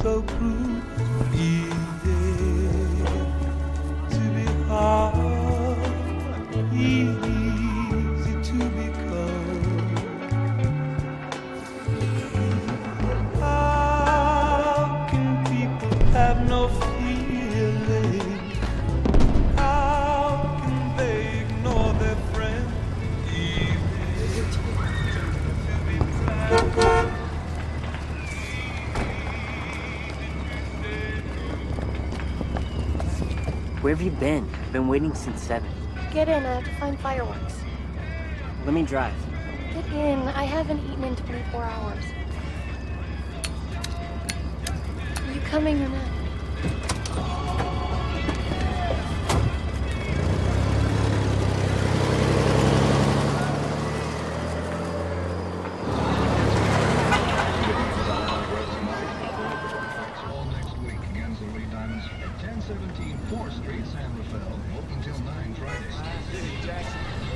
so cruel. Easy to be hard, easy to be cold. How can people have no feeling? How can they ignore their friends? Easy to be proud. Where have you been? I've been waiting since 7. Get in, I have to find fireworks. Let me drive. Get in, I haven't eaten in 24 hours. Are you coming or not?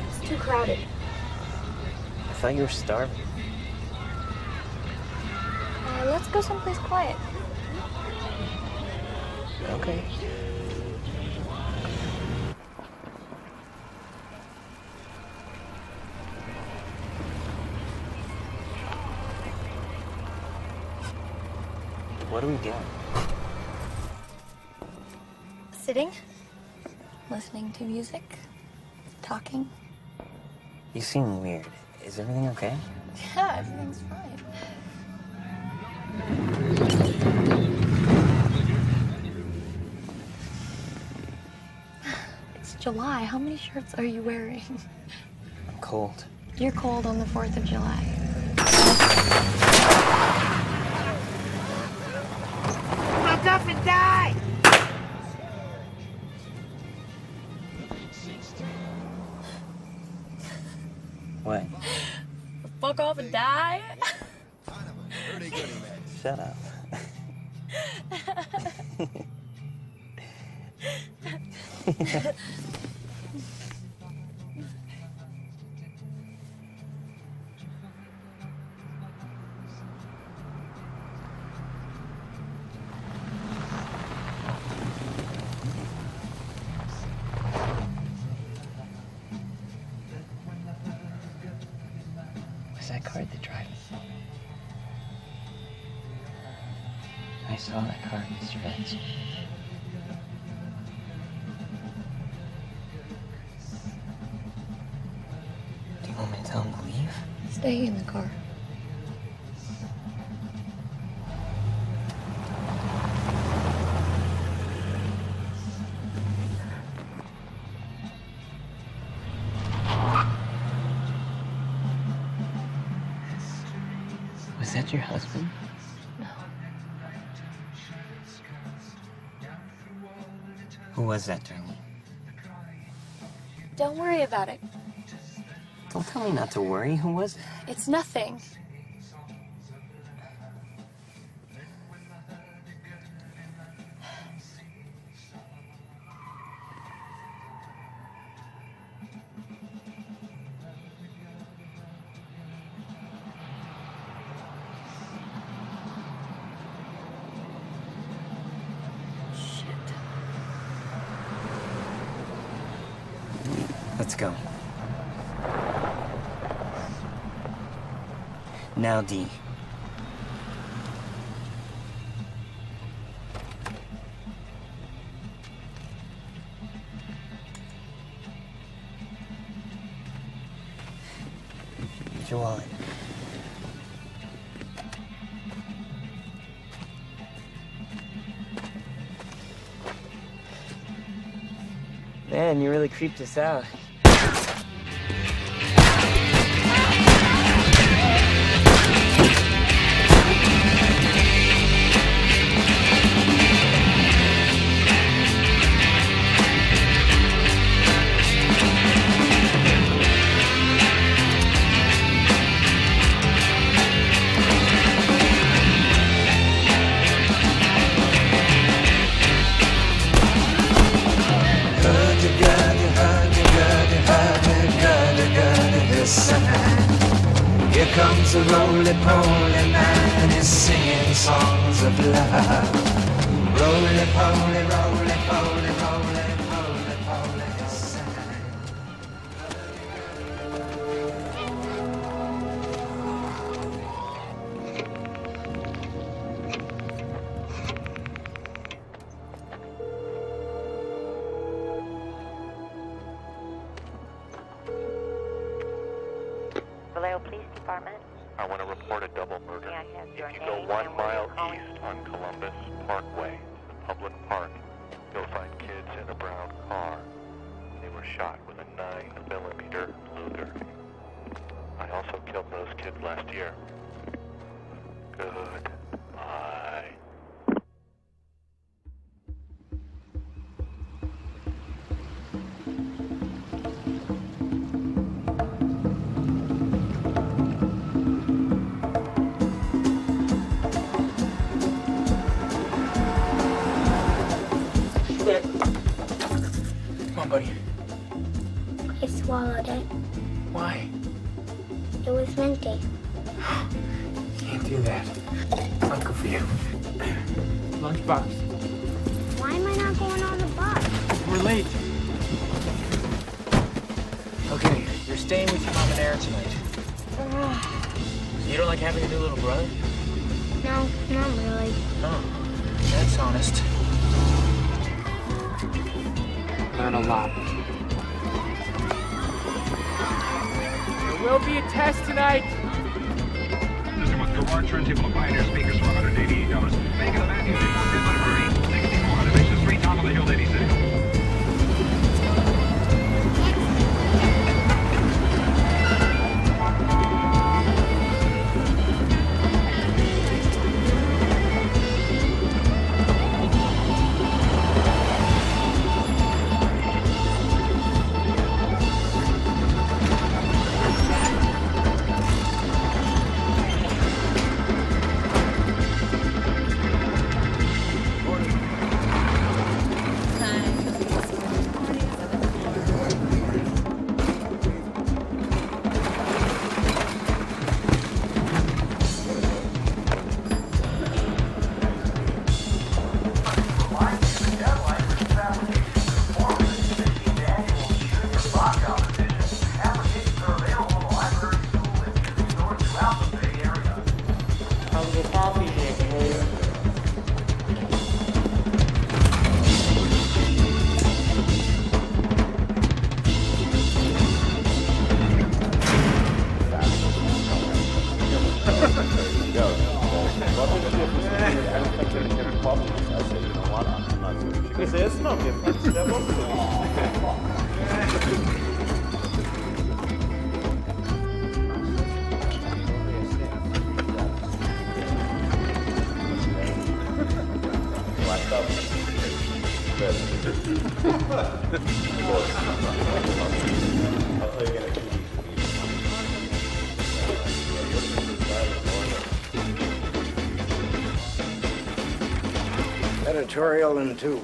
It's too crowded. I thought you were starving. Let's go someplace quiet. Okay. What do we get? Sitting, listening to music, talking. You seem weird. Is everything okay? Yeah, everything's fine. It's July. How many shirts are you wearing? I'm cold. You're cold on the 4th of July. Look up and die! What? Fuck off and die? Shut up. What's that car at the drive? I saw that car, Mr. Vance. Do you want me to tell him to leave? Stay in the car. Was that your husband? No. Who was that, darling? Don't worry about it. Don't tell me not to worry. Who was it? It's nothing. Let's go. Now, Dee. Here's your wallet. Man, you really creeped us out. Here comes a roly-poly man, he's singing songs of love. Roll-it, roll-it, roll-it, roll-it, roll-it, roll-it, roll-it, side. Vallejo Police Department. I want to report a double murder. May I have your If you name go 1 and where mile you're calling? east on Columbus Parkway, the public park, you'll find kids in a brown car. They were shot with a 9mm Luger. I also killed those kids last year. Goodbye. Come on, buddy. I swallowed it. Why? It was minty. Can't do that. It's not good for you. Lunchbox. Why am I not going on the bus? We're late. Okay, you're staying with your mom and Aaron tonight. You don't like having a new little brother? No, not really. Oh, that's honest. Learn a lot. There will be a test tonight. Mr. Musker, Warren turntable of Pioneer speakers for $188. Making the Matthews report here by Murray, 6400 Mission Street, top of the hill, 86. Editorial in 2.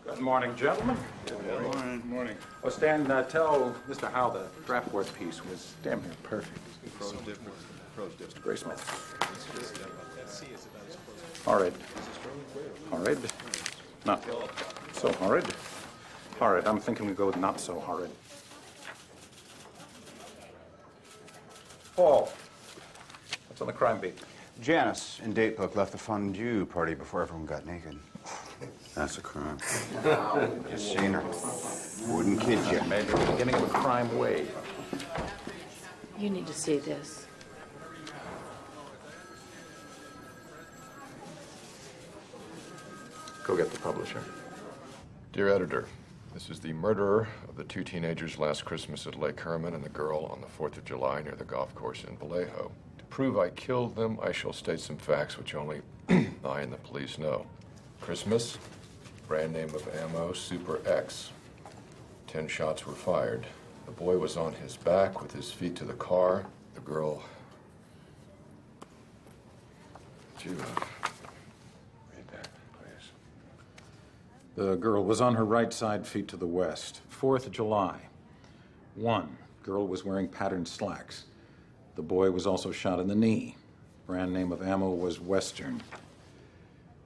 Good morning, gentlemen. Good morning. Well, Stan, tell Mr. Howe the draft work piece was damn near perfect. Very smooth. Horrid. Horrid. Not so horrid. Horrid. I'm thinking we go with not so horrid. Paul, what's on the crime beat? Janice in Datebook left the fondue party before everyone got naked. That's a crime. Just seen her. Wouldn't kid you. Maybe the beginning of a crime wave. You need to see this. Go get the publisher. Dear editor, this is the murderer of the 2 teenagers last Christmas at Lake Herman and the girl on the 4th of July near the golf course in Vallejo. To prove I killed them, I shall state some facts which only I and the police know. Christmas, brand name of ammo, Super X. 10 shots were fired. The boy was on his back with his feet to the car. The girl... Would you read that, please? The girl was on her right side, feet to the west. 4th of July. 1. Girl was wearing patterned slacks. The boy was also shot in the knee. Brand name of ammo was Western.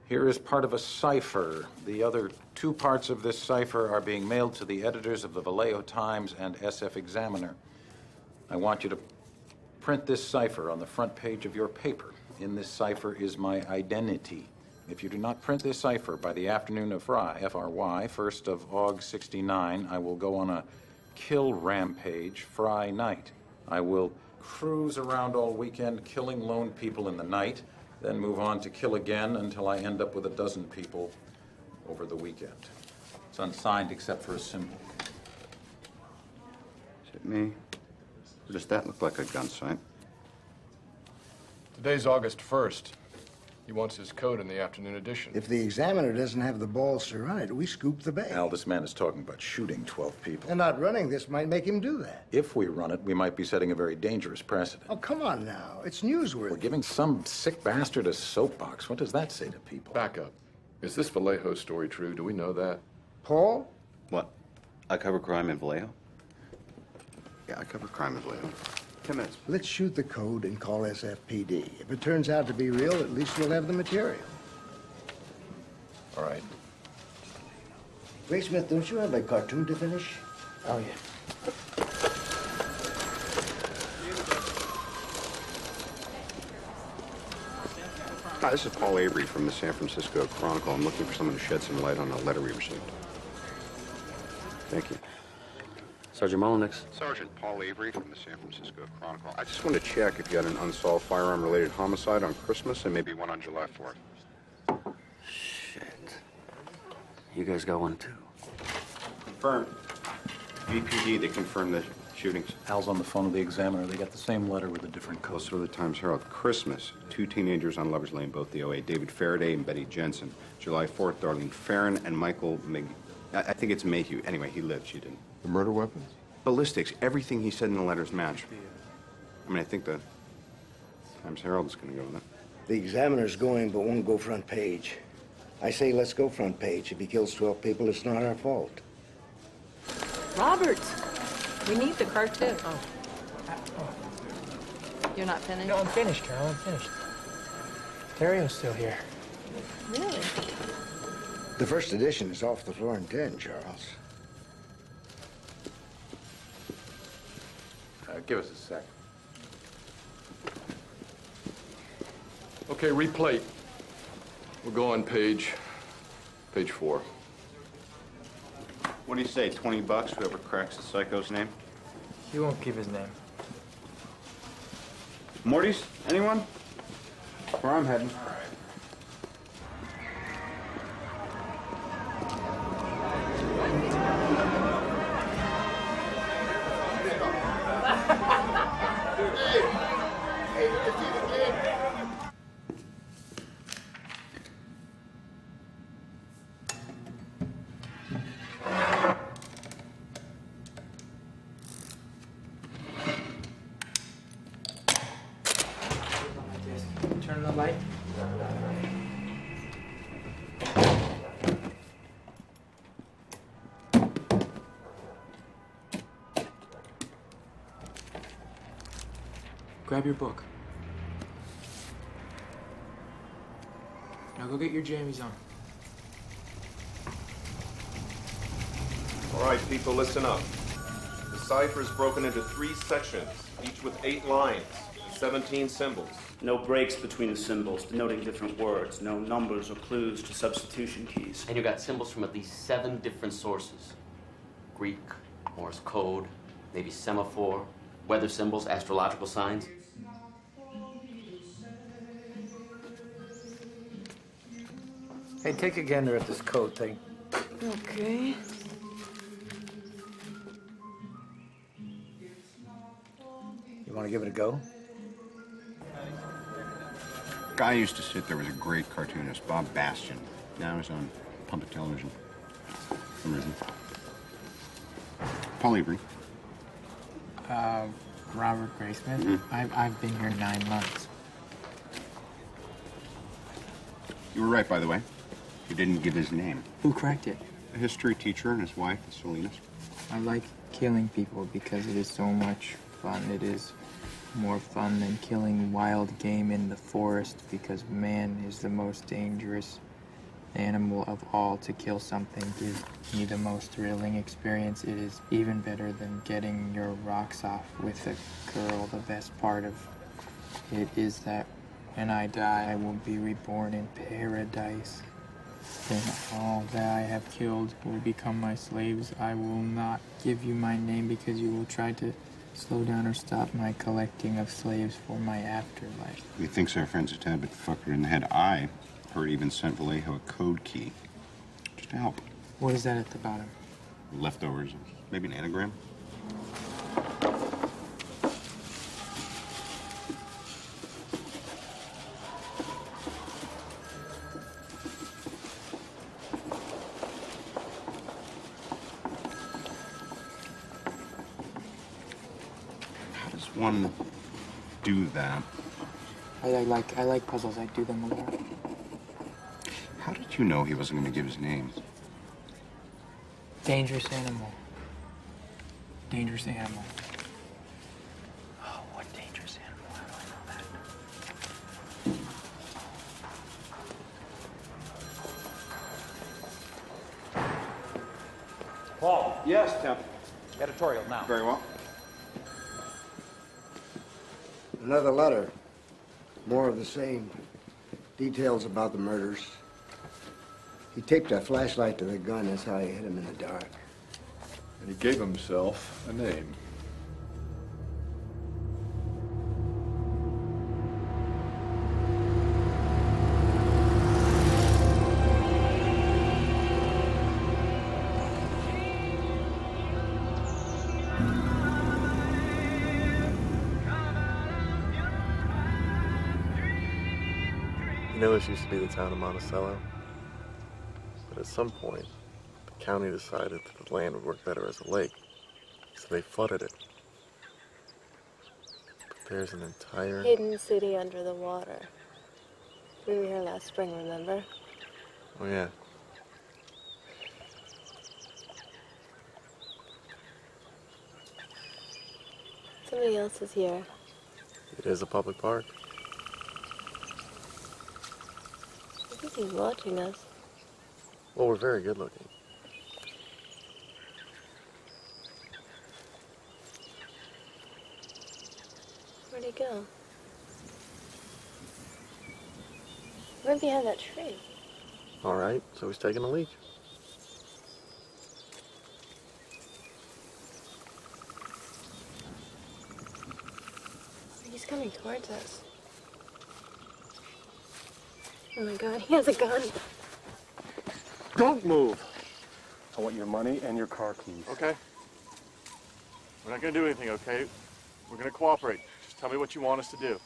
Here is part of a cipher. The other 2 parts of this cipher are being mailed to the editors of the Vallejo Times and SF Examiner. I want you to print this cipher on the front page of your paper. In this cipher is my identity. If you do not print this cipher by the afternoon of FRY, 1st of August 69, I will go on a kill rampage Fry night. I will cruise around all weekend killing lone people in the night, then move on to kill again until I end up with 12 people over the weekend. It's unsigned except for a symbol. Is it me? Or does that look like a gun sight? Today's August 1st. He wants his code in the afternoon edition. If the Examiner doesn't have the balls to run it, we scoop the bait. Al, this man is talking about shooting 12 people. And not running this might make him do that. If we run it, we might be setting a very dangerous precedent. Oh, come on now. It's newsworthy. We're giving some sick bastard a soapbox. What does that say to people? Back up. Is this Vallejo story true? Do we know that? Paul? What? I cover crime in Vallejo? Yeah, I cover crime in Vallejo. 10 minutes. Let's shoot the code and call SFPD. If it turns out to be real, at least we'll have the material. All right. Graysmith, don't you have a cartoon to finish? Oh, yeah. Hi, this is Paul Avery from the San Francisco Chronicle. I'm looking for someone to shed some light on a letter we received. Thank you. Sergeant Molyneux. Sergeant Paul Avery from the San Francisco Chronicle. I just want to check if you had an unsolved firearm-related homicide on Christmas and maybe one on July 4th. Shit. You guys got one, too? Confirmed. VPD, they confirmed the shootings. Al's on the phone with the Examiner. They got the same letter with a different code. Also, the Times Herald. Christmas, 2 teenagers on Lover's Lane, both the OA. David Faraday and Betty Jensen. July 4th, Darlene Farron and Michael I think it's Mayhew. Anyway, he lived, she didn't. The murder weapons? Ballistics. Everything he said in the letters match. I mean, I think the Times Herald is going to go with it. The Examiner's going, but won't go front page. I say let's go front page. If he kills 12 people, it's not our fault. Robert, we need the cartoon. Oh. You're not finished? No, I'm finished, Carol. I'm finished. Terrio's still here. Really? The first edition is off the floor in 10, Charles. Give us a sec. Okay, replate. We'll go on page 4. What do you say, 20 bucks, whoever cracks the psycho's name? He won't give his name. Morty's? Anyone? Where I'm heading. Turn the light. Grab your book. Now go get your jammies on. All right, people, listen up. The cipher is broken into 3 sections, each with 8 lines, 17 symbols. No breaks between the symbols, denoting different words. No numbers or clues to substitution keys. And you got symbols from at least 7 different sources. Greek, Morse code, maybe semaphore, weather symbols, astrological signs. Hey, take a gander at this code thing. Okay. You want to give it a go? Guy used to sit there was a great cartoonist, Bob Bastian. Now he's on public television. For some reason. Paul Avery. Robert Graysmith. I've been here 9 months. You were right, by the way. You didn't give his name. Who cracked it? A history teacher and his wife, Salinas. I like killing people because it is so much fun. It is more fun than killing wild game in the forest because man is the most dangerous animal of all. To kill something gives me the most thrilling experience. It is even better than getting your rocks off with a girl. The best part of it is that when I die, I will be reborn in paradise. Then all that I have killed will become my slaves. I will not give you my name because you will try to slow down or stop my collecting of slaves for my afterlife. He thinks our friend's a tad bit fucker in the head. I heard he even sent Vallejo a code key. Just to help. What is that at the bottom? Leftovers. Maybe an anagram? One do that. I like puzzles. I do them a lot. How did you know he wasn't going to give his name? Dangerous animal. Dangerous animal. Oh, what dangerous animal? How do I know that? Paul. Yes, Tim. Editorial now. Very well. Another letter. More of the same. Details about the murders. He taped a flashlight to the gun. That's how he hit him in the dark. And he gave himself a name. You know, this used to be the town of Monticello, but at some point, the county decided that the land would work better as a lake, so they flooded it. But there's an entire... Hidden city under the water. We were here last spring, remember? Oh, yeah. Somebody else is here. It is a public park. I think he's watching us. Well, we're very good looking. Where'd he go? Right behind that tree. All right, so he's taking a leak. He's coming towards us. Oh my God, he has a gun. Don't move. I want your money and your car keys. Okay. We're not gonna do anything, okay? We're gonna cooperate. Just tell me what you want us to do.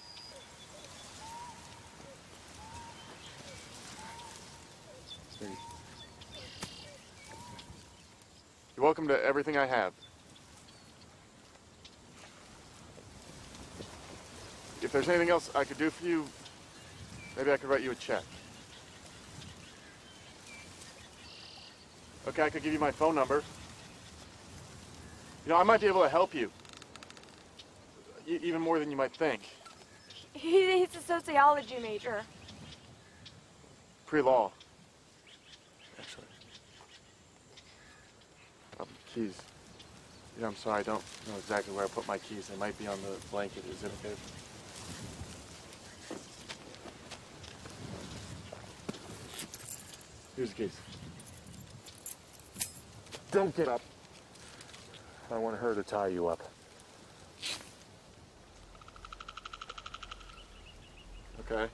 You're welcome to everything I have. If there's anything else I could do for you, maybe I could write you a check. Okay, I could give you my phone number. You know, I might be able to help you. Even more than you might think. He's a sociology major. Pre-law. Excellent. Keys. Yeah, I'm sorry, I don't know exactly where I put my keys. They might be on the blanket. Is it okay? Here's the keys. Don't get up. I want her to tie you up. Okay.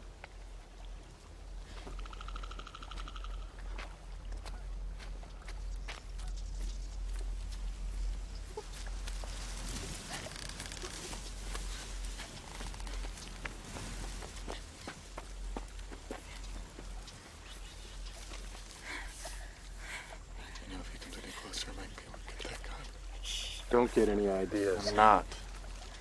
Don't get any ideas. I'm not.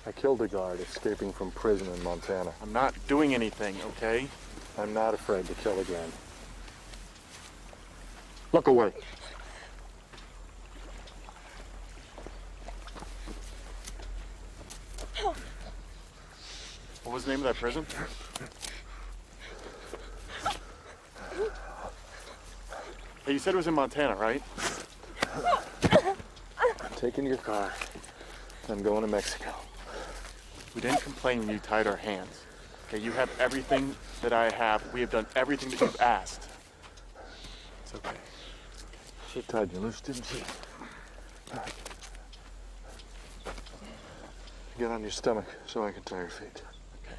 I killed a guard escaping from prison in Montana. I'm not doing anything, okay? I'm not afraid to kill again. Look away. What was the name of that prison? Hey, you said it was in Montana, right? I'm taking your car. I'm going to Mexico. We didn't complain when you tied our hands. Okay, you have everything that I have. We have done everything that you've asked. It's okay. She tied you loose, didn't she? Get on your stomach so I can tie your feet. Okay.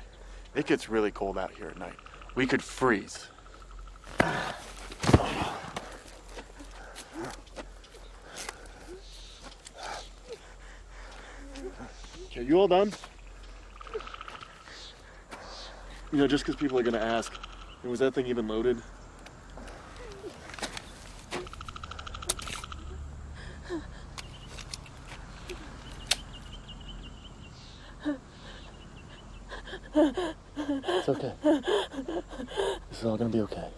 It gets really cold out here at night. We could freeze. Okay, you all done? You know, just because people are going to ask, was that thing even loaded? It's okay. This is all gonna be okay.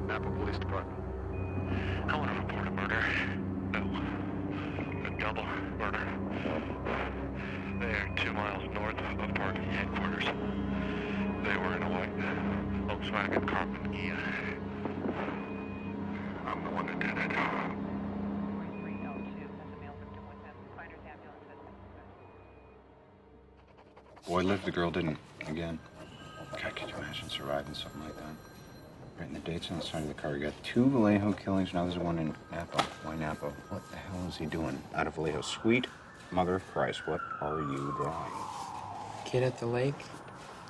Napa Police Department. I want to report a murder. No. A double murder. They are 2 miles north of parking headquarters. They were in a white Volkswagen Carmen Gia. I'm the one that did it. Boy lived, the girl didn't. Again. God, could you imagine surviving something like that? Writing the dates on the side of the car. You got 2 Vallejo killings, now there's one in Napa. Why Napa? What the hell is he doing out of Vallejo? Sweet mother of Christ, what are you drawing? Kid at the lake?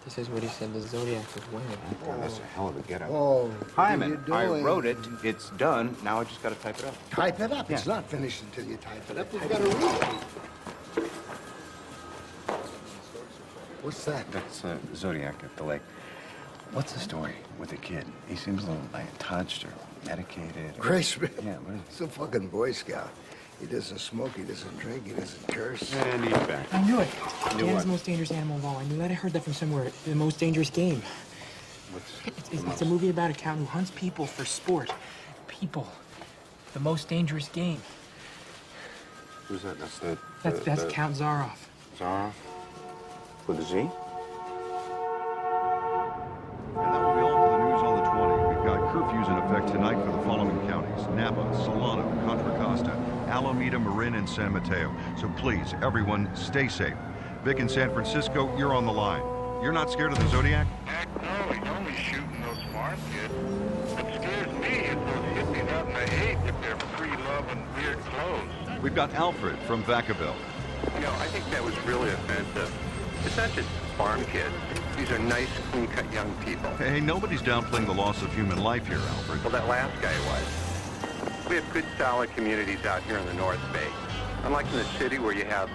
This is what he said the Zodiac was wearing. God, that's a hell of a getup. Oh, Hyman, what are you I doing? wrote it. It's done. Now I just got to type it up. Type it up. Yeah. It's not finished until you type it up. We've got to read it. What's that? That's Zodiac at the lake. What's the story with the kid? He seems a little like touched or medicated. Grace, Yeah, what is he's a fucking Boy Scout. He doesn't smoke, he doesn't drink, he doesn't curse. And he's back. I knew it. You knew Dan's what? the most dangerous animal of all. I knew that. I heard that from somewhere. The most dangerous game. It's a movie about a count who hunts people for sport. People. The most dangerous game. Who's that? That's Count Zaroff. Zaroff? With a Z? And that will be all for the news on the 20. We've got curfews in effect tonight for the following counties: Napa, Solano, Contra Costa, Alameda, Marin, and San Mateo. So please, everyone, stay safe. Vic in San Francisco, you're on the line. You're not scared of the Zodiac? Heck no, he's only shooting those farm kids. What scares me is those hippies out in the eighth with their free love and weird clothes. We've got Alfred from Vacaville. You know, I think that was really offensive. It's not just farm kids. These are nice, clean-cut young people. Hey, nobody's downplaying the loss of human life here, Alfred. Well, that last guy was. We have good, solid communities out here in the North Bay. Unlike in the city where you have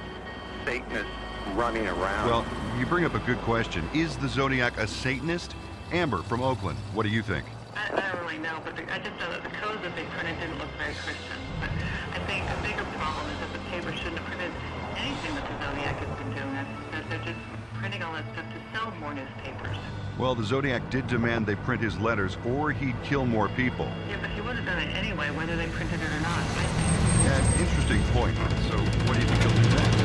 Satanists running around. Well, you bring up a good question. Is the Zodiac a Satanist? Amber from Oakland, what do you think? I don't really know, but I just know that the codes that they printed didn't look very Christian. But I think a bigger problem is that the paper shouldn't have printed anything that the Zodiac has been doing. That they're just printing all that stuff to sell more newspapers. Well, the Zodiac did demand they print his letters or he'd kill more people. Yeah, but he would have done it anyway, whether they printed it or not. Yeah, interesting point. So what do you think he'll do next?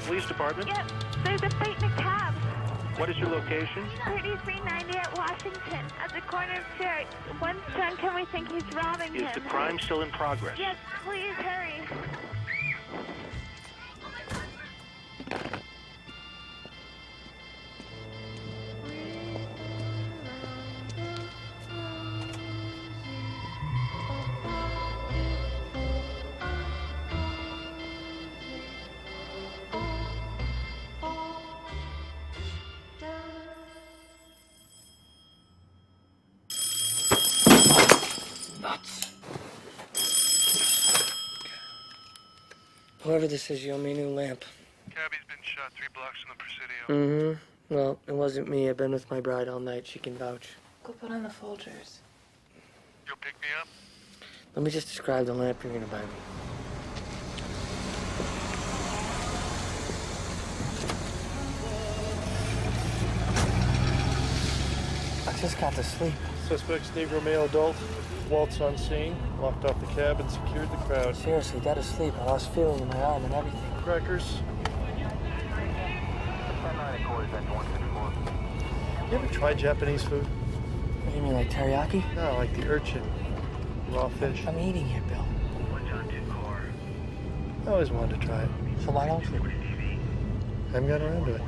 Police Department? Yep, there's a fight in a cab. What is your location? 3390 at Washington, at the corner of Cherry. One drunk and we think he's robbing him. Is the crime still in progress? Yes, please hurry. Whoever this is, you owe me a new lamp. Cabby's been shot 3 blocks from the Presidio. Mm-hmm. Well, it wasn't me. I've been with my bride all night. She can vouch. Go put on the Folgers. You'll pick me up? Let me just describe the lamp you're gonna buy me. I just got to sleep. Suspect's Negro male adult. Waltz on scene, locked off the cab and secured the crowd. Seriously, dead asleep. I lost feeling in my arm and everything. Crackers. You ever tried Japanese food? What do you mean, like teriyaki? No, like the urchin. Raw fish. I'm eating here, Bill. I always wanted to try it. So why don't you? I haven't gotten around to it.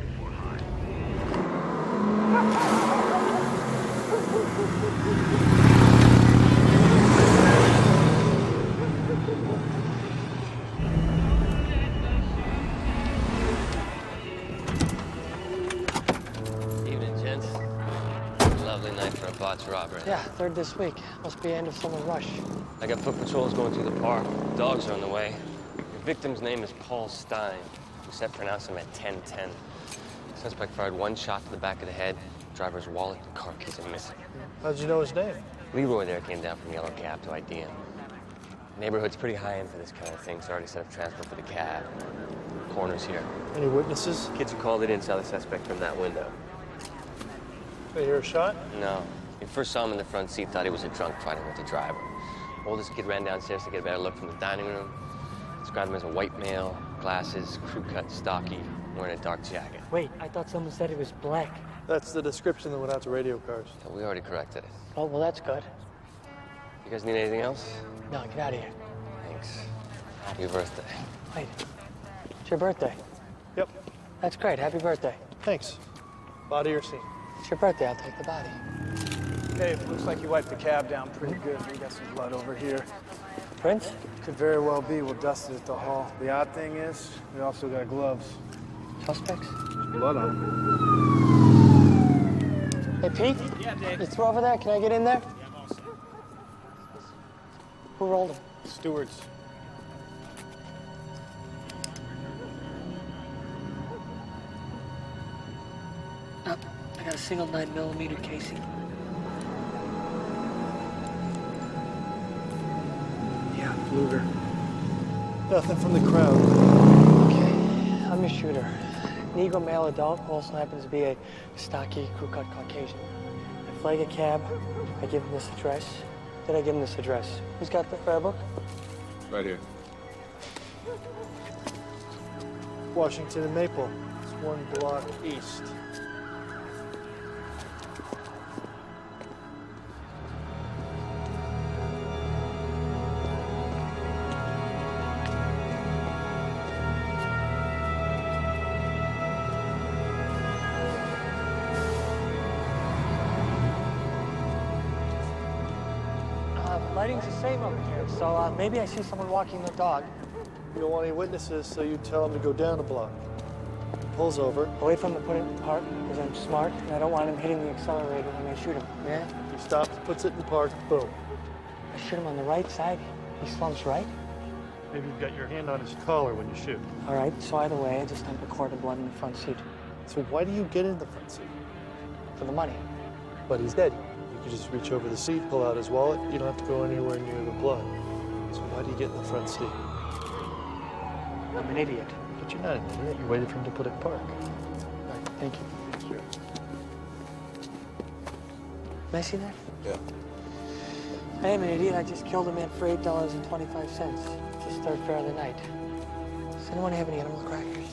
Evening, gents. Lovely night for a botched robbery. Yeah, third this week. Must be end of summer rush. I got foot patrols going through the park. Dogs are on the way. The victim's name is Paul Stein. We said pronounce him at 1010. Suspect fired 1 shot to the back of the head. Driver's wallet and car keys are missing. How'd you know his name? Leroy there came down from Yellow Cab to ID him. Neighborhood's pretty high end for this kind of thing, so I already set up transport for the cab. Coroner's here. Any witnesses? Kids who called it in saw the suspect from that window. They hear a shot? No. We first saw him in the front seat, thought he was a drunk fighting with the driver. Oldest kid ran downstairs to get a better look from the dining room. Described him as a white male, glasses, crew cut, stocky, wearing a dark jacket. Wait, I thought someone said he was black. That's the description that went out to radio cars. We already corrected it. Oh, well, that's good. You guys need anything else? No, get out of here. Thanks. Happy birthday. Wait, it's your birthday. Yep. That's great. Happy birthday. Thanks. Body or scene? It's your birthday. I'll take the body. Hey, looks like you wiped the cab down pretty good. We got some blood over here. Prince? Could very well be. We'll dust it at the hall. The odd thing is, we also got gloves. Suspects? There's blood on them. Hey, Pete? Yeah, Dave. You through over there? Can I get in there? Who rolled him? Stewards. I got a single 9mm casing. Yeah, Luger. Nothing from the crowd. Okay, I'm your shooter. Negro male adult, who also happens to be a stocky, crew-cut Caucasian. I flag a cab. I give him this address. Did I give him this address? Who's got the fare book? Right here. Washington and Maple. It's 1 block east. Lighting's the same over here, so maybe I see someone walking their dog. You don't want any witnesses, so you tell him to go down a block. He pulls over. I'll wait for him to put it in park, because I'm smart, and I don't want him hitting the accelerator when I shoot him. Yeah? He stops, puts it in park, boom. I shoot him on the right side. He slumps right. Maybe you've got your hand on his collar when you shoot. All right, so either way, I just dump a quart of blood in the front seat. So why do you get in the front seat? For the money. But he's dead. You could just reach over the seat, pull out his wallet. You don't have to go anywhere near the blood. So why do you get in the front seat? I'm an idiot. But you're not an idiot. You waited for him to put it in park. All right, thank you. Sure. Can I see that? Yeah. I am an idiot. I just killed a man for $8.25. Just third fare of the night. Does anyone have any animal crackers?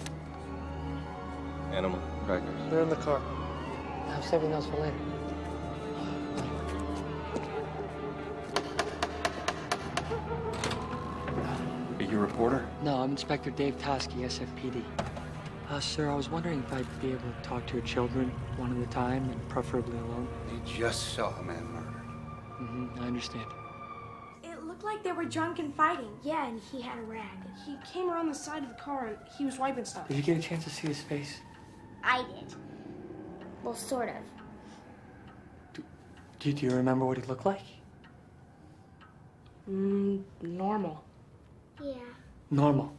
Animal crackers. They're in the car. I'm saving those for later. Are you a reporter? No, I'm Inspector Dave Toski, SFPD. Sir, I was wondering if I'd be able to talk to your children one at a time and preferably alone. You just saw a man murdered. I understand. It looked like they were drunk and fighting. Yeah, and he had a rag. He came around the side of the car and he was wiping stuff. Did you get a chance to see his face? I did. Well, sort of. Do you remember what he looked like? Normal. Yeah. Normal.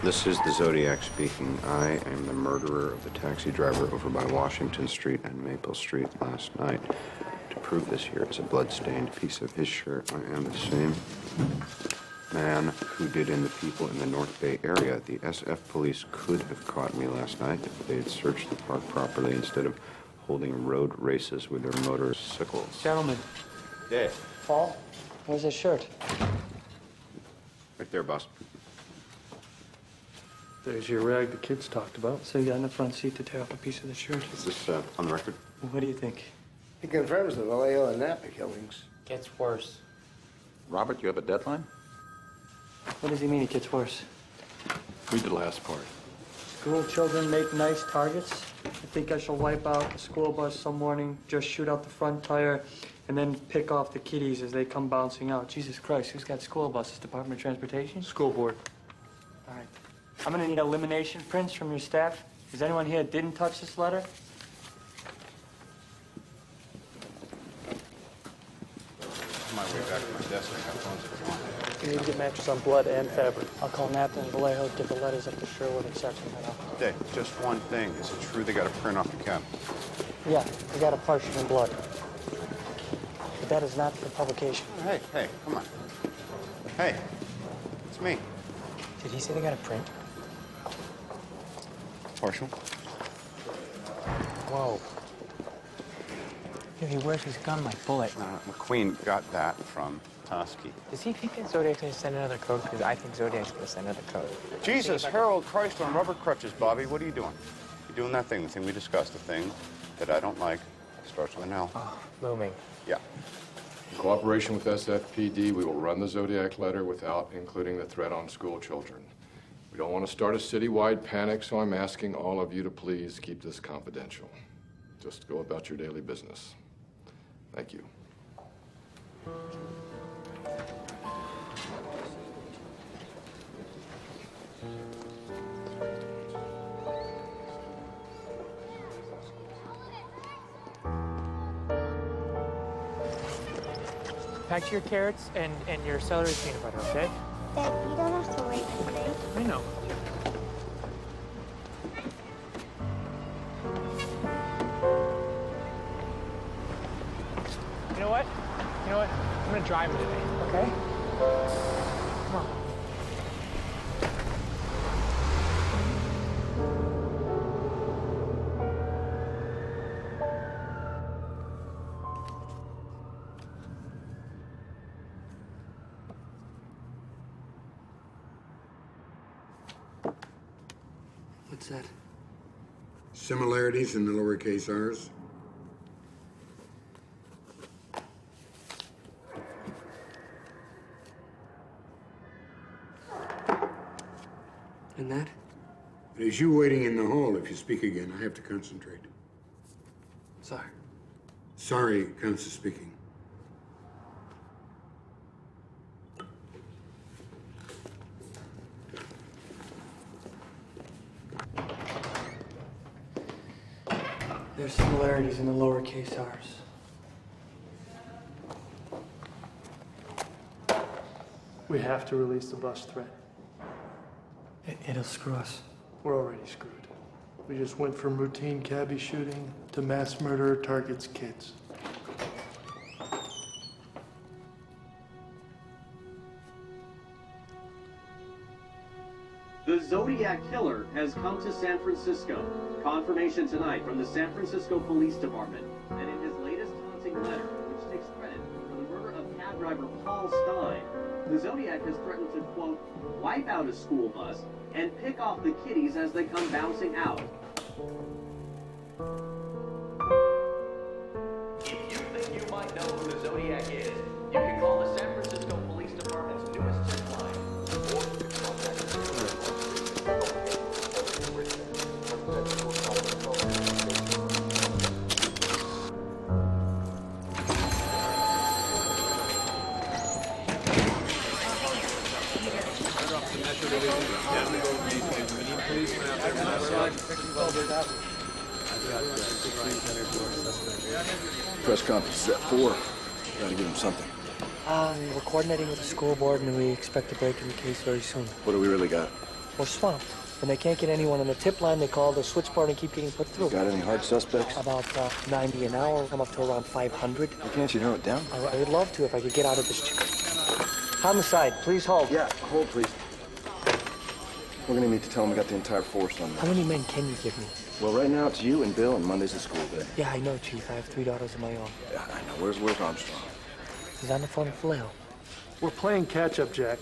This is the Zodiac speaking. I am the murderer of the taxi driver over by Washington Street and Maple Street last night. To prove this, here is a blood-stained piece of his shirt. I am the same man who did in the people in the North Bay area. The SF police could have caught me last night if they had searched the park properly instead of holding road races with their motorcycles. Gentlemen. Yeah. Paul, where's his shirt? Right there, boss. There's your rag the kids talked about. So you got in the front seat to tear off a piece of the shirt. Is this on the record? What do you think? He confirms the Vallejo and Napa killings. Gets worse. Robert, you have a deadline? What does he mean it gets worse? Read the last part. School children make nice targets. I think I shall wipe out the school bus some morning, just shoot out the front tire, and then pick off the kiddies as they come bouncing out. Jesus Christ, who's got school buses? Department of Transportation? School board. All right. I'm gonna need elimination prints from your staff. Is anyone here that didn't touch this letter? On my way back to my desk, I got phones if you want. You need to get matches on blood and fabric. I'll call Napa and Vallejo, get the letters up to Sherwood and section that up. Dave, just one thing. Is it true they got a print off the cab? Yeah, I got a partition in blood. But that is not for publication. Hey, come on. Hey, it's me. Did he say they got a print? Partial. Whoa. Dude, he wears his gun like bullet. McQueen got that from Toski. Does he think that Zodiac's gonna send another code? Because I think Zodiac's gonna send another code. Jesus, Harold Christ on rubber crutches, Bobby. What are you doing? You're doing that thing, the thing we discussed, the thing that I don't like. Starts with an L. Oh, looming. Yeah. In cooperation with SFPD, we will run the Zodiac letter without including the threat on school children. We don't want to start a citywide panic, so I'm asking all of you to please keep this confidential. Just go about your daily business. Thank you. Pack your carrots and your celery peanut butter, okay? Dad, you don't have to wait, okay? I know. You know what? I'm gonna drive it today, okay? Come on. What's that? Similarities in the lowercase r's. And that? It is you waiting in the hall. If you speak again, I have to concentrate. Sorry. Sorry, Constance speaking. There's similarities in the lowercase r's. We have to release the bus threat. It'll screw us. We're already screwed. We just went from routine cabbie shooting to mass murder targets kids. Zodiac killer has come to San Francisco. Confirmation tonight from the San Francisco Police Department. And in his latest haunting letter, which takes credit for the murder of cab driver Paul Stein, the Zodiac has threatened to, quote, wipe out a school bus and pick off the kiddies as they come bouncing out. If you think you might know who the Zodiac is, you can call the San Francisco Police Department's newest tip line. Or you can contact Press conference is at 4. Gotta give him something. We're coordinating with the school board, and we expect to break in the case very soon. What do we really got? We're swamped. When they can't get anyone on the tip line, they call the switchboard and keep getting put through. Got any hard suspects? About 90 an hour, come up to around 500. Why can't you narrow it down? I would love to if I could get out of this. Homicide, please hold. Yeah, hold, please. We're gonna need to tell him we got the entire force on How this. many men can you give me? Well, right now it's you and Bill, and Monday's a school day. Yeah, I know, Chief. I have 3 daughters of my own. Yeah, I know. Where's Armstrong? He's on the phone with Vallejo. We're playing catch-up, Jack.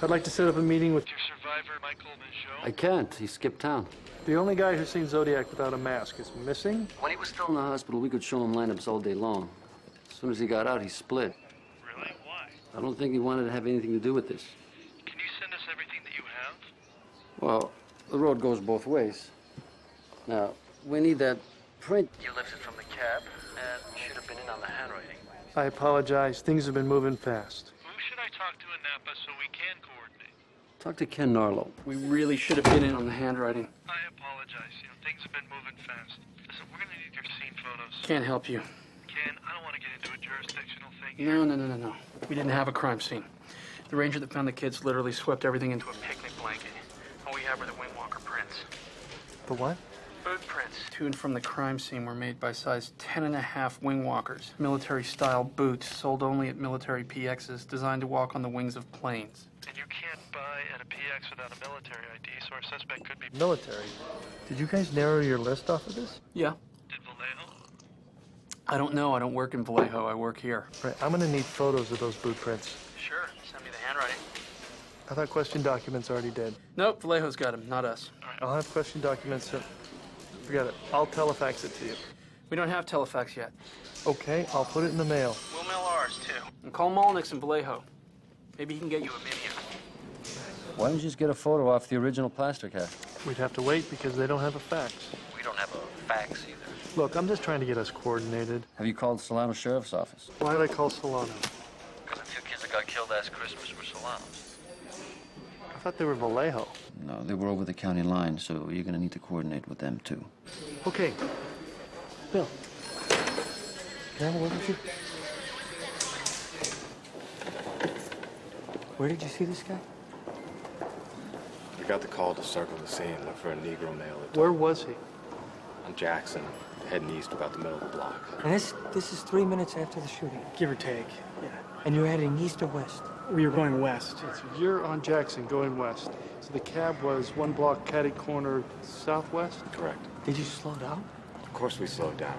I'd like to set up a meeting with Your survivor, Michael Michaud? I can't. He skipped town. the only guy who's seen Zodiac without a mask. Is missing? When he was still in the hospital, we could show him lineups all day long. As soon as he got out, he split. Really? Why? I don't think he wanted to have anything to do with this. Can you send us everything that you have? Well, the road goes both ways. Now, we need that print you lifted from the cab, and should have been in on the handwriting. I apologize. Things have been moving fast. Who should I talk to in Napa so we can coordinate? Talk to Ken Narlow. We really should have been in on the handwriting. I apologize. You know, things have been moving fast. Listen, we're going to need your scene photos. Can't help you. Ken, I don't want to get into a jurisdictional thing. No. We didn't have a crime scene. The ranger that found the kids literally swept everything into a picnic blanket. All we have are the wingwalker prints. The what? Boot prints. To and from the crime scene were made by size 10.5 wingwalkers. Military-style boots sold only at military PXs designed to walk on the wings of planes. And you can't buy at a PX without a military ID, so our suspect could be... Military. Did you guys narrow your list off of this? Yeah. Did Vallejo? I don't know. I don't work in Vallejo. I work here. Right, I'm gonna need photos of those boot prints. Sure. Send me the handwriting. I thought question documents already did. Nope, Vallejo's got them, not us. I'll have question documents. Forget it. I'll telefax it to you. We don't have telefax yet. Okay, I'll put it in the mail. We'll mail ours, too. And call Molnick's in Vallejo. Maybe he can get you a minion. Why don't you just get a photo off the original plaster cast? We'd have to wait because they don't have a fax. We don't have a fax either. Look, I'm just trying to get us coordinated. Have you called Solano Sheriff's Office? Why did I call Solano? Because the 2 kids that got killed last Christmas were Solanos. I thought they were Vallejo. No, they were over the county line, so you're gonna need to coordinate with them too. Okay. Bill, Can I have a word with you? Where did you see this guy? I got the call to circle the scene, look for a Negro male. Where was he? On Jackson, heading east about the middle of the block. And this is 3 minutes after the shooting. Give or take, yeah. And you're heading east or west? We were going west. So you're on Jackson, going west. So the cab was 1 block catty corner southwest? Correct. Did you slow down? Of course we slowed down.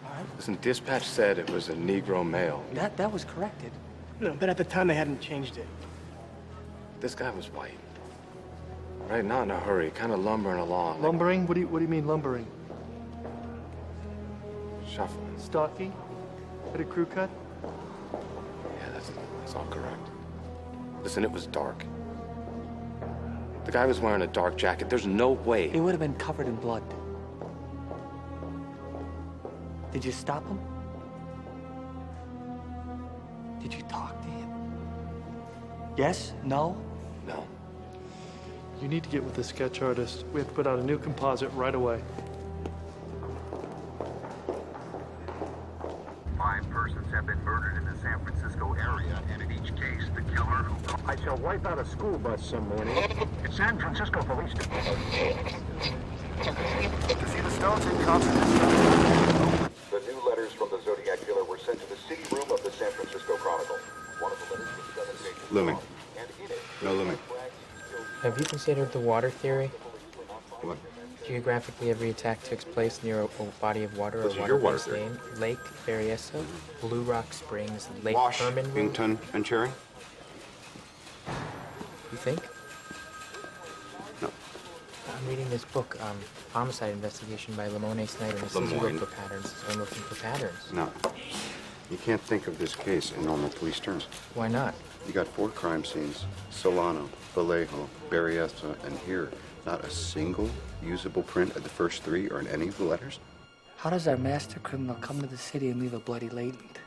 All right. Listen, dispatch said it was a Negro male. That was corrected. No, but at the time they hadn't changed it. This guy was white. Right, not in a hurry, kind of lumbering along. Lumbering? What do you mean lumbering? Shuffling. Stocky? Had a crew cut? Yeah, that's all correct. Listen, it was dark. The guy was wearing a dark jacket. There's no way. He would have been covered in blood. Did you stop him? Did you talk to him? Yes? No? No. You need to get with the sketch artist. We have to put out a new composite right away. 5 persons have been murdered in the San Francisco area, and in each case, the killer who... I shall wipe out a school bus some morning. It's San Francisco Police Department. You see the stones in concert? The new letters from the Zodiac killer were sent to the city room of the San Francisco Chronicle. One of the letters was 7 pages Looming. long, and in it... No looming. Have Have you considered the water theory? What? Geographically, every attack takes place near a body of water This or is your water water-based theory. name. Lake Berryessa, Blue Rock Springs, Lake Herman. Washington and Cherry? You think? No. I'm reading this book, Homicide Investigation by Lamone Snyder, and it says you Lemoine. look for patterns, so I'm looking for patterns. No. You can't think of this case in normal police terms. Why not? You got 4 crime scenes: Solano, Vallejo, Berryessa, and here. Not a single usable print of the first 3 or in any of the letters? How does our master criminal come to the city and leave a bloody latent?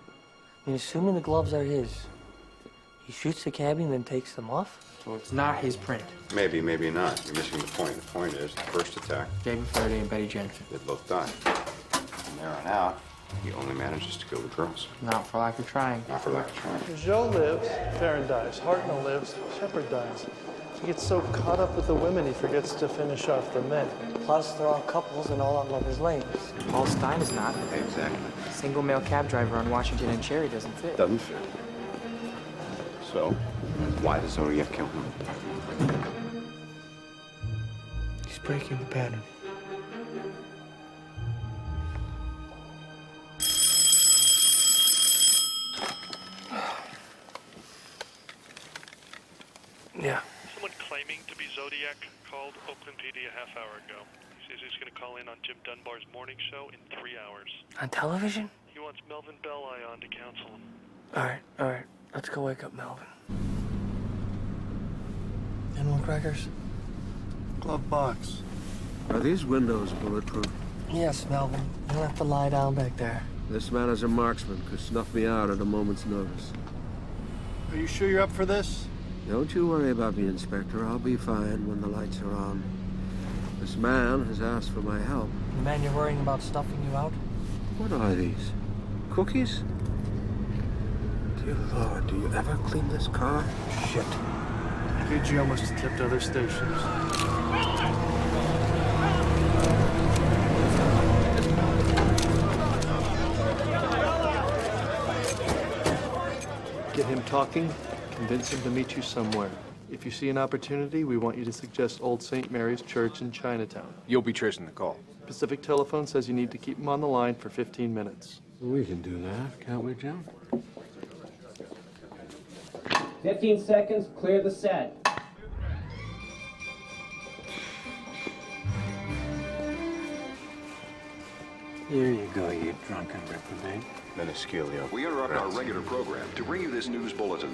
I mean, assuming the gloves are his, he shoots the cabbie and then takes them off? So it's not his print. Maybe, maybe not. You're missing the point. The point is, the first attack, David Faraday and Betty Jensen. they both died. From there on out, he only manages to kill the girls. Not for lack of trying. Not for lack of trying. Joe lives, Farron dies. Hartnell lives, Shepard dies. He gets so caught up with the women, he forgets to finish off the men. Plus, they're all couples and all on lovers' lanes. Paul Stein is not. Exactly. Single male cab driver on Washington and Cherry doesn't fit. Doesn't fit. So, why does Zodiac kill him? He's breaking the pattern. Yeah. Someone claiming to be Zodiac called Oakland PD a half hour ago. He says he's going to call in on Jim Dunbar's morning show in 3 hours. On television? He wants Melvin Belli on to counsel him. All right. Let's go wake up Melvin. Animal crackers? Glove box. Are these windows bulletproof? Yes, Melvin. You don't have to lie down back there. This man as a marksman could snuff me out at a moment's notice. Are you sure you're up for this? Don't you worry about me, Inspector. I'll be fine when the lights are on. This man has asked for my help. The man you're worrying about stuffing you out? What are these? Cookies? Dear Lord, do you ever clean this car? Shit. AGL must have tipped other stations. Get him talking, convince him to meet you somewhere. If you see an opportunity, we want you to suggest Old St. Mary's Church in Chinatown. You'll be tracing the call. Pacific Telephone says you need to keep him on the line for 15 minutes. We can do that, can't we, Jim? 15 seconds, clear the set. Here you go, you drunken reprobate. Meniscalio. We interrupt our regular program to bring you this news bulletin.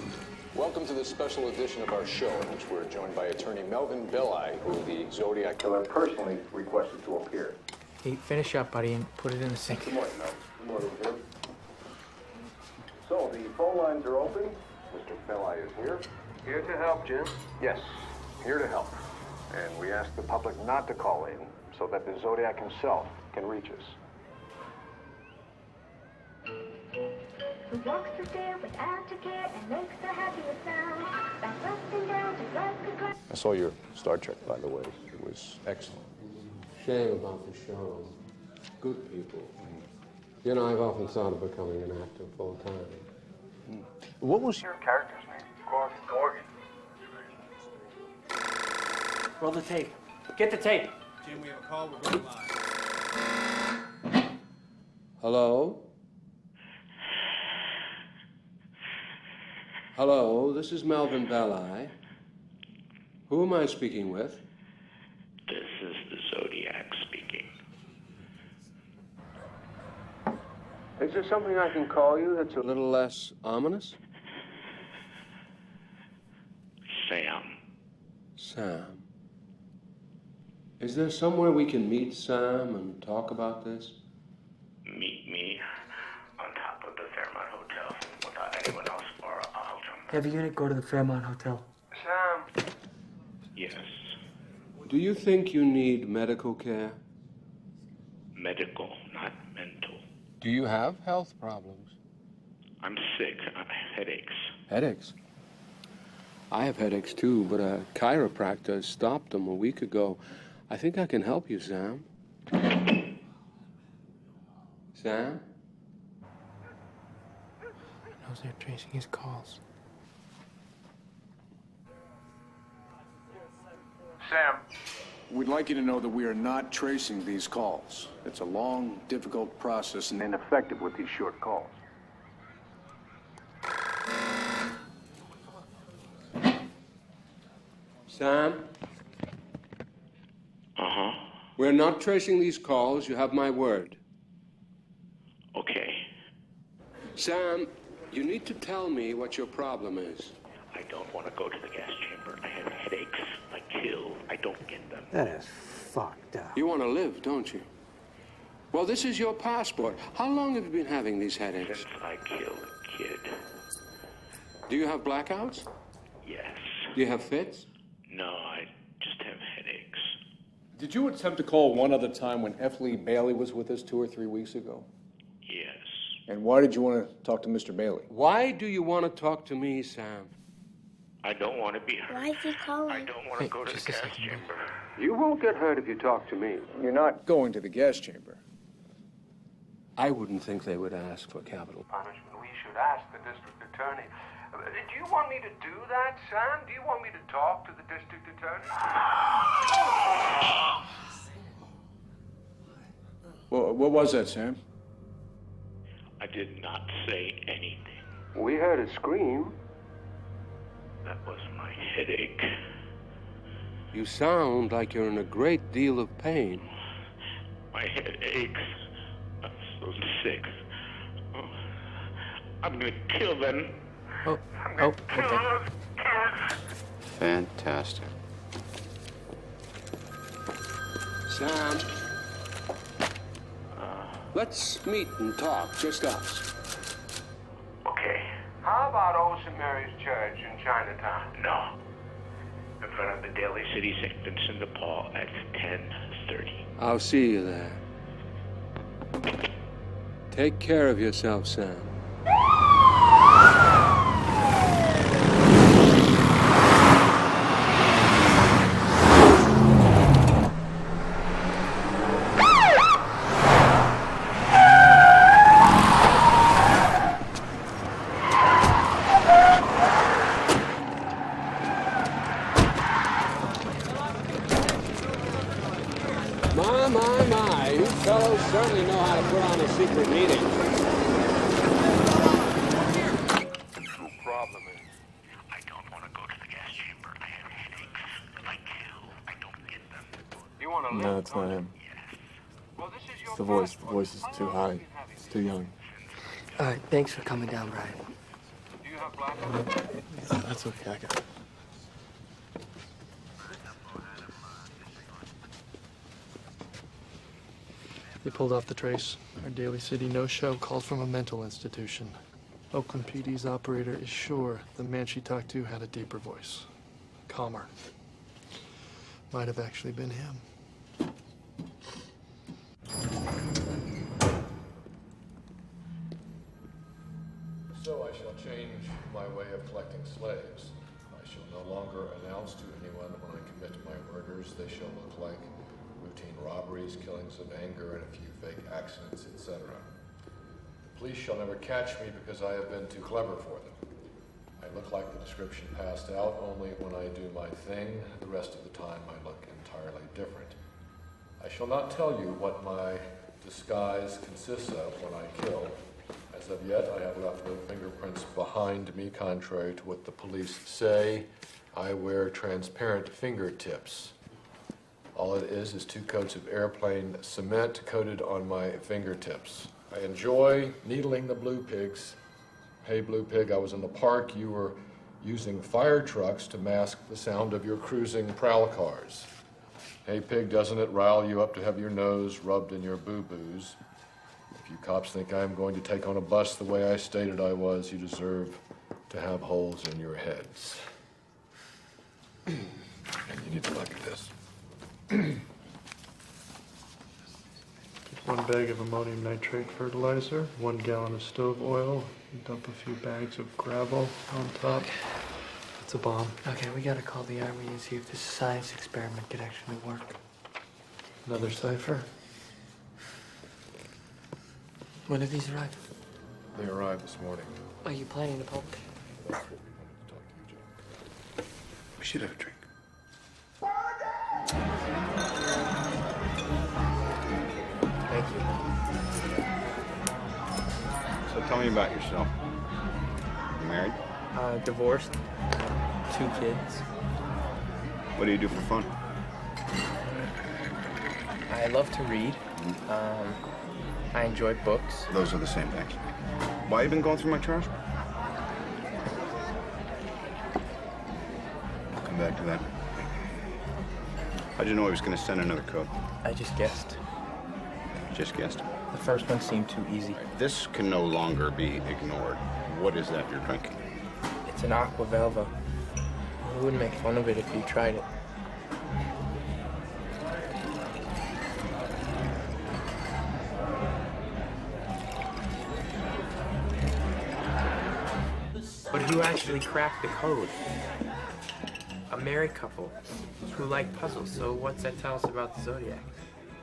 Welcome to this special edition of our show, in which we're joined by attorney Melvin Belli, who the Zodiac Killer personally requested to appear. Hey, finish up, buddy, and put it in the sink. Good morning, Mel. Good morning, Jim. So, the phone lines are open. Mr. Belli is here. Here to help, Jim. Yes, here to help. And we ask the public not to call in so that the Zodiac himself can reach us. Who walks the stair without a care and makes the happiest sound. Back up and down just like a clown. I saw your Star Trek, by the way. It was excellent. Shame about the show. Good people. You know, I've often thought of becoming an actor full time. What was your character's name? Gorgon. Roll the tape. Get the tape. Jim, we have a call. We're going live. Hello? Hello, this is Melvin Belli. Who am I speaking with? This is the Zodiac speaking. Is there something I can call you that's a little less ominous? Sam. Sam. Is there somewhere we can meet Sam and talk about this? Meet me on top of the Fairmont Hotel without anyone else or I'll jump. Have a unit go to the Fairmont Hotel. Sam. Yes. Do you think you need medical care? Medical, not mental. Do you have health problems? I'm sick. I have headaches. Headaches? I have headaches too, but a chiropractor stopped them a week ago. I think I can help you, Sam. Sam? Knows they're tracing his calls. Sam. We'd like you to know that we are not tracing these calls. It's a long, difficult process and Ineffective with these short calls. Sam? Uh-huh. We're not tracing these calls. You have my word. Okay. Sam, you need to tell me what your problem is. I don't want to go to the gas chamber. I have headaches. I kill. I don't get them. That is fucked up. You want to live, don't you? Well, this is your passport. How long have you been having these headaches? Since I killed a kid. Do you have blackouts? Yes. Do you have fits? No, I just have headaches. Did you attempt to call one other time when F. Lee Bailey was with us 2 or 3 weeks ago? Yes. And why did you want to talk to Mr. Bailey? Why do you want to talk to me, Sam? I don't want to be hurt. Why is he calling? I don't want to go to the gas chamber. You won't get hurt if you talk to me. You're not going to the gas chamber. I wouldn't think they would ask for capital Punishment. We should ask the district attorney. Do you want me to do that, Sam? Do you want me to talk to the district attorney? Well, what was that, Sam? I did not say anything. We heard a scream. That was my headache. You sound like you're in a great deal of pain. My head aches. I'm so sick. Oh, I'm gonna kill them. Okay. Fantastic. Sam, let's meet and talk, just us. Okay. How about Old St. Mary's Church in Chinatown? No. In front of the Daly City St. Vincent de Paul at 10:30. I'll see you there. Take care of yourself, Sam. My, you fellows certainly know how to put on a secret meeting. The problem is, I don't want to go to the gas chamber. I have headaches. If I kill, I don't get them. you want to live? No, it's not him. Well, this is your It's the voice. The voice is too high. It's too young. All right, thanks for coming down, Brian. Do you have blackout? That's okay. I got it. They pulled off the trace. Our Daly City no-show called from a mental institution. Oakland PD's operator is sure the man she talked to had a deeper voice. Calmer. Might have actually been him. So I shall change my way of collecting slaves. I shall no longer announce to anyone when I commit my murders. They shall look like routine robberies, killings of anger, and a few fake accidents, etc. The police shall never catch me because I have been too clever for them. I look like the description passed out only when I do my thing. The rest of the time I look entirely different. I shall not tell you what my disguise consists of when I kill. As of yet, I have left no fingerprints behind me, contrary to what the police say. I wear transparent fingertips. All it is 2 coats of airplane cement coated on my fingertips. I enjoy needling the blue pigs. Hey, blue pig, I was in the park. You were using fire trucks to mask the sound of your cruising prowl cars. Hey, pig, doesn't it rile you up to have your nose rubbed in your boo-boos? If you cops think I'm going to take on a bus the way I stated I was, you deserve to have holes in your heads. And you need to look at this. 1 bag of ammonium nitrate fertilizer, 1 gallon of stove oil, dump a few bags of gravel on top. It's a bomb. Okay, we gotta call the Army and see if this science experiment could actually work. Another cipher. When did these arrive? They arrived this morning. Are you planning to publish? We should have a drink. Thank you. So tell me about yourself. You married? Divorced. 2 kids. What do you do for fun? I love to read. I enjoy books. Those are the same things. Why you been going through my trash? I'll come back to that. How'd you know he was going to send another code? I just guessed. Just guessed. The first one seemed too easy. This can no longer be ignored. What is that you're drinking? It's an Aqua Velva. We wouldn't make fun of it if you tried it. But who actually cracked the code? A married couple who like puzzles. So what's that tell us about the Zodiac?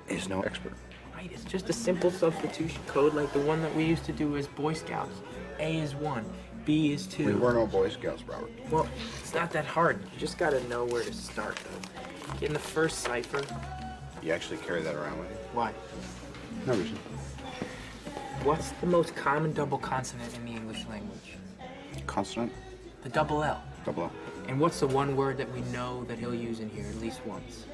He's no expert. Right, it's just a simple substitution code like the one that we used to do as Boy Scouts. A is 1, B is 2. We were no Boy Scouts, Robert. Well, it's not that hard. You just gotta know where to start, though. Get in the first cipher. You actually carry that around with you? Why? No reason. What's the most common double consonant in the English language? Consonant? The double L. Double L. And what's the one word that we know that he'll use in here at least once?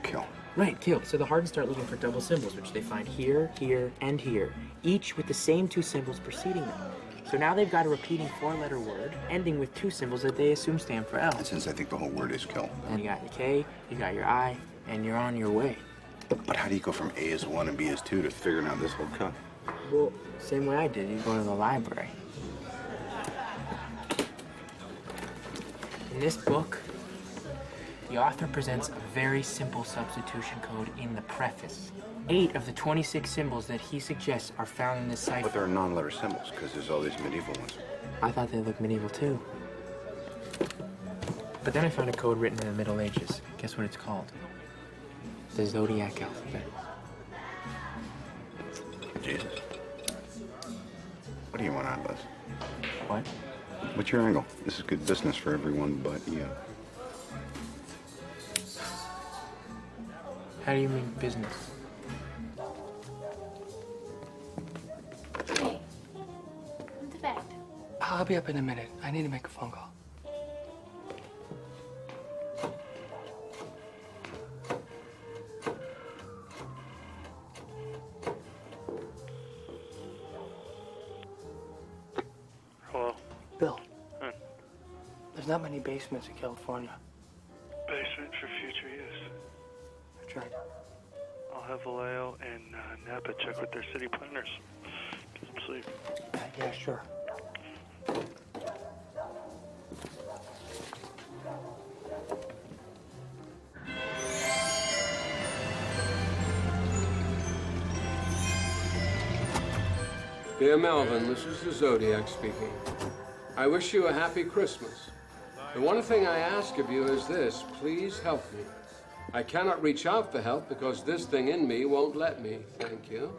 Kill. Right, kill. So the Hardens start looking for double symbols, which they find here, here, and here, each with the same 2 symbols preceding them. So now they've got a repeating 4-letter word, ending with 2 symbols that they assume stand for L. And since I think the whole word is kill. And you got your K, you got your I, and you're on your way. But how do you go from A is 1 and B is 2 to figuring out this whole cut? Well, same way I did. You go to the library. In this book, the author presents a very simple substitution code in the preface. 8 of the 26 symbols that he suggests are found in this cipher. But they're non-letter symbols, because there's all these medieval ones. I thought they looked medieval, too. But then I found a code written in the Middle Ages. Guess what it's called? The Zodiac alphabet. Jesus. What do you want out of this? What? What's your angle? This is good business for everyone but you. How do you mean business? Hey, what's the fact? I'll be up in a minute. I need to make a phone call. Hello? Bill, Huh. there's not many basements in California. Basement for future use. That's right. I'll have Vallejo and Napa check with their city planners. Get some sleep. Yeah, sure. Dear Melvin, this is the Zodiac speaking. I wish you a happy Christmas. The one thing I ask of you is this: please help me. I cannot reach out for help because this thing in me won't let me. Thank you.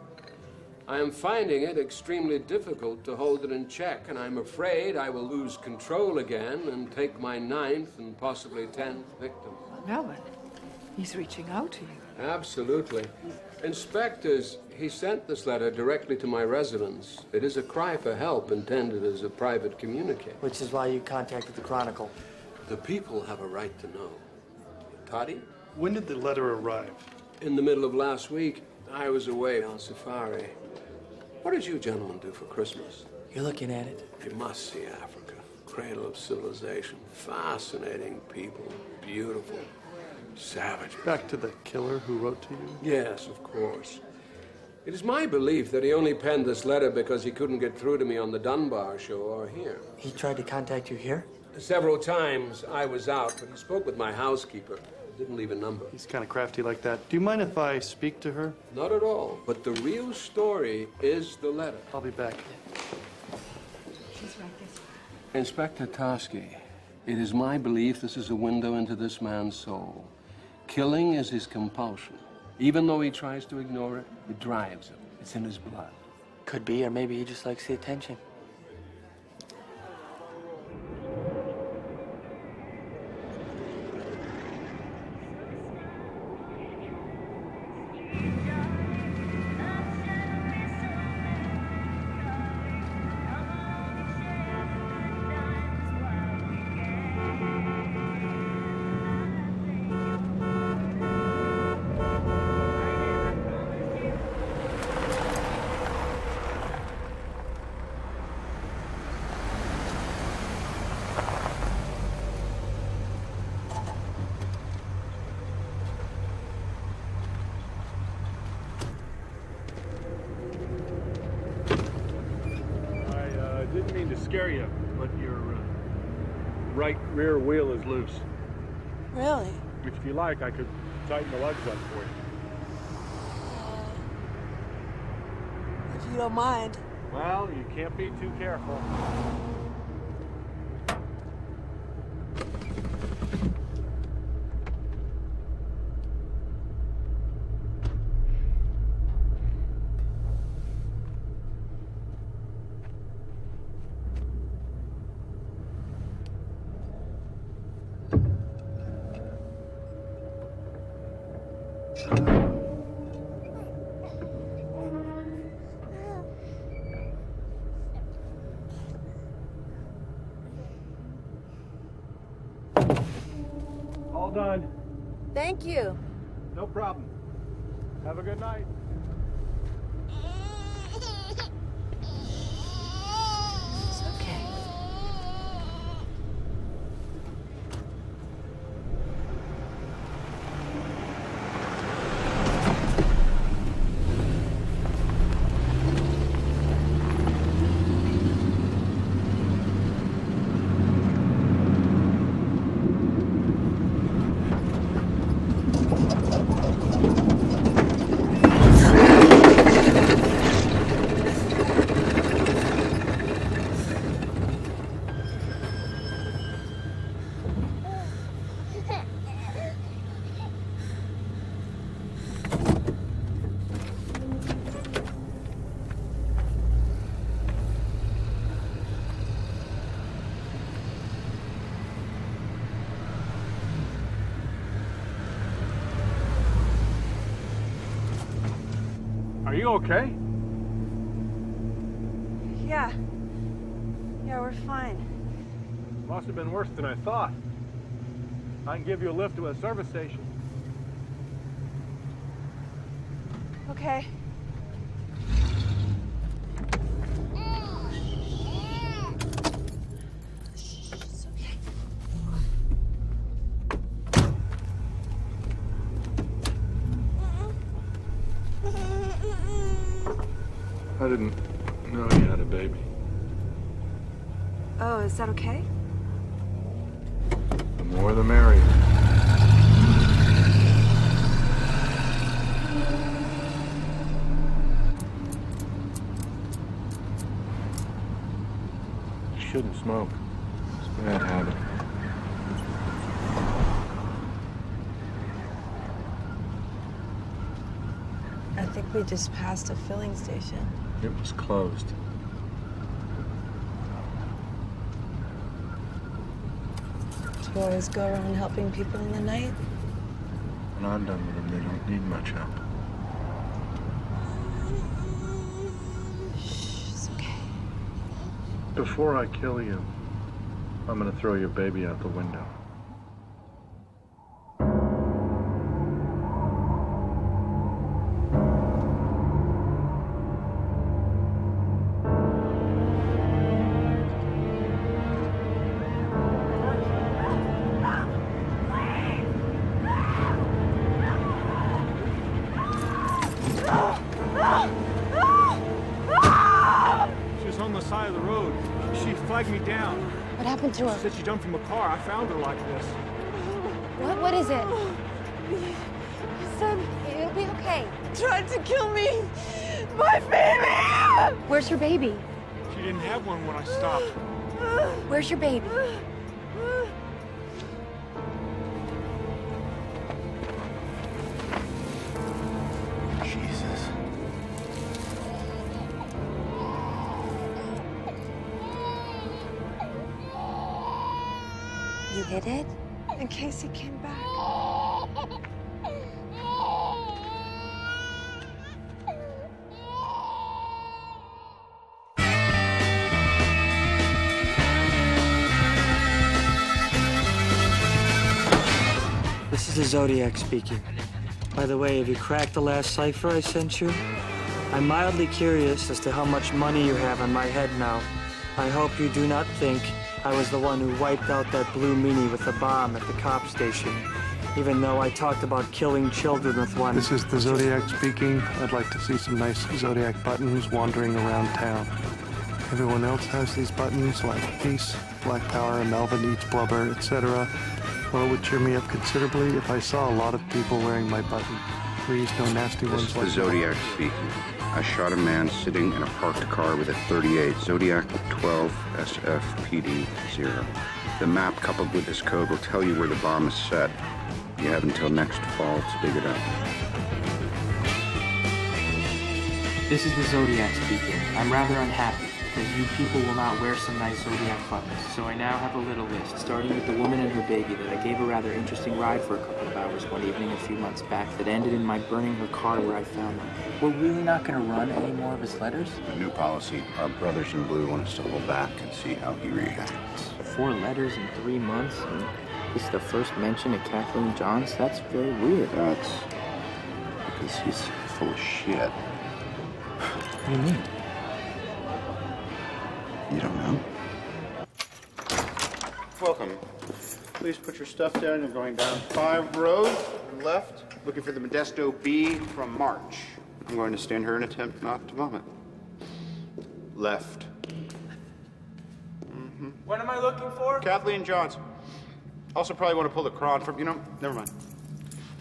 I am finding it extremely difficult to hold it in check, and I'm afraid I will lose control again and take my 9th and possibly 10th victim. Melvin, he's reaching out to you. Absolutely. Inspectors, he sent this letter directly to my residence. It is a cry for help intended as a private communique. Which is why you contacted the Chronicle. The people have a right to know. Toddy? When did the letter arrive? In the middle of last week. I was away on safari. What did you gentlemen do for Christmas? You're looking at it. You must see Africa. Cradle of civilization. Fascinating people. Beautiful. Savage. Back to the killer who wrote to you? Yes, of course. It is my belief that he only penned this letter because he couldn't get through to me on the Dunbar show or here. He tried to contact you here? Several times I was out, but he spoke with my housekeeper. Didn't leave a number. He's kind of crafty like that. Do you mind if I speak to her? Not at all. But the real story is the letter. I'll be back. She's right this way. Inspector Toski, it is my belief this is a window into this man's soul. Killing is his compulsion. Even though he tries to ignore it, it drives him. It's in his blood. Could be, or maybe he just likes the attention. scare you, but your right rear wheel is loose. Really? If you like, I could tighten the lugs up for you. If you don't mind. Well, you can't be too careful. All done. Thank you. No problem. Have a good night. It's okay. Are you okay? Yeah. Yeah, we're fine. Must have been worse than I thought. I can give you a lift to a service station. Okay. It's okay. I didn't know you had a baby. Oh, is that okay? The more the merrier. You shouldn't smoke. It's a bad habit. I think we just passed a filling station. It was closed. Do you always go around helping people in the night? When I'm done with them, they don't need much help. Shh, it's okay. Before I kill you, I'm gonna throw your baby out the window. She was on the side of the road. She flagged me down. What happened to her? She said she jumped from a car. I found her like this. What is it? Son, It'll be okay. tried to kill me. My baby! Where's your baby? She didn't have one when I stopped. Where's your baby? Jesus. You hid it? In case he came back. This is the Zodiac speaking. By the way, have you cracked the last cipher I sent you? I'm mildly curious as to how much money you have on my head now. I hope you do not think I was the one who wiped out that blue Mini with the bomb at the cop station, even though I talked about killing children with one. This is the Zodiac speaking. I'd like to see some nice Zodiac buttons wandering around town. everyone else has these buttons like peace, black power, Melvin eats blubber, etc. Well, it would cheer me up considerably if I saw a lot of people wearing my button. Please, no nasty This ones is the like Zodiac speaking. I shot a man sitting in a parked car with a .38, Zodiac 12 SFPD 0. The map coupled with this code will tell you where the bomb is set. You have until next fall to dig it up. This is the Zodiac speaking. I'm rather unhappy because you people will not wear some nice Zodiac buttons. So I now have a little list, starting with the woman and her baby that I gave a rather interesting ride for a couple of hours one evening a few months back that ended in my burning her car where I found them. We're really not going to run any more of his letters? A new policy. Our brothers in blue want us to hold back and see how he reacts. 4 letters in 3 months? And this is the first mention of Kathleen Johns? That's very weird. That's because he's full of shit. What do you mean? You don't know? Welcome. Please put your stuff down. You're going down 5 rows left, looking for the Modesto B from March. I'm going to stand here and attempt not to vomit. Left. What am I looking for? Kathleen Johns. Also probably want to pull the cron from, never mind.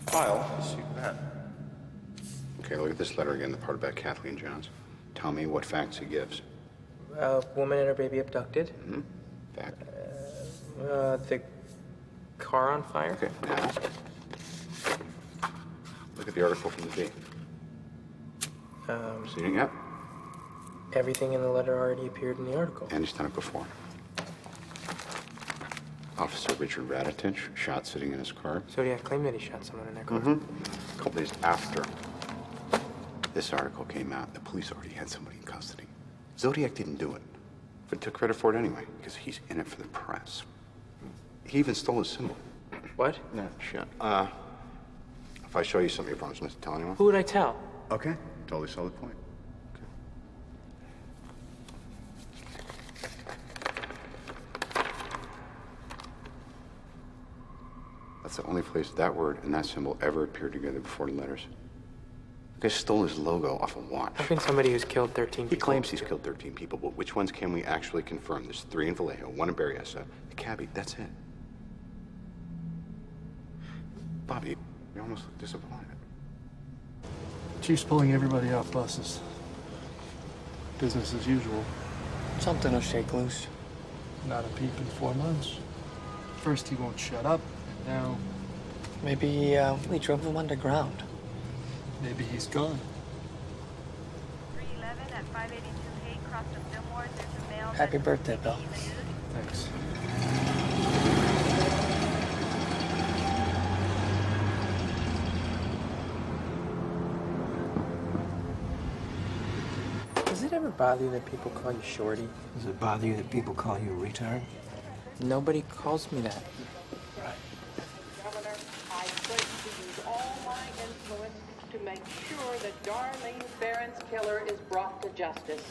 File. See that. Okay, look at this letter again, the part about Kathleen Johns. Tell me what facts he gives. A woman and her baby abducted. Mm-hmm. Fact. The car on fire. Okay, now. Look at the article from the B. Seen it yet? Everything in the letter already appeared in the article. And he's done it before. Officer Richard Raditich, shot sitting in his car. Zodiac claimed that he shot someone in that car. Mm-hmm. A couple days after this article came out, the police already had somebody in custody. Zodiac didn't do it, but took credit for it anyway, because he's in it for the press. He even stole his symbol. What? No, shit. If I show you something, you promise not to tell anyone? Who would I tell? Okay, totally solid point. That's the only place that word and that symbol ever appeared together before the letters. The guy stole his logo off a watch. How can somebody who's killed 13 people... He claims he's killed 13 people, but which ones can we actually confirm? There's 3 in Vallejo, 1 in Berryessa, the cabbie, that's it. Bobby, you almost look disappointed. Chief's pulling everybody off buses. Business as usual. Something will shake loose. Not a peep in 4 months. First he won't shut up, and now... Maybe we drove him underground. Maybe he's gone. 311 at 582 Hay, cross the Fillmore. There's a male... Happy birthday, Bill. Thanks. Does it ever bother you that people call you Shorty? Does it bother you that people call you a retard? Nobody calls me that. Governor, I pledge to use all my influence to make sure that Darlene Barron's killer is brought to justice.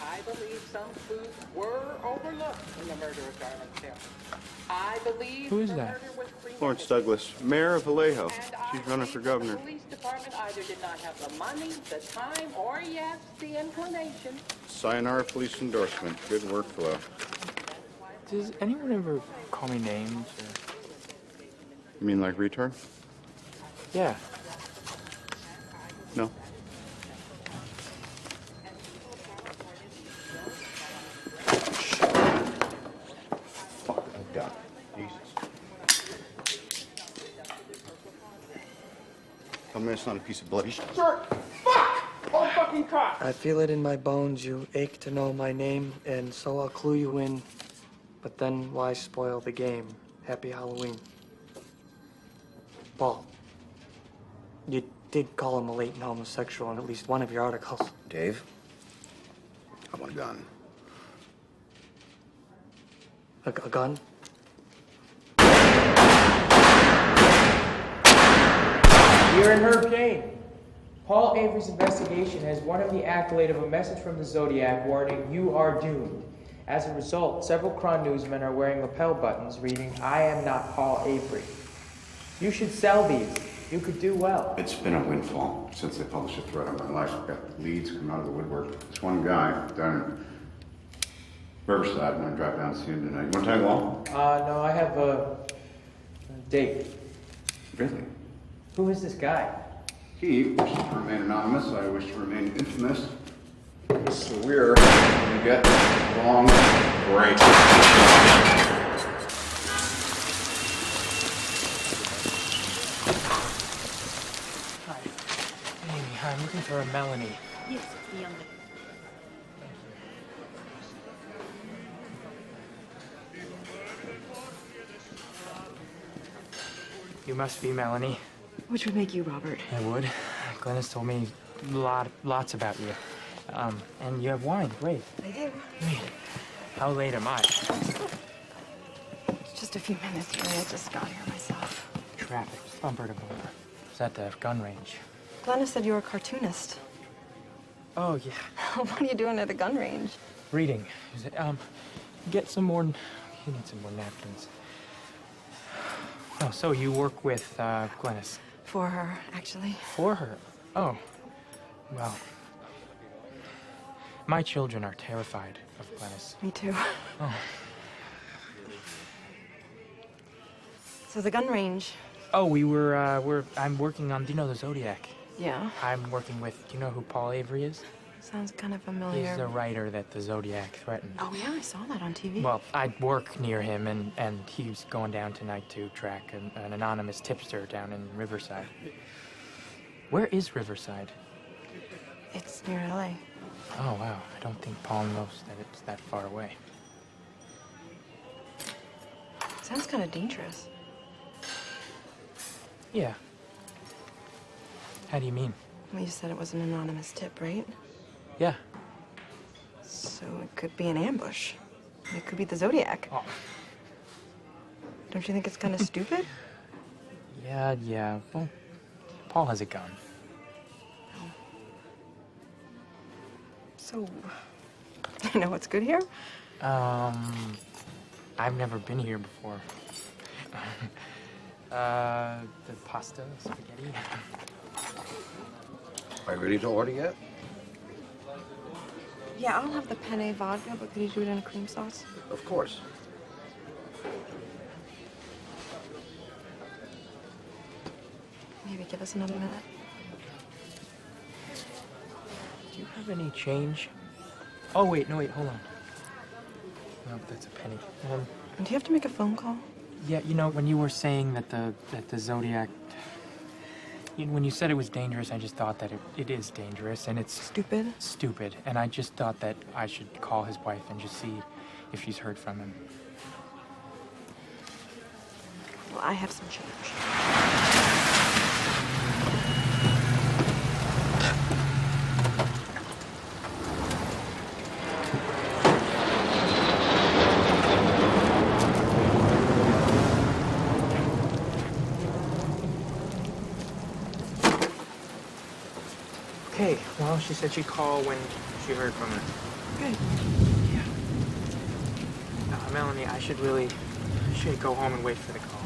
I believe some clues were overlooked in the murder of Darlene Barron. I believe Who is her that? murder was Florence Douglas, mayor of Vallejo. She's running for governor. The police department either did not have the money, the time, or yes, the inclination. Sayonara police endorsement. Good workflow. Does anyone ever call me names? Or... You mean like retard? Yeah. No. Tell me it's not a piece of bloody shit. Sir, fuck! Oh, fucking cop! I feel it in my bones. You ache to know my name, and so I'll clue you in. But then why spoil the game? Happy Halloween. Paul, you did call him a latent homosexual in at least one of your articles. Dave, I want a gun. A gun? You're in Herb Jane. Paul Avery's investigation has won him the accolade of a message from the Zodiac warning, "You are doomed." As a result, several Cron newsmen are wearing lapel buttons reading, "I am not Paul Avery." You should sell these. You could do well. It's been a windfall since they published a threat on my life. I've got leads coming out of the woodwork. This one guy down in Riverside. I'm gonna drive down soon tonight. You wanna tag along? No, I have a date. Really? Who is this guy? He wishes to remain anonymous. I wish to remain infamous. So we're gonna get along great. Hi. Amy, hi, I'm looking for a Melanie. Yes, the young lady. You must be Melanie. Which would make you Robert? I would. Glennis told me lots about you. And you have wine, great. I do. Wait, how late am I? It's just a few minutes, really. I just got here myself. Traffic, bumper to bumper. Is that the gun range? Glennis said you were a cartoonist. Oh, yeah. What are you doing at a gun range? Reading. Is it, get some more, you need some more napkins. Oh, so you work with, Glennis? For her, actually. For her? Oh, well. My children are terrified of Glennis. Me too. Oh. So the gun range. Oh, I'm working on, do you know the Zodiac? Yeah. I'm working with, do you know who Paul Avery is? Sounds kind of familiar. He's the writer that the Zodiac threatened. Oh, yeah, I saw that on TV. Well, I work near him, and he's going down tonight to track an anonymous tipster down in Riverside. Where is Riverside? It's near LA. Oh, wow. I don't think Paul knows that it's that far away. Sounds kind of dangerous. Yeah. How do you mean? Well, you said it was an anonymous tip, right? Yeah. So it could be an ambush. It could be the Zodiac. Oh. Don't you think it's kind of stupid? Yeah. Well, Paul has a gun. So, you know what's good here? I've never been here before. The pasta, spaghetti. Are you ready to order yet? Yeah, I'll have the penne vodka, but could you do it in a cream sauce? Of course. Maybe give us another minute. Do you have any change? Oh, wait, hold on. No, that's a penny. Do you have to make a phone call? Yeah, you know, when you were saying that the Zodiac, when you said it was dangerous, I just thought that it is dangerous, and it's stupid. Stupid, and I just thought that I should call his wife and just see if she's heard from him. Well, I have some change. Okay, well, she said she'd call when she heard from her. Good. Yeah. Melanie, I should go home and wait for the call.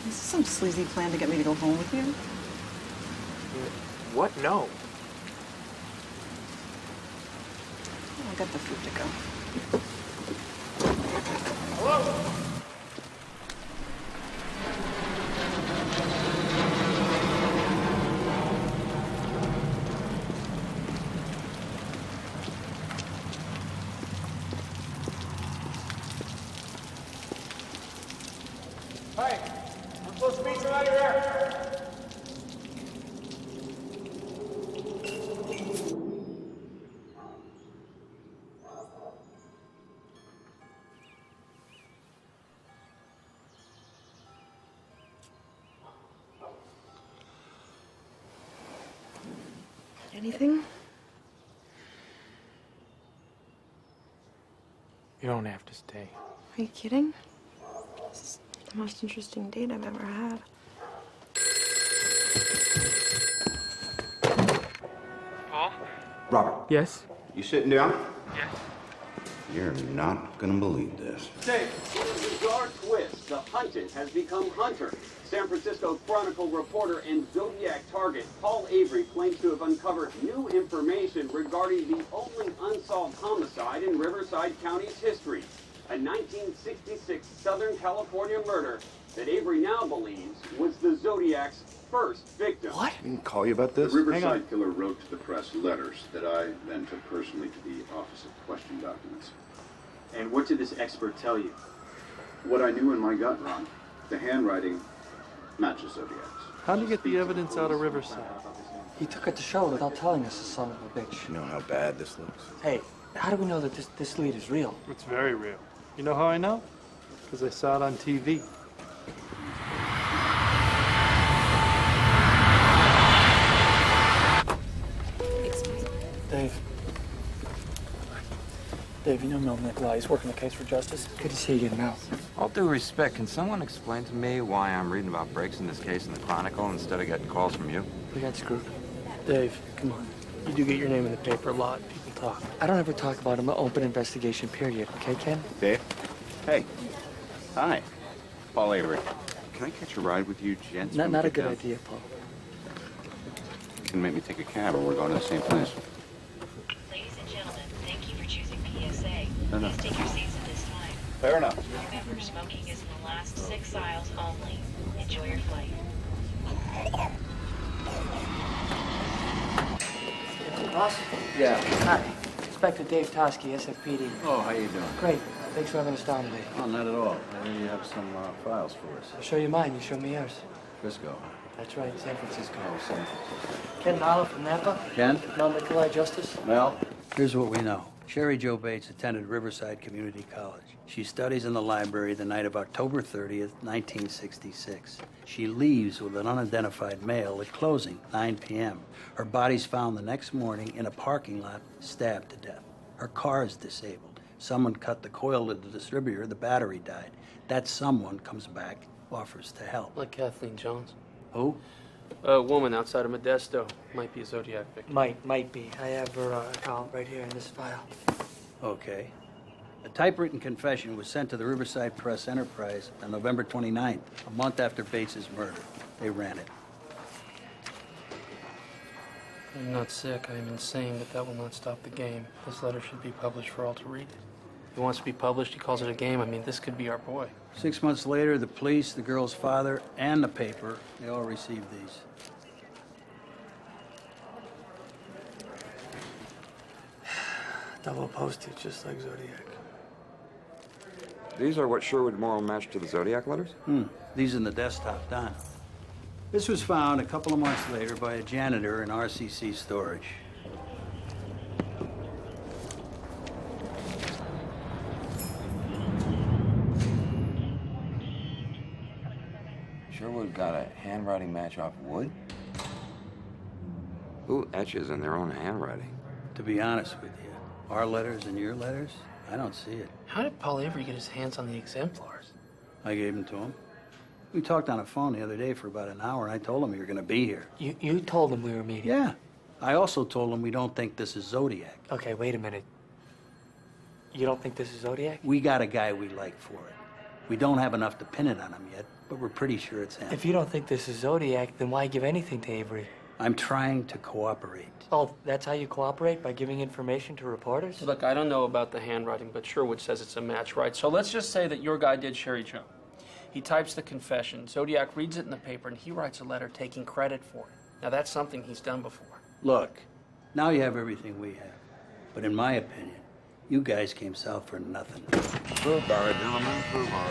Is this some sleazy plan to get me to go home with you? What? No. I got the food to go. Hello? Hey, I'm supposed to meet somebody here. Anything? You don't have to stay. Are you kidding? This is the most interesting date I've ever had. Paul? Robert. Yes? You sitting down? Yes. You're not gonna believe this. Say, bizarre twist. The hunted has become hunter. San Francisco Chronicle reporter and Zodiac target Paul Avery claims to have uncovered new information regarding the only unsolved homicide in Riverside County's history, a 1966 Southern California murder that Avery now believes was the Zodiac's first victim. What? I didn't call you about this. The Riverside killer wrote to the press letters that I then took personally to the Office of Question documents. And what did this expert tell you? What I knew in my gut, Ron. The handwriting matches Zodiac's. How'd you get the evidence out of Riverside? He took it to show without telling us, the son of a bitch. You know how bad this looks. Hey, how do we know that this lead is real? It's very real. You know how I know? Because I saw it on TV. Dave, you know Mel Nikolai. He's working the case for justice. Good to see you again, Mel. All due respect, can someone explain to me why I'm reading about breaks in this case in the Chronicle instead of getting calls from you? We got screwed. Dave, come on. You do get your name in the paper a lot. People talk. I don't ever talk about an open investigation, period. Okay, Ken? Dave? Hey. Hi. Paul Avery. Can I catch a ride with you, gents? Not a good idea, Paul. You can make me take a cab, or we're going to the same place. Ladies and gentlemen, thank you for choosing PSA. No. Please take your seats at this time. Fair enough. Remember, smoking is in the last 6 aisles only. Enjoy your flight. Boss? Yeah. Hi. Inspector Dave Tosky, SFPD. Oh, how you doing? Great. Thanks for having us down today. Oh, not at all. I know you have some files for us. I'll show you mine. You show me yours. Frisco. That's right, San Francisco. Oh, San Francisco. Ken Nala from Napa. Ken? Mel Nikolai Justice. Mel? Here's what we know. Sherry Jo Bates attended Riverside Community College. She studies in the library the night of October 30th, 1966. She leaves with an unidentified male at closing, 9 p.m. Her body's found the next morning in a parking lot, stabbed to death. Her car is disabled. Someone cut the coil of the distributor, the battery died. That someone comes back, offers to help. Like Kathleen Jones. Who? A woman outside of Modesto. Might be a Zodiac victim. Might be. I have her account right here in this file. Okay. A typewritten confession was sent to the Riverside Press Enterprise on November 29th, a month after Bates's murder. They ran it. I'm not sick, I'm insane, but that will not stop the game. This letter should be published for all to read. He wants to be published, he calls it a game. I mean, this could be our boy. 6 months later, the police, the girl's father, and the paper, they all received these. Double postage, just like Zodiac. These are what Sherwood Morrow matched to the Zodiac letters? These in the desktop, Don. This was found a couple of months later by a janitor in RCC storage. Sherwood got a handwriting match off wood? Who etches in their own handwriting? To be honest with you, our letters and your letters, I don't see it. How did Paul Avery get his hands on the exemplars? I gave them to him. We talked on the phone the other day for about an hour, and I told him you were going to be here. You told him we were meeting? Yeah. I also told him we don't think this is Zodiac. Okay, wait a minute. You don't think this is Zodiac? We got a guy we like for it. We don't have enough to pin it on him yet, but we're pretty sure it's him. If you don't think this is Zodiac, then why give anything to Avery? I'm trying to cooperate. Oh, that's how you cooperate? By giving information to reporters? Look, I don't know about the handwriting, but Sherwood says it's a match, right? So let's just say that your guy did Sherry Jo. He types the confession, Zodiac reads it in the paper, and he writes a letter taking credit for it. Now, that's something he's done before. Look, now you have everything we have. But in my opinion, you guys came south for nothing. Prove our gentlemen, prove our...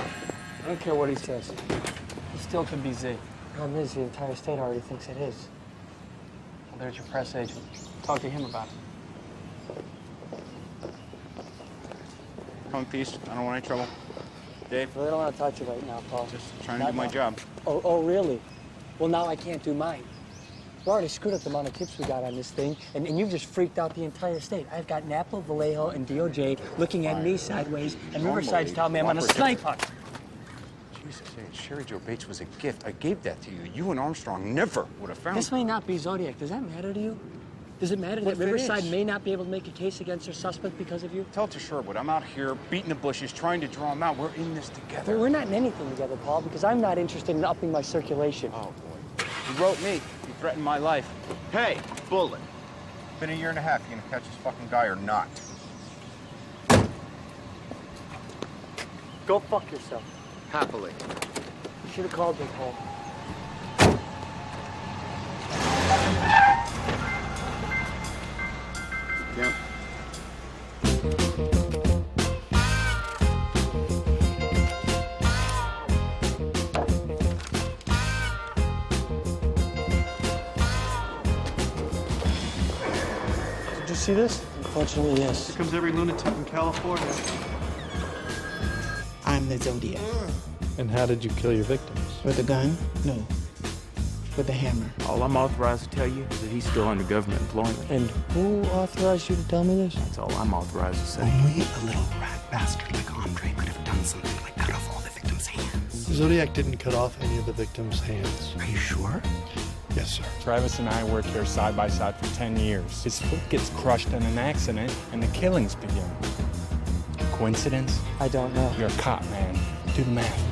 I don't care what he says. It still could be Z. Problem is, the entire state already thinks it is. Well, there's your press agent. Talk to him about it. Come in peace. I don't want any trouble. Dave? I really don't want to touch you right now, Paul. Just trying to do my job. Oh, really? Well, now I can't do mine. We already screwed up the amount of tips we got on this thing, and you've just freaked out the entire state. I've got Napa, Vallejo, and DOJ looking at me sideways, and Riverside's telling me I'm on a snipe hunt. Jesus, hey, Sherry Jo Bates was a gift. I gave that to you. You and Armstrong never would have found This may not be Zodiac. Does that matter to you? Does it matter that Riverside may not be able to make a case against their suspect because of you? Tell it to Sherwood. I'm out here beating the bushes, trying to draw him out. We're in this together. Well, we're not in anything together, Paul, because I'm not interested in upping my circulation. Oh, boy. You wrote me. You threatened my life. Hey, Bullet. Been a year and a half. You gonna catch this fucking guy or not? Go fuck yourself. Happily. You should have called me, Paul. Yep. Did you see this? Unfortunately, yes. Here comes every lunatic in California. I'm the Zodiac. And how did you kill your victims? With a gun? No. With a hammer. All I'm authorized to tell you is that he's still under government employment. And who authorized you to tell me this? That's all I'm authorized to say. Only a little rat bastard like Andre could have done something like cut off all the victims' hands. Zodiac didn't cut off any of the victims' hands. Are you sure? Yes, sir. Travis and I worked here side by side for 10 years. His foot gets crushed in an accident, and the killings begin. Coincidence? I don't know. You're a cop, man. Do the math.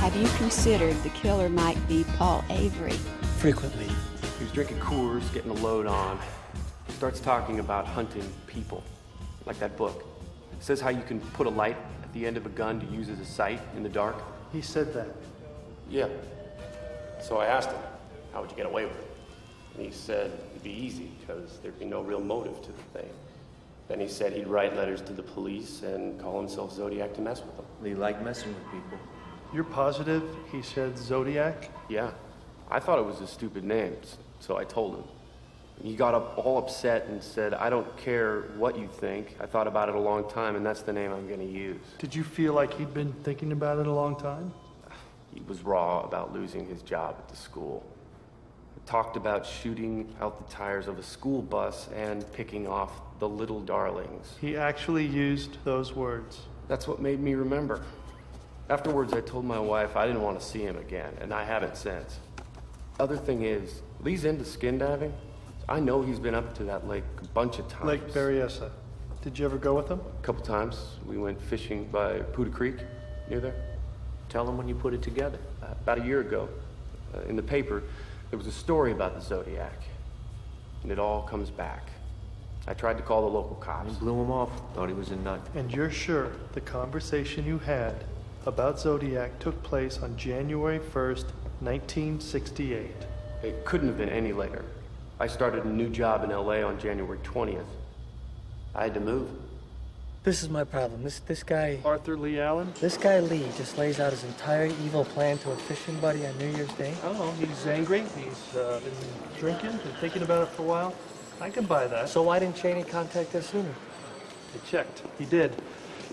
Have you considered the killer might be Paul Avery? Frequently. He was drinking Coors, getting a load on. Starts talking about hunting people, like that book. Says how you can put a light at the end of a gun to use as a sight in the dark. He said that. Yeah. So I asked him, how would you get away with it? And he said it'd be easy, because there'd be no real motive to the thing. Then he said he'd write letters to the police and call himself Zodiac to mess with them. He liked messing with people. You're positive he said Zodiac? Yeah. I thought it was a stupid name, so I told him. He got up all upset and said, I don't care what you think. I thought about it a long time, and that's the name I'm going to use. Did you feel like he'd been thinking about it a long time? He was raw about losing his job at the school. He talked about shooting out the tires of a school bus and picking off the little darlings. He actually used those words. That's what made me remember. Afterwards, I told my wife I didn't want to see him again, and I haven't since. Other thing is, Lee's into skin diving. I know he's been up to that lake a bunch of times. Lake Berryessa. Did you ever go with him? A couple times. We went fishing by Poudre Creek, near there. Tell him when you put it together. About a year ago, in the paper, there was a story about the Zodiac. And it all comes back. I tried to call the local cops. He blew him off. Thought he was a nut. And you're sure the conversation you had about Zodiac took place on January 1st, 1968? It couldn't have been any later. I started a new job in LA on January 20th. I had to move. This is my problem. This guy... Arthur Lee Allen? This guy Lee just lays out his entire evil plan to a fishing buddy on New Year's Day. I don't know. He's angry. He's been drinking and thinking about it for a while. I can buy that. So why didn't Cheney contact us sooner? I checked. He did.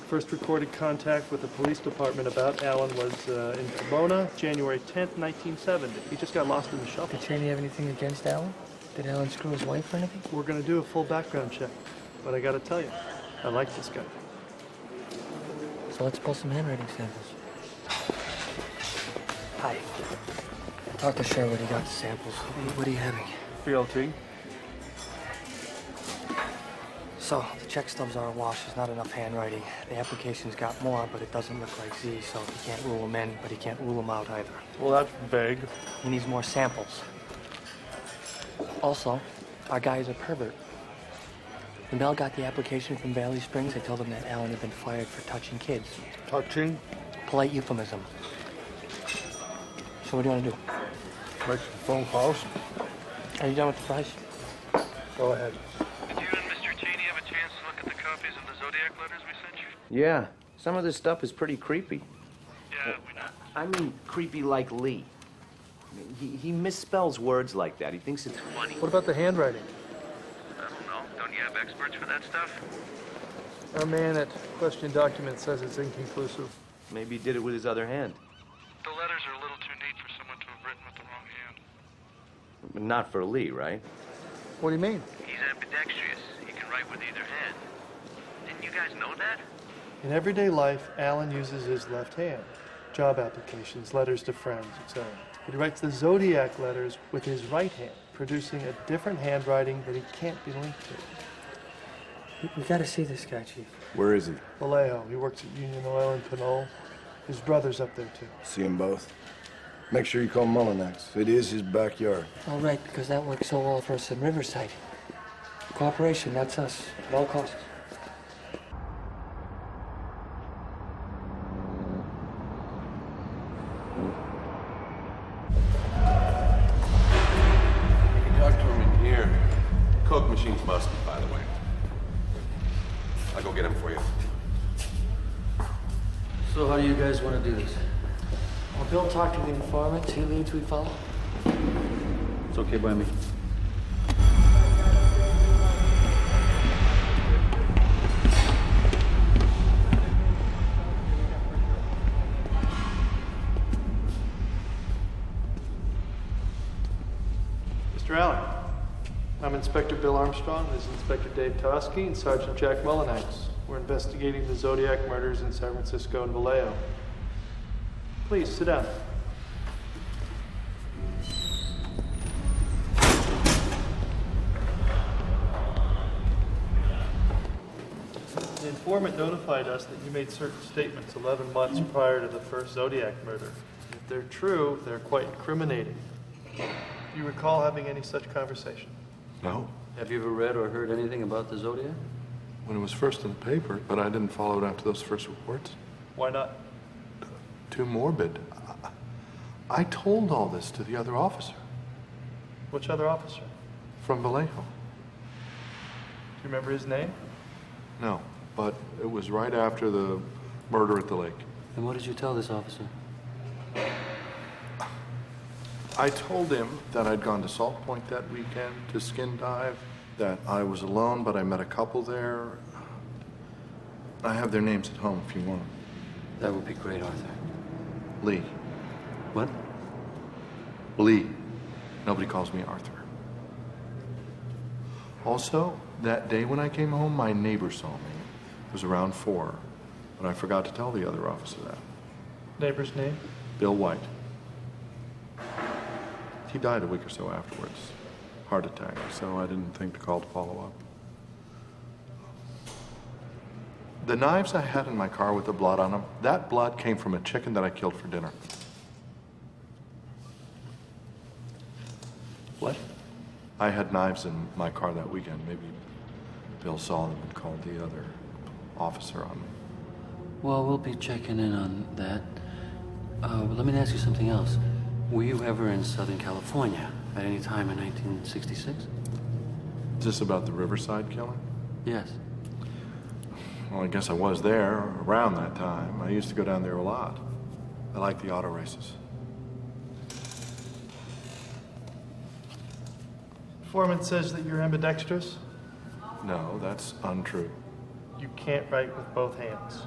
First recorded contact with the police department about Allen was in Pomona, January 10th, 1970. He just got lost in the shuffle. Did Cheney have anything against Allen? Did Allen screw his wife or anything? We're going to do a full background check. But I got to tell you, I like this guy. So let's pull some handwriting samples. Hi. I talked to Sherwood. He got the samples. What are you having? BLT. So, the check stubs are awash. There's not enough handwriting. The application's got more, but it doesn't look like Z, so he can't rule them in, but he can't rule them out either. Well, that's vague. He needs more samples. Also, our guy is a pervert. When Bell got the application from Valley Springs, I told him that Allen had been fired for touching kids. Touching? Polite euphemism. So what do you want to do? Make some phone calls. Are you done with the price? Go ahead. Did you and Mr. Cheney have a chance to look at the copies of the Zodiac letters we sent you? Yeah, some of this stuff is pretty creepy. Yeah, we know. I mean, creepy like Lee. He misspells words like that. He thinks it's funny. What about the handwriting? I don't know. Don't you have experts for that stuff? Our man at Question Document says it's inconclusive. Maybe he did it with his other hand. The letters are a little too neat for someone to have written with the wrong hand. But not for Lee, right? What do you mean? He's ambidextrous. He can write with either hand. Didn't you guys know that? In everyday life, Allen uses his left hand. job applications, letters to friends, etc. But he writes the Zodiac letters with his right hand, producing a different handwriting that he can't be linked to. We gotta see this guy, Chief. Where is he? Vallejo, he works at Union Oil in Pinole. His brother's up there, too. See them both. Make sure you call Mullinax. It is his backyard. All right, because that works so well for us in Riverside. Cooperation, that's us, at all costs. You can talk to him in here. Coke machine's busted, by the way. I'll go get him for you. So how do you guys want to do this? Well, Bill talked to the informant. He leads, we follow. It's okay by me. Mr. Allen, I'm Inspector Bill Armstrong. This is Inspector Dave Tosky and Sergeant Jack Mullinax. We're investigating the Zodiac murders in San Francisco and Vallejo. Please, sit down. The informant notified us that you made certain statements 11 months prior to the first Zodiac murder. If they're true, they're quite incriminating. Do you recall having any such conversation? No. Have you ever read or heard anything about the Zodiac? When it was first in the paper, but I didn't follow it after those first reports. Why not? Too morbid. I told all this to the other officer. Which other officer? From Vallejo. Do you remember his name? No, but it was right after the murder at the lake. And what did you tell this officer? I told him that I'd gone to Salt Point that weekend to skin dive, that I was alone, but I met a couple there. I have their names at home if you want them. That would be great, Arthur. Lee. What? Lee. Nobody calls me Arthur. Also, that day when I came home, my neighbor saw me. It was around 4, but I forgot to tell the other officer that. Neighbor's name? Bill White. He died a week or so afterwards. Heart attack, so I didn't think to call to follow up. The knives I had in my car with the blood on them, that blood came from a chicken that I killed for dinner. What? I had knives in my car that weekend. Maybe Bill saw them and called the other officer on me. Well, we'll be checking in on that. But let me ask you something else. Were you ever in Southern California at any time in 1966? Is this about the Riverside killing? Yes. Well, I guess I was there around that time. I used to go down there a lot. I like the auto races. Foreman says that you're ambidextrous. No, that's untrue. You can't write with both hands.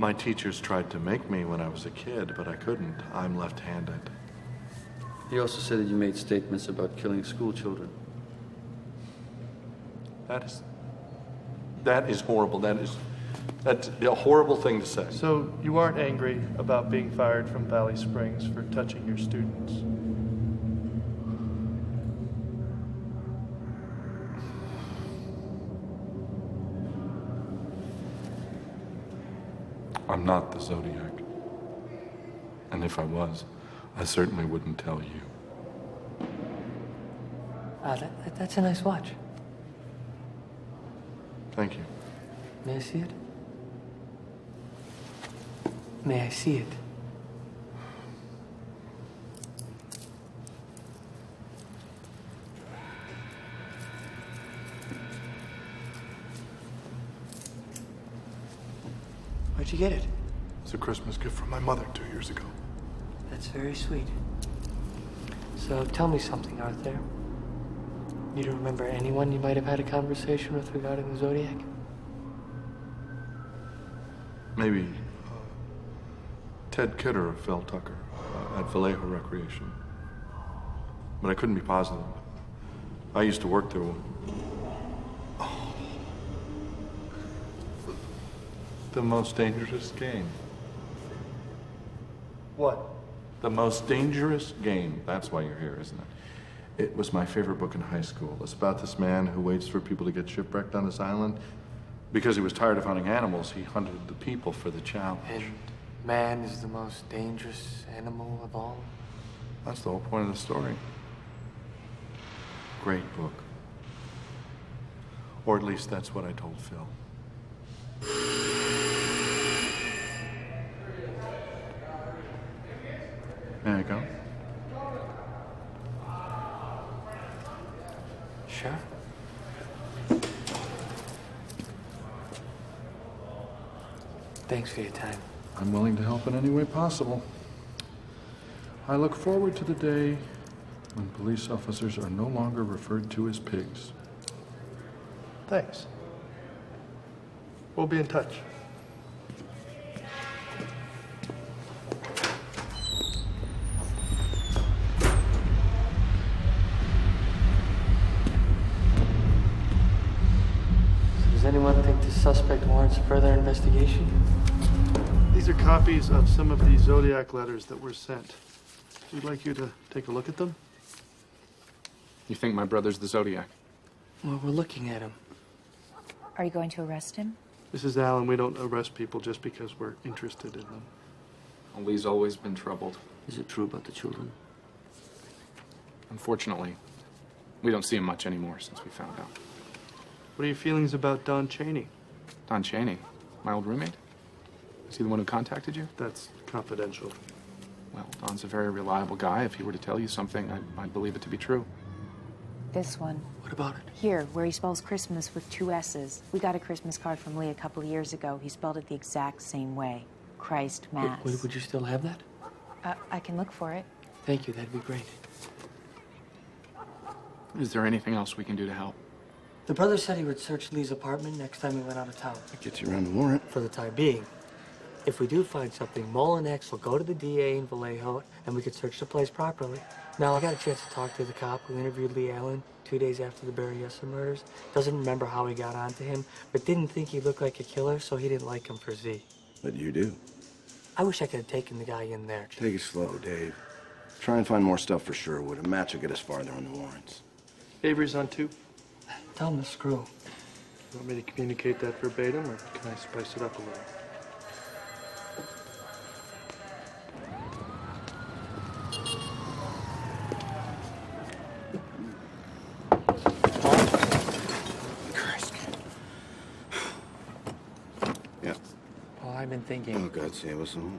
My teachers tried to make me when I was a kid, but I couldn't. I'm left-handed. He also said that you made statements about killing school children. That is horrible. That's a horrible thing to say. So you aren't angry about being fired from Valley Springs for touching your students? I'm not the Zodiac. And if I was, I certainly wouldn't tell you. That's a nice watch. Thank you. May I see it? May I see it? Where'd you get it? It's a Christmas gift from my mother 2 years ago. That's very sweet. So tell me something, Arthur. You don't remember anyone you might have had a conversation with regarding the Zodiac? Maybe Ted Kidder of Phil Tucker at Vallejo Recreation. But I couldn't be positive. I used to work there. The most dangerous game. What? The Most Dangerous Game. That's why you're here, isn't it? It was my favorite book in high school. It's about this man who waits for people to get shipwrecked on his island. Because he was tired of hunting animals, he hunted the people for the challenge. And man is the most dangerous animal of all? That's the whole point of the story. Great book. Or at least that's what I told Phil. May I go? Sure. Thanks for your time. I'm willing to help in any way possible. I look forward to the day when police officers are no longer referred to as pigs. Thanks. We'll be in touch. Does anyone think the suspect warrants further investigation? These are copies of some of the Zodiac letters that were sent. We'd like you to take a look at them. You think my brother's the Zodiac? Well, we're looking at him. Are you going to arrest him? Mrs. Allen, we don't arrest people just because we're interested in them. Well, Lee's always been troubled. Is it true about the children? Unfortunately, we don't see him much anymore since we found out. What are your feelings about Don Chaney? Don Chaney, my old roommate? Is he the one who contacted you? That's confidential. Well, Don's a very reliable guy. If he were to tell you something, I'd believe it to be true. This one. What about it? Here, where he spells Christmas with 2 S's. We got a Christmas card from Lee a couple of years ago. He spelled it the exact same way. Christ Mass. Would you still have that? I can look for it. Thank you, that'd be great. Is there anything else we can do to help? The brother said he would search Lee's apartment next time he went out of town. That gets you around the warrant. For the time being. If we do find something, Mole and X will go to the DA in Vallejo, and we could search the place properly. Now, I got a chance to talk to the cop who interviewed Lee Allen 2 days after the Berryessa murders. Doesn't remember how he got onto him, but didn't think he looked like a killer, so he didn't like him for Z. But you do. I wish I could have taken the guy in there. Take it slow, Dave. Try and find more stuff for Sherwood. A match will get us farther on the warrants. Avery's on 2. Tell him to screw. You want me to communicate that verbatim, or can I spice it up a little? Yeah. Paul, I've been thinking. Oh, God, save us all.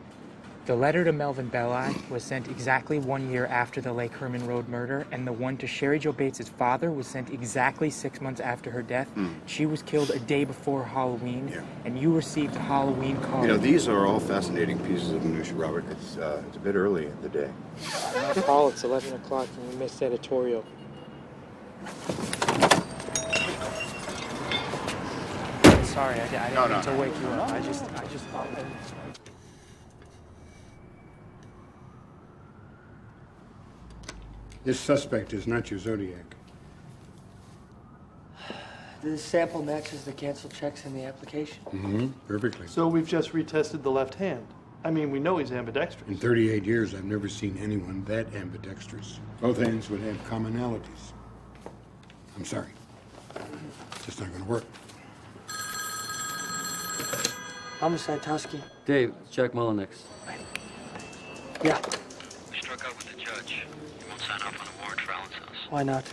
The letter to Melvin Belli was sent exactly 1 year after the Lake Herman Road murder, and the one to Sherry Jo Bates' father was sent exactly 6 months after her death. She was killed a day before Halloween, and you received a Halloween card. You know, these are all fascinating pieces of minutia, Robert. It's a bit early in the day. Paul, it's 11 o'clock and we missed editorial. Sorry, I didn't mean to wake you up. I just thought that... This suspect is not your Zodiac. This sample matches the canceled checks in the application. Mm-hmm. Perfectly. So we've just retested the left hand. I mean, we know he's ambidextrous. In 38 years, I've never seen anyone that ambidextrous. Both hands would have commonalities. I'm sorry. Just not gonna work. Homicide, Tusky. Dave, check Mullenix. Yeah. We struck out with the judge. He won't sign off on a warrant for Allen's house. Why not?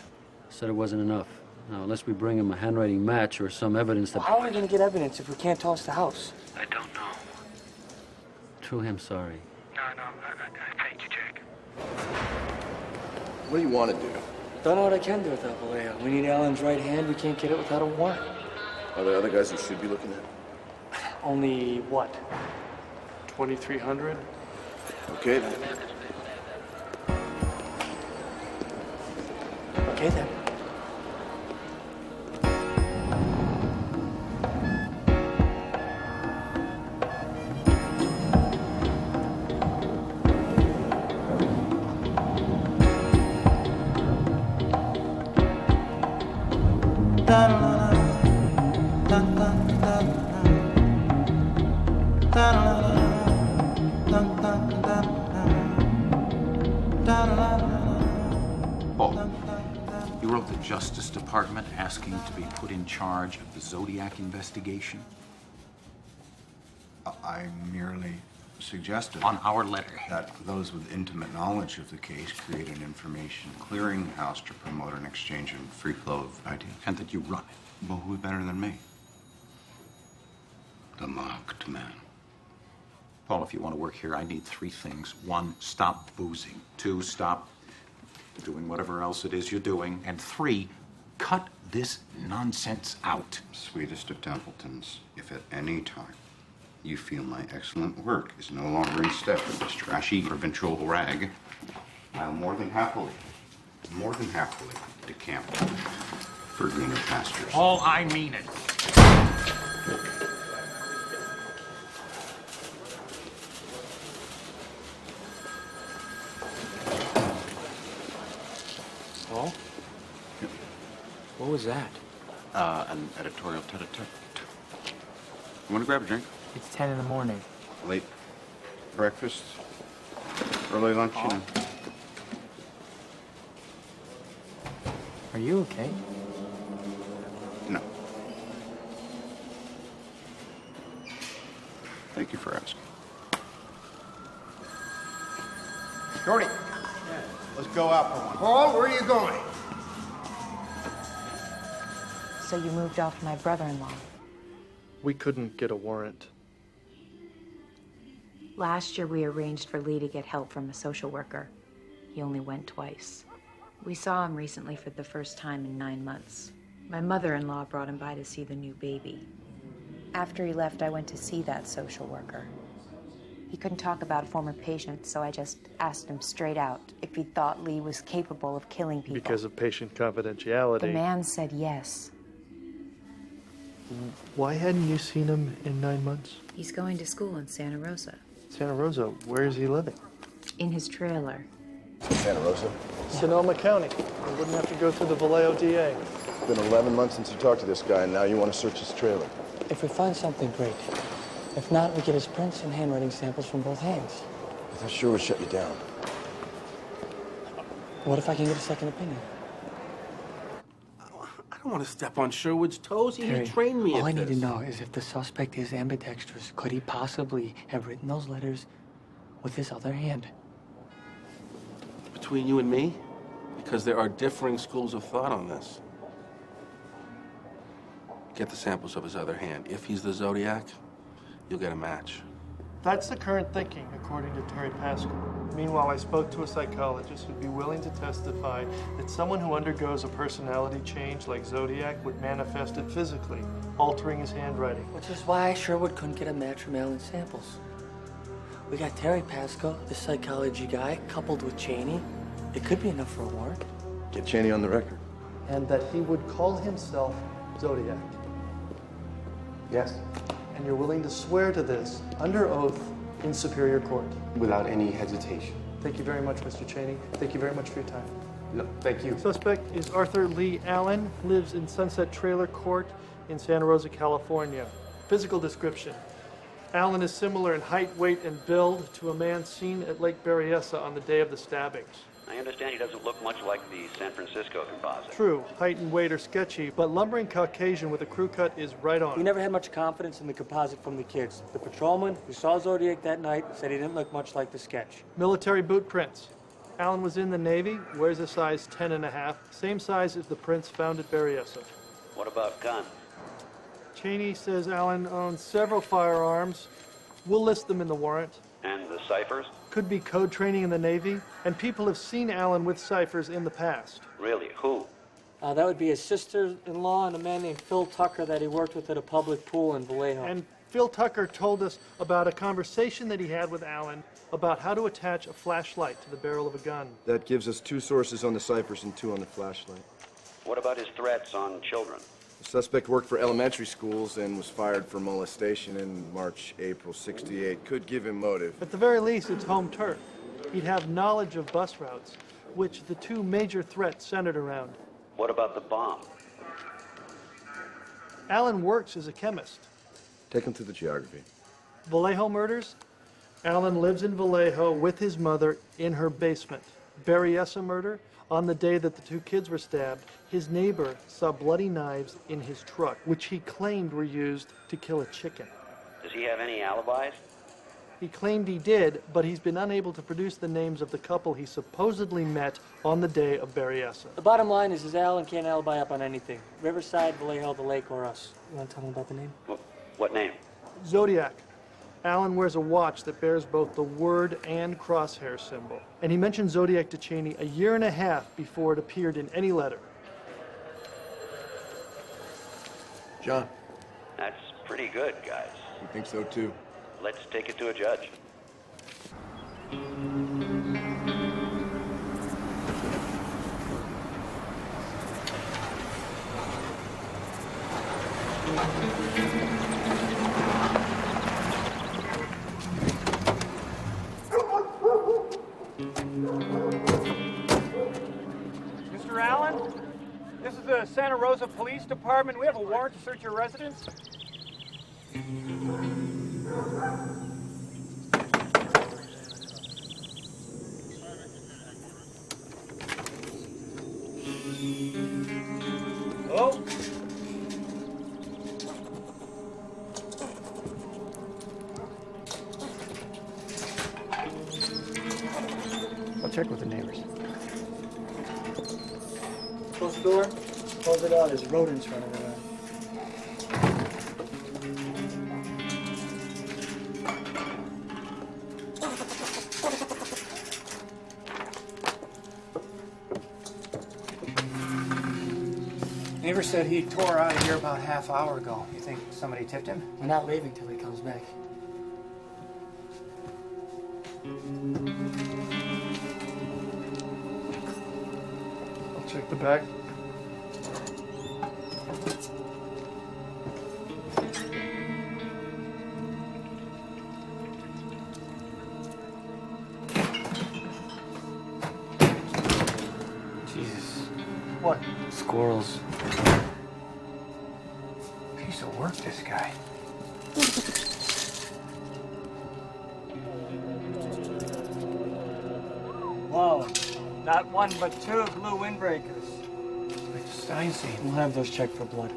Said it wasn't enough. Now, unless we bring him a handwriting match or some evidence that... How are we going to get evidence if we can't toss the house? I don't know. Truly, I'm sorry. No, I thank you, Jack. What do you want to do? Don't know what I can do without Vallejo. We need Allen's right hand. We can't get it without a warrant. Are there other guys we should be looking at? Only what? 2,300? Okay, then. Okay, then. Paul, you wrote the Justice Department asking to be put in charge of the Zodiac investigation? I merely suggested on our letterhead that those with intimate knowledge of the case create an information clearinghouse to promote an exchange and free flow of ideas. And that you run it. Well, who better than me? The marked man. Paul, if you want to work here, I need 3 things. 1, stop boozing. 2, stop doing whatever else it is you're doing. And 3, cut this nonsense out. Sweetest of Templetons, if at any time you feel my excellent work is no longer in step with this trashy provincial rag, I'll more than happily decamp for greener pastures. Paul, I mean it. Paul? What was that? An editorial tete-a-tete. You want to grab a drink? It's 10 in the morning. Late breakfast, early lunch, you know. Are you okay? No. Thank you for asking. Shorty, let's go out for one. Paul, where are you going? So you moved off my brother-in-law. We couldn't get a warrant. Last year, we arranged for Lee to get help from a social worker. He only went twice. We saw him recently for the first time in 9 months. My mother-in-law brought him by to see the new baby. After he left, I went to see that social worker. He couldn't talk about a former patient, so I just asked him straight out if he thought Lee was capable of killing people. Because of patient confidentiality. The man said yes. Why hadn't you seen him in 9 months? He's going to school in Santa Rosa. Santa Rosa, where is he living? In his trailer. Santa Rosa? Sonoma County. You wouldn't have to go through the Vallejo DA. It's been 11 months since you talked to this guy, and now you want to search his trailer. If we find something, great. If not, we get his prints and handwriting samples from both hands. I thought sure would shut you down. What if I can get a second opinion? I don't want to step on Sherwood's toes. He Terry, trained me all I at need this. to know is if the suspect is ambidextrous, could he possibly have written those letters with his other hand? Between you and me? Because there are differing schools of thought on this. Get the samples of his other hand. If he's the Zodiac, you'll get a match. That's the current thinking, according to Terry Pascal. Meanwhile, I spoke to a psychologist who'd be willing to testify that someone who undergoes a personality change like Zodiac would manifest it physically, altering his handwriting. Which is why Sherwood couldn't get a match from Allen's samples. We got Terry Pascal, the psychology guy, coupled with Cheney. It could be enough for a warrant. Get Cheney on the record. And that he would call himself Zodiac. Yes. And you're willing to swear to this under oath in Superior Court. Without any hesitation. Thank you very much, Mr. Cheney. Thank you very much for your time. No, thank you. Suspect is Arthur Lee Allen, lives in Sunset Trailer Court in Santa Rosa, California. Physical description. Allen is similar in height, weight, and build to a man seen at Lake Berryessa on the day of the stabbings. I understand he doesn't look much like the San Francisco composite. True, height and weight are sketchy, but lumbering Caucasian with a crew cut is right on. We never had much confidence in the composite from the kids. The patrolman who saw Zodiac that night said he didn't look much like the sketch. Military boot prints. Allen was in the Navy, wears a size 10.5, same size as the prints found at Berryessa. What about guns? Cheney says Allen owns several firearms. We'll list them in the warrant. And the ciphers? Could be code training in the Navy, and people have seen Allen with ciphers in the past. Really? Who? That would be his sister-in-law and a man named Phil Tucker that he worked with at a public pool in Vallejo. And Phil Tucker told us about a conversation that he had with Allen about how to attach a flashlight to the barrel of a gun. That gives us 2 sources on the ciphers and 2 on the flashlight. What about his threats on children? The suspect worked for elementary schools and was fired for molestation in March, April '68. Could give him motive. At the very least, it's home turf. He'd have knowledge of bus routes, which the 2 major threats centered around. What about the bomb? Allen works as a chemist. Take him through the geography. Vallejo murders? Allen lives in Vallejo with his mother in her basement. Berryessa murder, on the day that the two kids were stabbed, his neighbor saw bloody knives in his truck, which he claimed were used to kill a chicken. Does he have any alibis? He claimed he did, but he's been unable to produce the names of the couple he supposedly met on the day of Berryessa. The bottom line is Alan can't alibi up on anything. Riverside, Vallejo, the lake, or us. You want to tell him about the name? What name? Zodiac. Alan wears a watch that bears both the word and crosshair symbol. And he mentioned Zodiac to Cheney a year and a half before it appeared in any letter. John. That's pretty good, guys. You think so, too? Let's take it to a judge. Mr. Allen, this is the Santa Rosa Police Department. We have a warrant to search your residence. Oh. I'll check with the neighbors. Close the door. Close it out. There's rodents running around. Neighbor said he tore out of here about half hour ago. You think somebody tipped him? We're not leaving till he comes back. I'll check the back. Jesus. What? Squirrels. Piece of work, this guy. Whoa. Not one, but two blue windbreakers. Like the Stein scene. We'll have those checked for blood.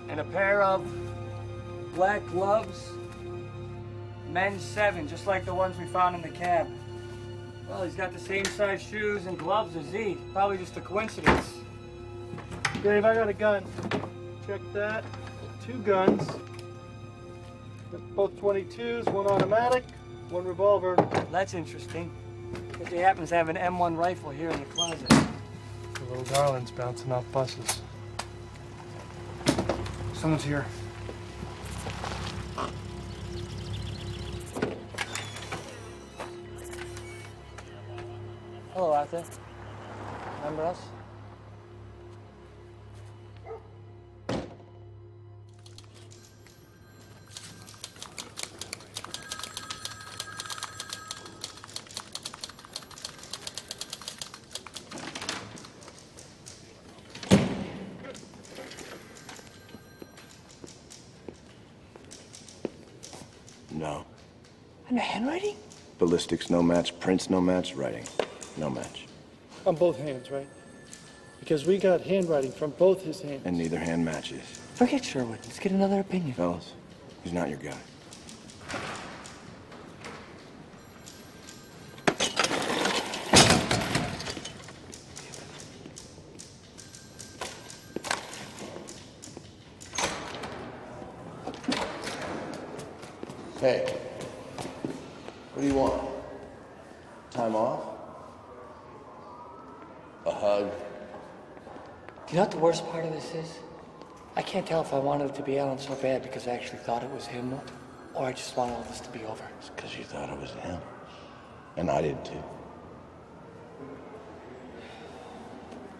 And a pair of black gloves. Men's 7, just like the ones we found in the cab. Well, he's got the same size shoes and gloves as Z. Probably just a coincidence. Dave, I got a gun. Check that. 2 guns. Both 22s, 1 automatic, 1 revolver. That's interesting. If he happens to have an M1 rifle here in the closet. The little darlings bouncing off buses. Someone's here. Hello, Arthur. Remember us? No. And the handwriting? Ballistics, no match. Prints, no match. Writing, no match. On both hands, right? Because we got handwriting from both his hands. And neither hand matches. Forget Sherwood. Let's get another opinion. Fellas, he's not your guy. Hey, what do you want? Time off? A hug? You know what the worst part of this is? I can't tell if I wanted it to be Alan so bad because I actually thought it was him, or I just wanted all this to be over. It's because you thought it was him. And I did too.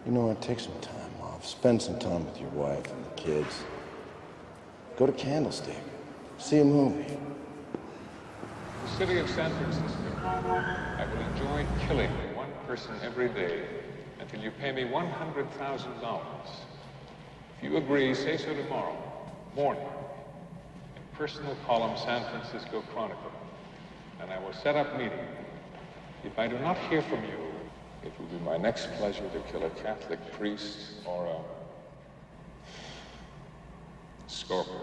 You know what? Take some time off. Spend some time with your wife and the kids. Go to Candlestick. See a movie. The city of San Francisco. I will enjoy killing one person every day until you pay me $100,000. If you agree, say so tomorrow morning in personal column San Francisco Chronicle, and I will set up meeting If I do not hear from you, it will be my next pleasure to kill a Catholic priest or a scorpion.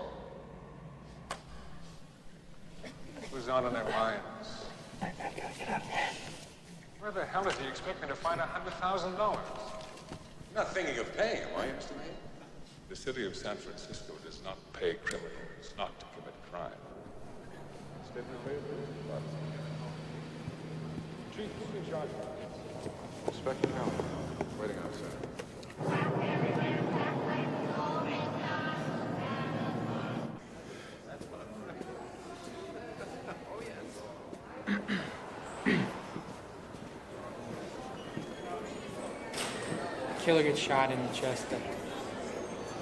Who's on in their minds? I gotta get out of here. Where the hell is he expecting to find $100,000? You're not thinking of paying him, are you, Mr. Mayor? The city of San Francisco does not pay criminals not to commit crime. Chief, who's in charge? Inspector Allen, waiting outside. Killer gets shot in the chest.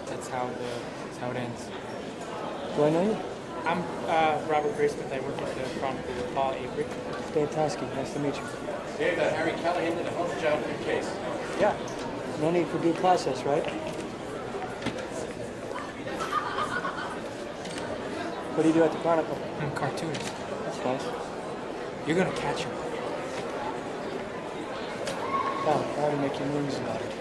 That's how it ends. Do I know you? I'm Robert Graysmith. I work at the Chronicle with Paul Avery. Dan Tosky, nice to meet you. Dave, Harry Callahan did a hell of a job in your case. Yeah. No need for due process, right? What do you do at the Chronicle? I'm a cartoonist. That's nice. You're gonna catch him. Oh, try to make your moves about it.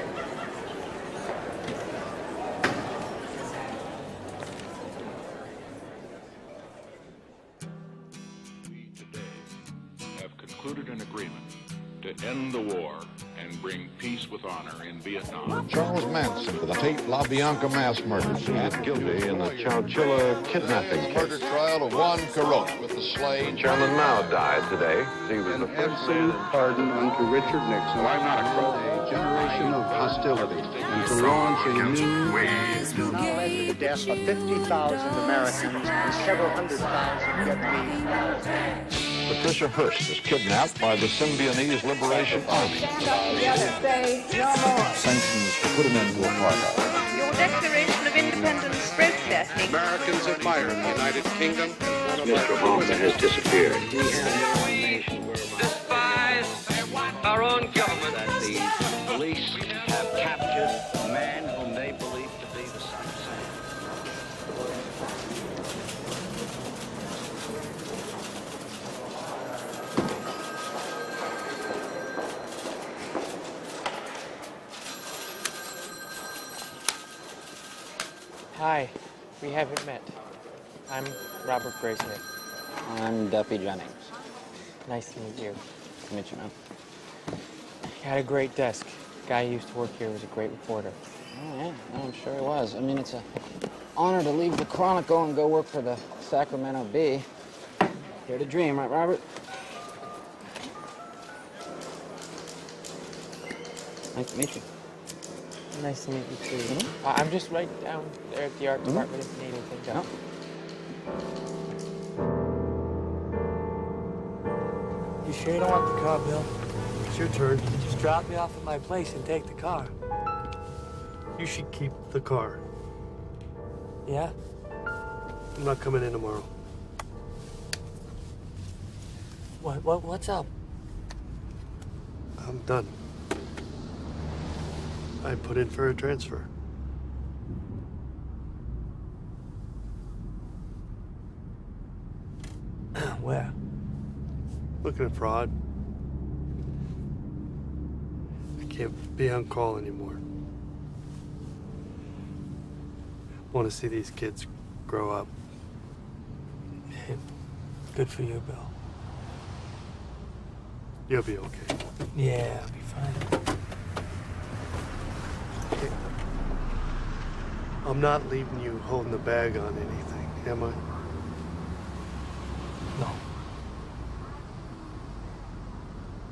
Have concluded an agreement to end the war and bring peace with honor in Vietnam. Charles Manson for the Tate LaBianca mass murders. Found guilty in the Chowchilla kidnapping case. Murder trial of Juan Corona with the slave. Chairman Mao died today. He was the first man. Pardon unto Richard Nixon. I'm not a crook. A generation of hostility and to launch a new now led to the death of 50,000 Americans and several hundred thousand Vietnamese. Patricia Hearst is kidnapped by the Symbionese Liberation Army. Stand up together, say no more. Sanctions to put an end to apartheid. Your Declaration of Independence protesting. Americans admire the United Kingdom. Mr. Hoffman has disappeared. We have no nation Despise our own government. That the police have captured a man whom they believe to be the son of Sam. Hi, we haven't met. I'm Robert Graysmith. I'm Duffy Jennings. Nice to meet you. Nice to meet you, man. You had a great desk. Guy who used to work here was a great reporter. Oh, yeah, no, I'm sure he was. I mean, it's an honor to leave the Chronicle and go work for the Sacramento Bee. Dare to dream, right, Robert? Nice to meet you. Nice to meet you, too. I'm just right down there at the art department if you need anything done. You sure you don't want the car, Bill? It's your turn. Just drop me off at my place and take the car. You should keep the car. Yeah? I'm not coming in tomorrow. What's up? I'm done. I put in for a transfer. Where? Looking at fraud. I can't be on call anymore. Want to see these kids grow up. Good for you, Bill. You'll be okay. Yeah, I'll be fine. I'm not leaving you holding the bag on anything, am I? No.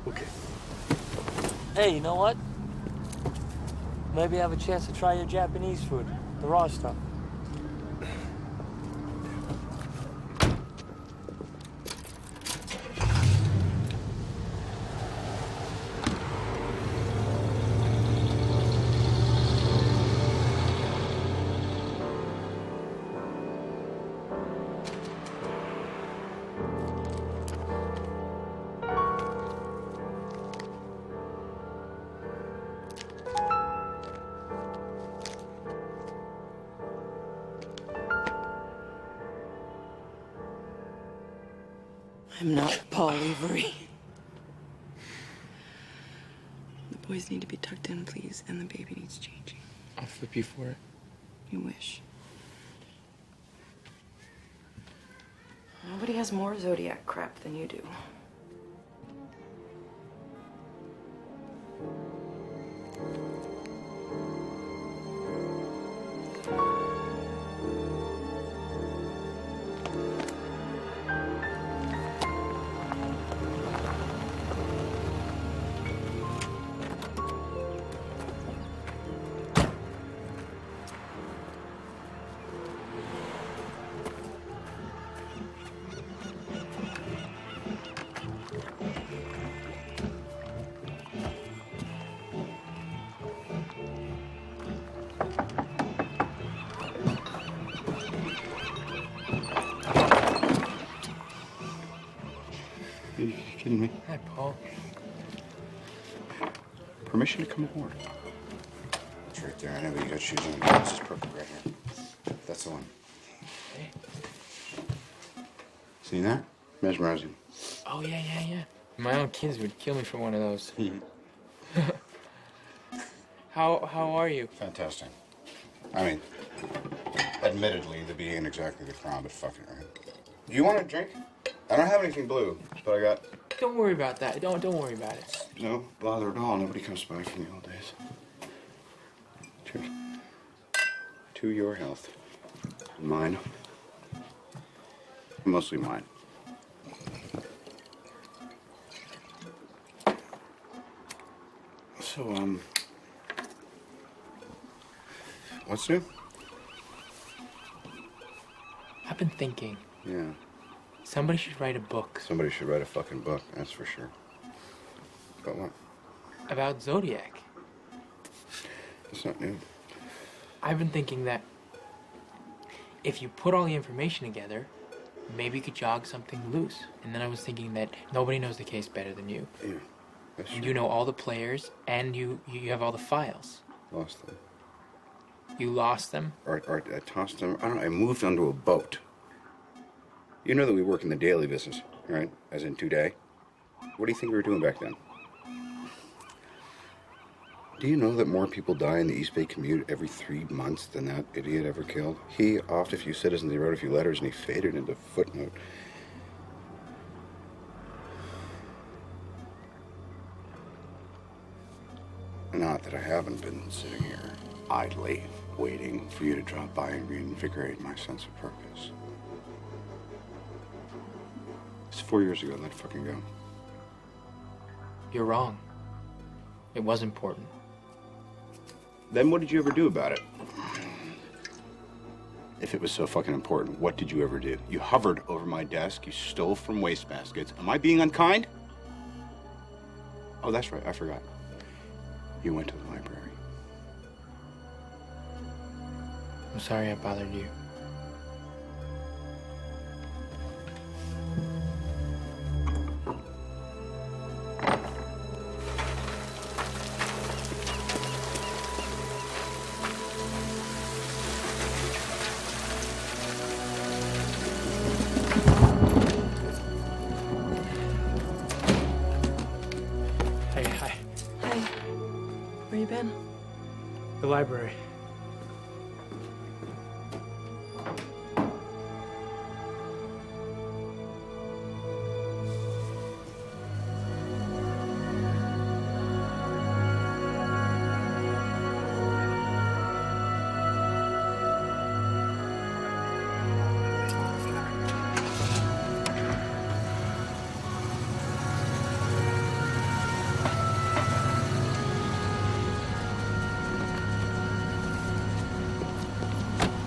Okay. Hey, you know what? Maybe I have a chance to try your Japanese food, the raw stuff. I'm not Paul Avery. boys need to be tucked in, please, and the baby needs changing. I'll flip you for it. You wish. Nobody has more Zodiac crap than you do. Are you kidding me? Hi, Paul. Permission to come aboard. It's right there. I know you got shoes on. This is perfect right here. That's the one. Hey. See that? Mesmerizing. Oh, yeah. My own kids would kill me for one of those. How are you? Fantastic. I mean, admittedly, the bee ain't exactly the crown, but fuck it, right? Do you want a drink? I don't have anything blue, but I got... Don't worry about that. Don't worry about it. No bother at all. Nobody comes by from the old days. Cheers. To your health. Mine. Mostly mine. So, what's new? I've been thinking. Yeah. Somebody should write a book. Somebody should write a fucking book, that's for sure. About what? About Zodiac. It's not new. I've been thinking that if you put all the information together, maybe you could jog something loose. And then I was thinking that nobody knows the case better than you. Yeah, that's true. You know all the players, and you have all the files. Lost them. You lost them? Or I tossed them. I don't know, I moved onto a boat. You know that we work in the daily business, right? As in today. What do you think we were doing back then? Do you know that more people die in the East Bay commute every 3 months than that idiot ever killed? He offed a few citizens, he wrote a few letters, and he faded into footnote. Not that I haven't been sitting here idly waiting for you to drop by and reinvigorate my sense of purpose. It's 4 years ago, let it fucking go. You're wrong. It was important. Then what did you ever do about it? If it was so fucking important, what did you ever do? You hovered over my desk, you stole from wastebaskets. Am I being unkind? Oh, that's right, I forgot. You went to the library. I'm sorry I bothered you. Where you been? The library.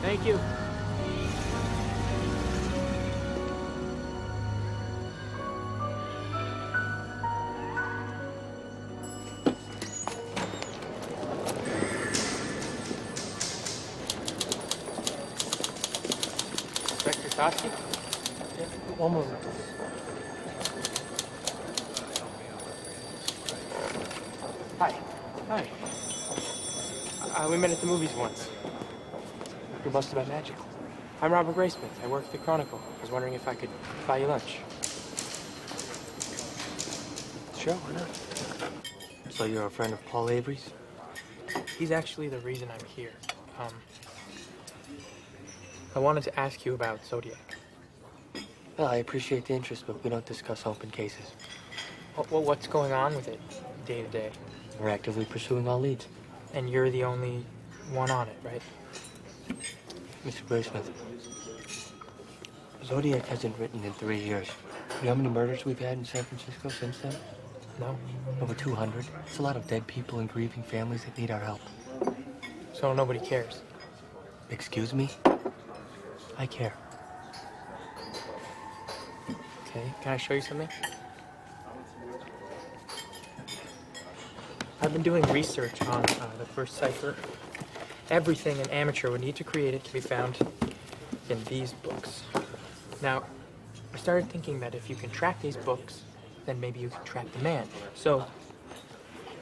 Thank you. Inspector Toski? Yeah, one moment. Hi. We met at the movies once. You must have been magical. I'm Robert Graysmith. I work at the Chronicle. I was wondering if I could buy you lunch. Sure, why not? So you're a friend of Paul Avery's? He's actually the reason I'm here. I wanted to ask you about Zodiac. Well, I appreciate the interest, but we don't discuss open cases. Well, what's going on with it day to day? We're actively pursuing all leads. And you're the only one on it, right? Mr. Graysmith, Zodiac hasn't written in 3 years. You know how many murders we've had in San Francisco since then? No. Over 200. It's a lot of dead people and grieving families that need our help. So nobody cares? Excuse me? I care. Okay, can I show you something? I've been doing research on the first cipher. Everything an amateur would need to create it can be found in these books. Now, I started thinking that if you can track these books, then maybe you can track the man. So,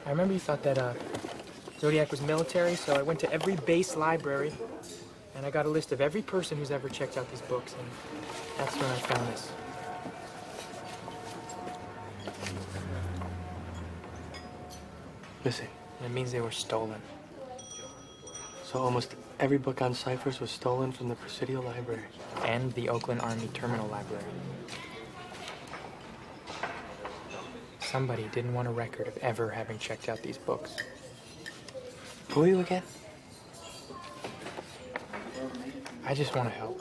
I remember you thought that Zodiac was military, so I went to every base library, and I got a list of every person who's ever checked out these books, and that's when I found this. Missing. It means they were stolen. So almost every book on ciphers was stolen from the Presidio Library. And the Oakland Army Terminal Library. Somebody didn't want a record of ever having checked out these books. Who are you again? I just want to help.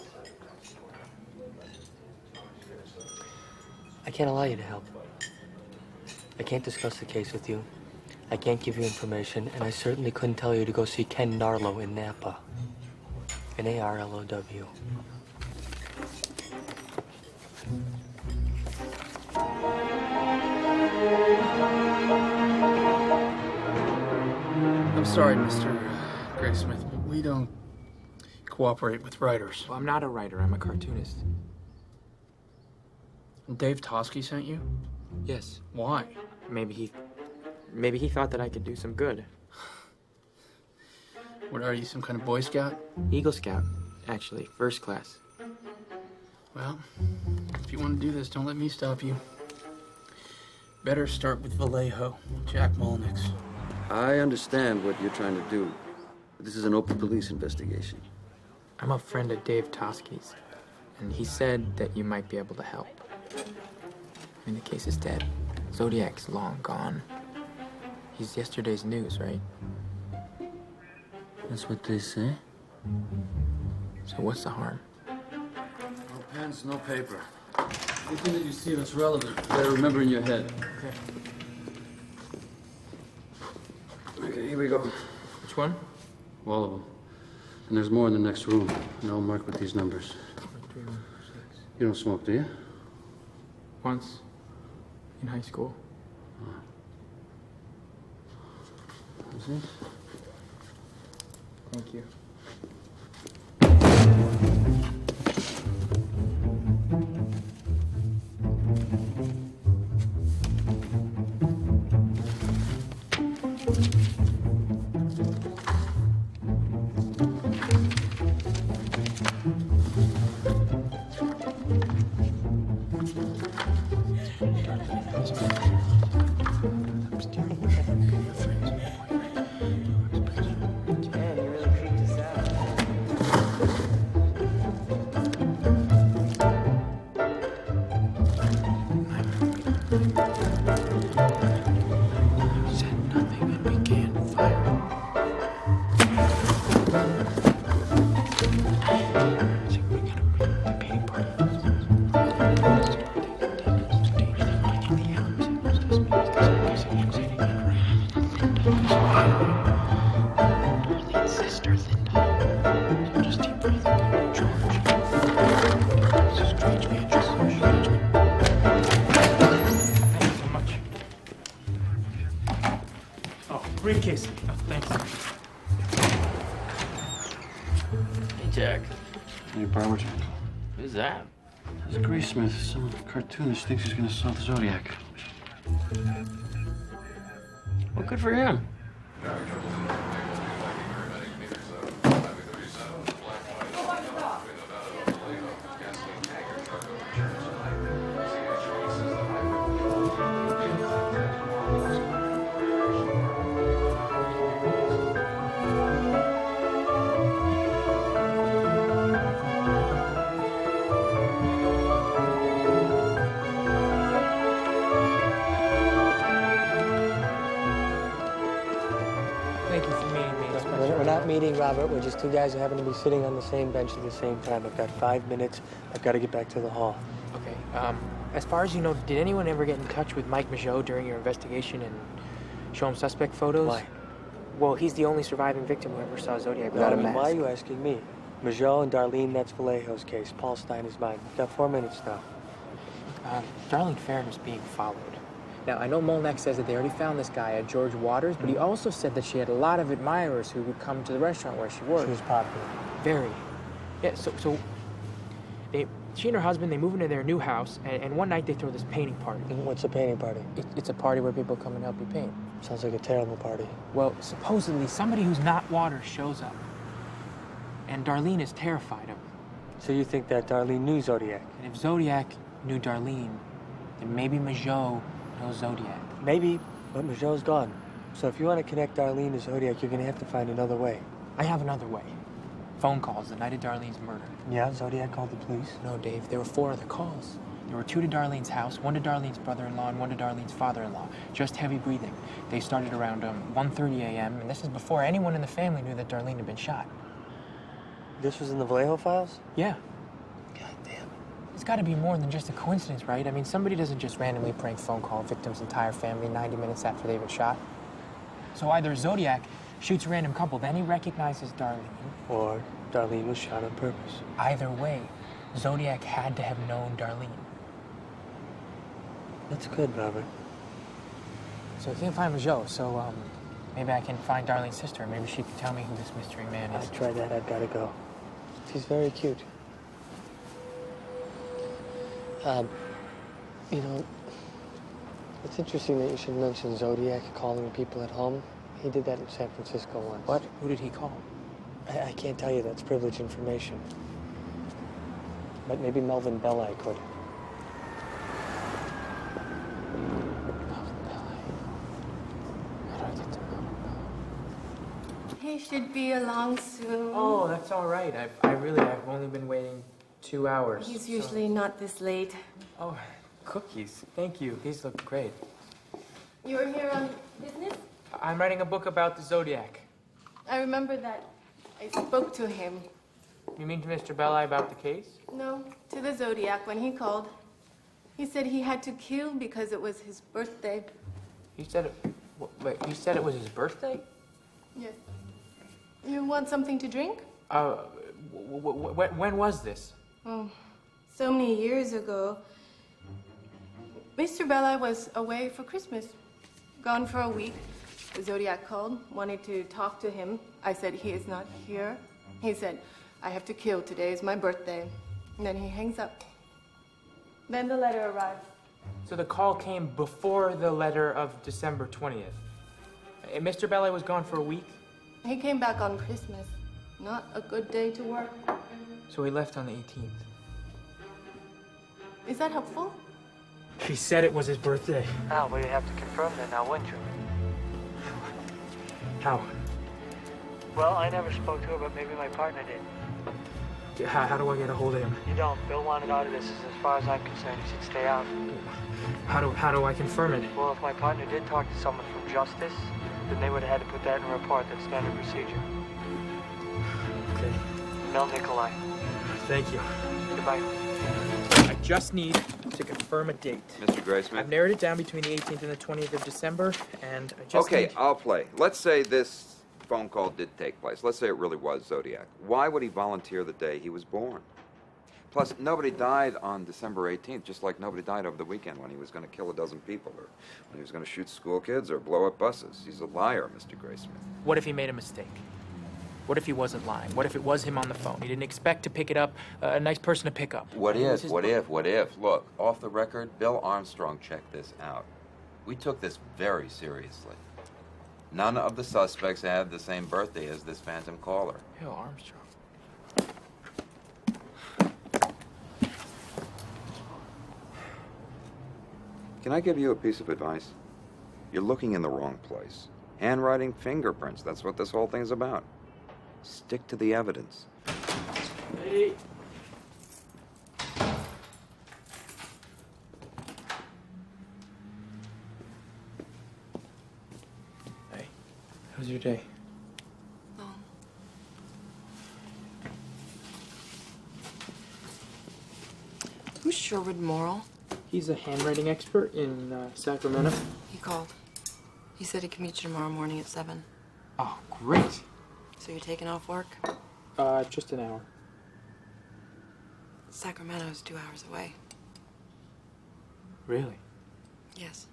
I can't allow you to help. I can't discuss the case with you. I can't give you information, and I certainly couldn't tell you to go see Ken Narlow in Napa. Narlow. I'm sorry, Mr. Graysmith, but we don't cooperate with writers. Well, I'm not a writer. I'm a cartoonist. Dave Tosky sent you? Yes. Why? Maybe he thought that I could do some good. What are you, some kind of Boy Scout? Eagle Scout, actually, first class. Well, if you want to do this, don't let me stop you. Better start with Vallejo, Jack Mullenix. I understand what you're trying to do. But this is an open police investigation. I'm a friend of Dave Tosky's, and he said that you might be able to help. I mean, the case is dead. Zodiac's long gone. He's yesterday's news, right? That's what they say. So what's the harm? No pens, no paper. Anything that you see that's relevant, you gotta remember in your head. Okay, here we go. Which one? All of them. And there's more in the next room. And I'll mark with these numbers. You don't smoke, do you? Once. In high school. That's it? Thank you. Briefcase. Oh, thanks. Hey, Jack. Hey, Barbara. Who's that? It's Graysmith. Some cartoonist thinks he's gonna solve the Zodiac. Well, good for him. not meeting, Robert. We're just two guys who happen to be sitting on the same bench at the same time. I've got 5 minutes. I've got to get back to the hall. Okay, as far as you know, did anyone ever get in touch with Mike Majot during your investigation and show him suspect photos? Why? Well, he's the only surviving victim who ever saw Zodiac without a mask. Why are you asking me? Majot and Darlene, that's Vallejo's case. Paul Stein is mine. We've got 4 minutes now. Darlene Farron is being followed. Now, I know Molnack says that they already found this guy at George Waters, but he also said that she had a lot of admirers who would come to the restaurant where she worked. She was popular. Very. Yeah, so she and her husband, they move into their new house, and one night they throw this painting party. What's a painting party? It's a party where people come and help you paint. Sounds like a terrible party. Well, supposedly somebody who's not Waters shows up, and Darlene is terrified of him. So you think that Darlene knew Zodiac? And if Zodiac knew Darlene, then maybe Majot knows Zodiac. Maybe, but Majot's gone. So if you want to connect Darlene to Zodiac, you're going to have to find another way. I have another way. Phone calls the night of Darlene's murder. Yeah, Zodiac called the police? No, Dave, there were 4 other calls. There were 2 to Darlene's house, 1 to Darlene's brother-in-law, and 1 to Darlene's father-in-law. Just heavy breathing. They started around 1:30 a.m., and this is before anyone in the family knew that Darlene had been shot. This was in the Vallejo files? Yeah. It's got to be more than just a coincidence, right? I mean, somebody doesn't just randomly prank phone call a victim's entire family 90 minutes after they've been shot. So either Zodiac shoots a random couple, then he recognizes Darlene. Or Darlene was shot on purpose. Either way, Zodiac had to have known Darlene. That's good, Robert. So I can't find Majot, so maybe I can find Darlene's sister. Maybe she can tell me who this mystery man is. I tried that. I've got to go. She's very cute. You know, it's interesting that you should mention Zodiac calling people at home. He did that in San Francisco once. What? Who did he call? I can't tell you. That's privileged information. But maybe Melvin Belli could. He should be along soon. Oh, that's all right. I've only been waiting 2 hours. He's usually not this late. Oh, cookies. Thank you. These look great. You're here on business? I'm writing a book about the Zodiac. I remember that I spoke to him. You mean to Mr. Belli about the case? No, to the Zodiac when he called. He said he had to kill because it was his birthday. He said it... Wait, he said it was his birthday? Yes. You want something to drink? When was this? Oh, so many years ago. Mr. Belli was away for Christmas. Gone for a week. The Zodiac called, wanted to talk to him. I said, he is not here. He said, I have to kill. Today is my birthday. And then he hangs up. Then the letter arrives. So the call came before the letter of December 20th. And Mr. Belli was gone for a week? He came back on Christmas. Not a good day to work. So he left on the 18th. Is that helpful? He said it was his birthday. Al, well, you have to confirm that now, wouldn't you? How? Well, I never spoke to her, but maybe my partner did. How do I get a hold of him? You don't. Bill wanted out of this. As far as I'm concerned, he should stay out. How do I confirm it? Well, if my partner did talk to someone from Justice, then they would have had to put that in a report. That's standard procedure. Okay. Mel Nikolai. Thank you. Goodbye. I just need to confirm a date. Mr. Graysmith? I've narrowed it down between the 18th and the 20th of December, and I just Okay, need... I'll play. Let's say this phone call did take place. Let's say it really was Zodiac. Why would he volunteer the day he was born? Plus, nobody died on December 18th, just like nobody died over the weekend when he was going to kill a dozen people, or when he was going to shoot school kids or blow up buses. He's a liar, Mr. Graysmith. What if he made a mistake? What if he wasn't lying? What if it was him on the phone? He didn't expect to pick it up, a nice person to pick up. What if? Look, off the record, Bill Armstrong checked this out. We took this very seriously. None of the suspects had the same birthday as this phantom caller. Bill Armstrong. Can I give you a piece of advice? You're looking in the wrong place. Handwriting, fingerprints, that's what this whole thing's about. Stick to the evidence. Hey. Hey, how was your day? Long. Sherwood Morrill? He's a handwriting expert in Sacramento. He called. He said he can meet you tomorrow morning at 7. Oh, great. So you're taking off work? Just an hour. Sacramento's 2 hours away. Really? Yes.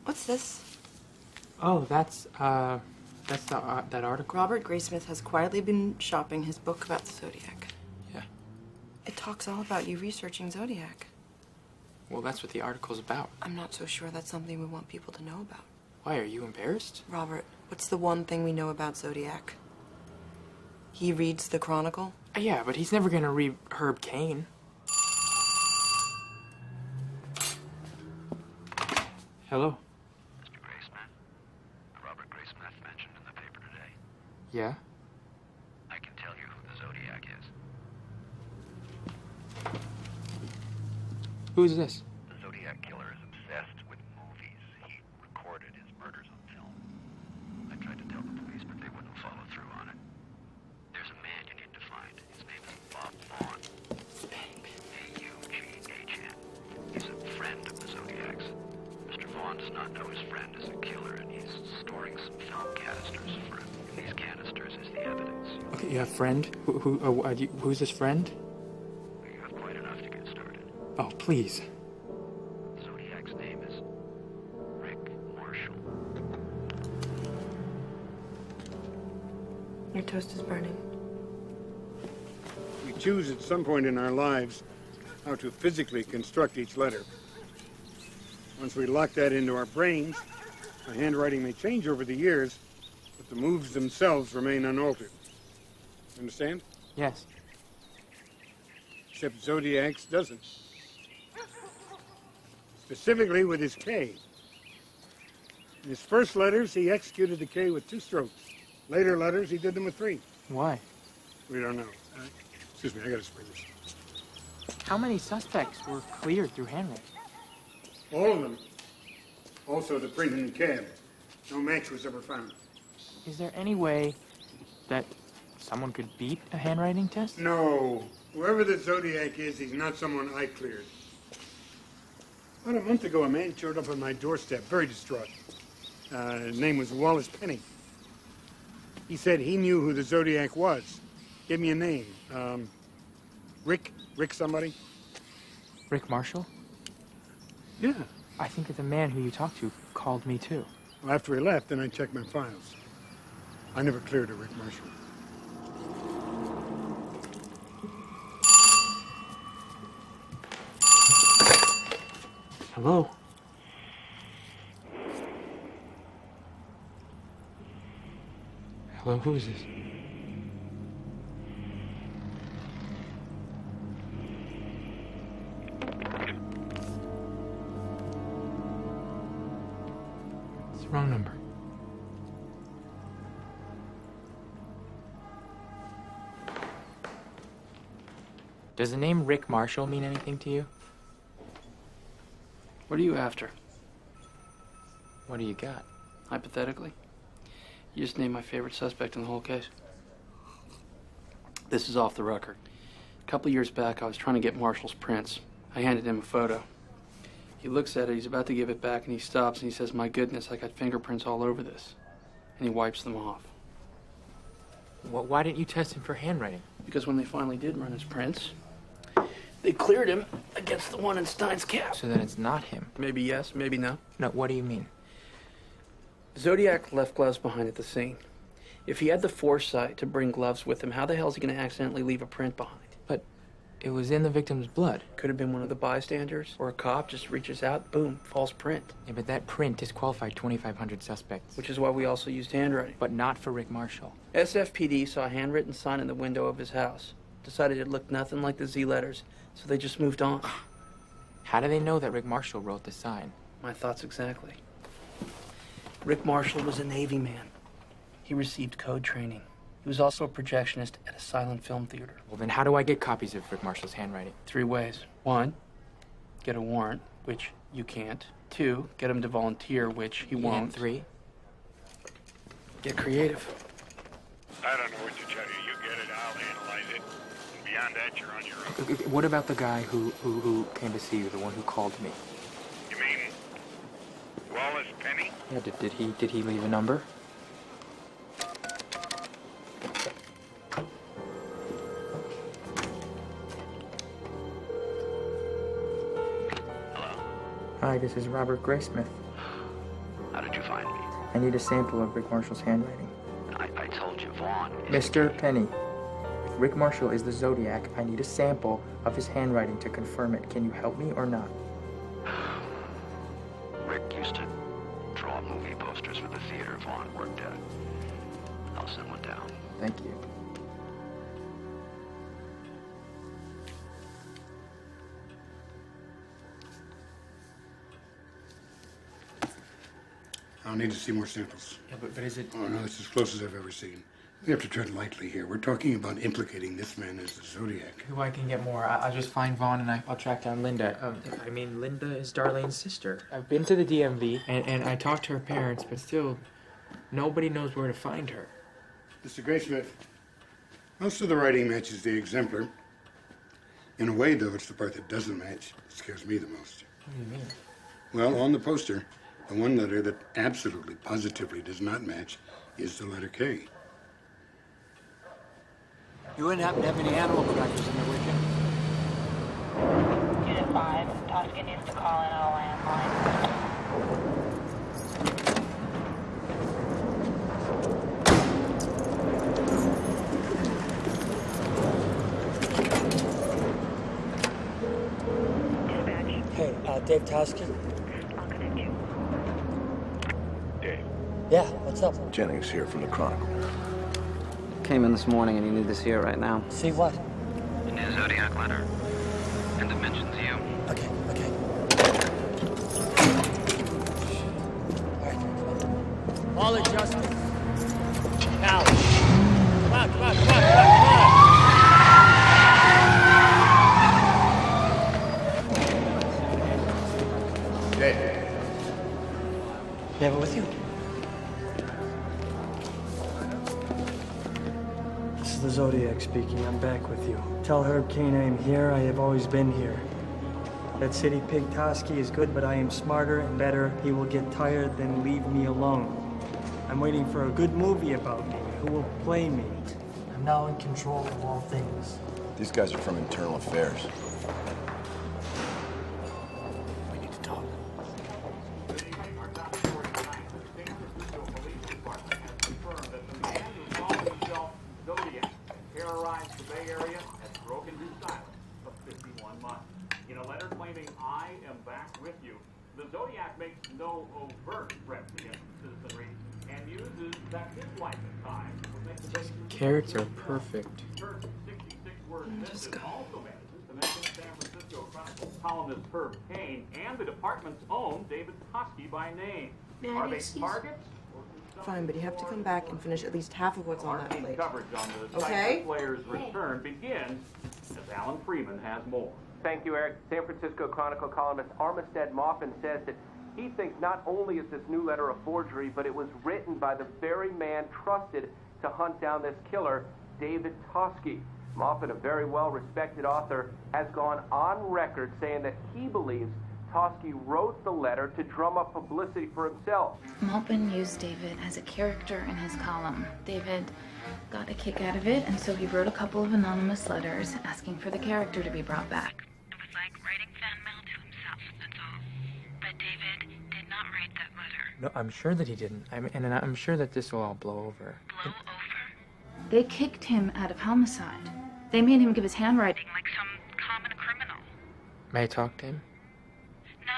What's this? Oh, that's that article. Robert Graysmith has quietly been shopping his book about the Zodiac. Yeah. It talks all about you researching Zodiac. Well, that's what the article's about. I'm not so sure that's something we want people to know about. Why, are you embarrassed? Robert, what's the one thing we know about Zodiac? He reads the Chronicle? Yeah, but he's never gonna read Herb Cain. Hello? Mr. Graysmith? Robert Graysmith mentioned in the paper today. Yeah? I can tell you who the Zodiac is. Who's this? The Zodiac killer is obsessed with movies. He recorded his murders on film. I tried to tell the police, but they wouldn't follow through on it. There's a man you need to find. His name is Bob Vaughn. A-U-G-H-N. He's a friend of the Zodiac's. Mr. Vaughn does not know his friend is a killer, and he's storing some film canisters for him. In these canisters is the evidence. Okay, you have a friend? Who's this friend? You have quite enough to get started. Oh, please. Zodiac's name is Rick Marshall. Your toast is burning. We choose at some point in our lives how to physically construct each letter. Once we lock that into our brains, our handwriting may change over the years, but the moves themselves remain unaltered. Understand? Yes. Except Zodiac's doesn't. Specifically with his K. In his first letters, he executed the K with 2 strokes. Later letters, he did them with 3. Why? We don't know. Excuse me, I gotta spray this. How many suspects were cleared through handwriting? All of them. Also the print in the cab. No match was ever found. Is there any way that someone could beat a handwriting test? No. Whoever the Zodiac is, he's not someone I cleared. About a month ago, a man showed up on my doorstep, very distraught. His name was Wallace Penny. He said he knew who the Zodiac was. Gave me a name. Rick somebody? Rick Marshall? Yeah. I think that the man who you talked to called me too. Well, after he left, then I checked my files. I never cleared a Rick Marshall. Hello? Hello, who is this? It's the wrong number. Does the name Rick Marshall mean anything to you? What are you after? What do you got? Hypothetically, you just named my favorite suspect in the whole case. This is off the record. A couple years back, I was trying to get Marshall's prints. I handed him a photo. He looks at it, he's about to give it back, and he stops and he says, "My goodness, I got fingerprints all over this." And he wipes them off. Well, why didn't you test him for handwriting? Because when they finally did run his prints, they cleared him against the one in Stein's cap. So then it's not him. Maybe yes, maybe no. No, what do you mean? Zodiac left gloves behind at the scene. If he had the foresight to bring gloves with him, how the hell is he going to accidentally leave a print behind? But it was in the victim's blood. Could have been one of the bystanders, or a cop just reaches out, boom, false print. Yeah, but that print disqualified 2,500 suspects. Which is why we also used handwriting. But not for Rick Marshall. SFPD saw a handwritten sign in the window of his house. Decided it looked nothing like the Z letters, so they just moved on. How do they know that Rick Marshall wrote the sign? My thoughts exactly. Rick Marshall was a Navy man. He received code training. He was also a projectionist at a silent film theater. Well, then how do I get copies of Rick Marshall's handwriting? 3 ways. 1, get a warrant, which you can't. 2, get him to volunteer, which he won't. And 3, get creative. I don't know what to tell you. You get it, I'll analyze it. And be Beyond that, you're on your own. What about the guy who came to see you, the one who called me? You mean Wallace Penny? Yeah, did he leave a number? Hi, this is Robert Graysmith. How did you find me? I need a sample of Rick Marshall's handwriting. I told you, Vaughn. Mr. Penny, if Rick Marshall is the Zodiac, I need a sample of his handwriting to confirm it. Can you help me or not? Rick used to draw movie posters for the theater Vaughn worked at. I'll send one down. Thank you. I'll need to see more samples. Yeah, but is it... Oh, no, it's as close as I've ever seen. We have to tread lightly here. We're talking about implicating this man as the Zodiac. Who I can get more? I'll just find Vaughn and I'll track down Linda. I mean, Linda is Darlene's sister. I've been to the DMV and I talked to her parents, but still, nobody knows where to find her. Mr. Graysmith, most of the writing matches the exemplar. In a way, though, it's the part that doesn't match that scares me the most. What do you mean? Well, on the poster, the one letter that absolutely, positively does not match is the letter K. You wouldn't happen to have any animal crackers in there, would you? Unit 5, Tosca needs to call in on a landline. Hey, Dave Tosca? I'll connect you. Dave. Yeah, what's up? Jennings here from the Chronicle. Came in this morning and you need to see it right now. See what? The new Zodiac letter. And it mentions you. Okay. All right. All adjustments. Now. Come on. Dave. You have it with you? This is the Zodiac speaking. I'm back with you. Tell Herb Kane I am here. I have always been here. That city pig Toski is good, but I am smarter and better. He will get tired, then leave me alone. I'm waiting for a good movie about me. Who will play me? I'm now in control of all things. These guys are from Internal Affairs. We need to talk. Zodiac terrorized the Bay Area has broken his silence of 51 months. In a letter claiming, "I am back with you," the Zodiac makes no overt threat against citizenry and uses that his life and time will make the basis of Carrots are perfect. Kurt's 66-word message also manages to mention San Francisco Chronicle columnist Herb Kane and the department's own David Toski by name. Are they targets? Fine, but you have to come back and finish at least half of what's on that plate. Coverage on the Okay? player's return begins as Alan Freeman has more. Thank you, Eric. San Francisco Chronicle columnist Armistead Maupin says that he thinks not only is this new letter a forgery, but it was written by the very man trusted to hunt down this killer, David Toski. Maupin, a very well-respected author, has gone on record saying that he believes Toski wrote the letter to drum up publicity for himself. Maupin used David as a character in his column. David got a kick out of it, and so he wrote a couple of anonymous letters asking for the character to be brought back. It was like writing fan mail to himself, that's all. But David did not write that letter. No, I'm sure that he didn't. And I'm sure that this will all blow over. Blow over? They kicked him out of homicide. They made him give his handwriting. Like some common criminal. May I talk to him? No.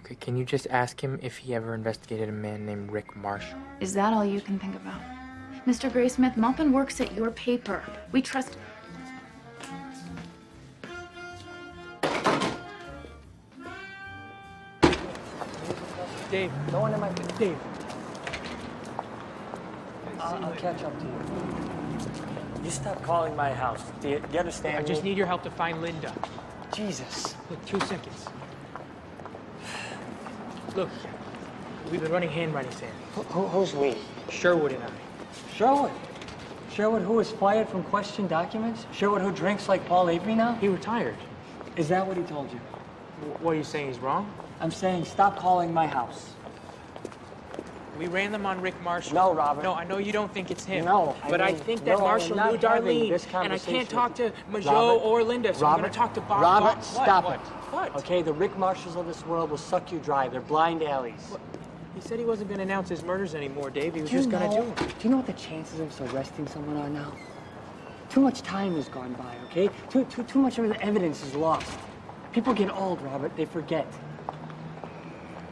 Okay, can you just ask him if he ever investigated a man named Rick Marshall? Is that all you can think about? Mr. Graysmith, Maupin works at your paper. We trust... Dave, no one in my... Dave. I'll catch up to you. You stop calling my house. Do you understand I just me? need your help to find Linda. Jesus. Look, 2 seconds. Look, we've been running handwriting samples. Who's we? Sherwood and I. Sherwood? Sherwood, who was fired from question documents? Sherwood, who drinks like Paul Avery now? He retired. Is that what he told you? What are you saying? He's wrong? I'm saying stop calling my house. We ran them on Rick Marshall. No, Robert. No, I know you don't think it's him. No, but I think that Marshall knew Darlene, and I can't talk to Majot or Linda, so I'm going to talk to Bob. Robert, stop it. What? Okay, the Rick Marshalls of this world will suck you dry. They're blind alleys. What? He said he wasn't going to announce his murders anymore, Dave. He was just going to do them. Do you know what the chances of us arresting someone are now? Too much time has gone by, okay? Too much of the evidence is lost. People get old, Robert. They forget.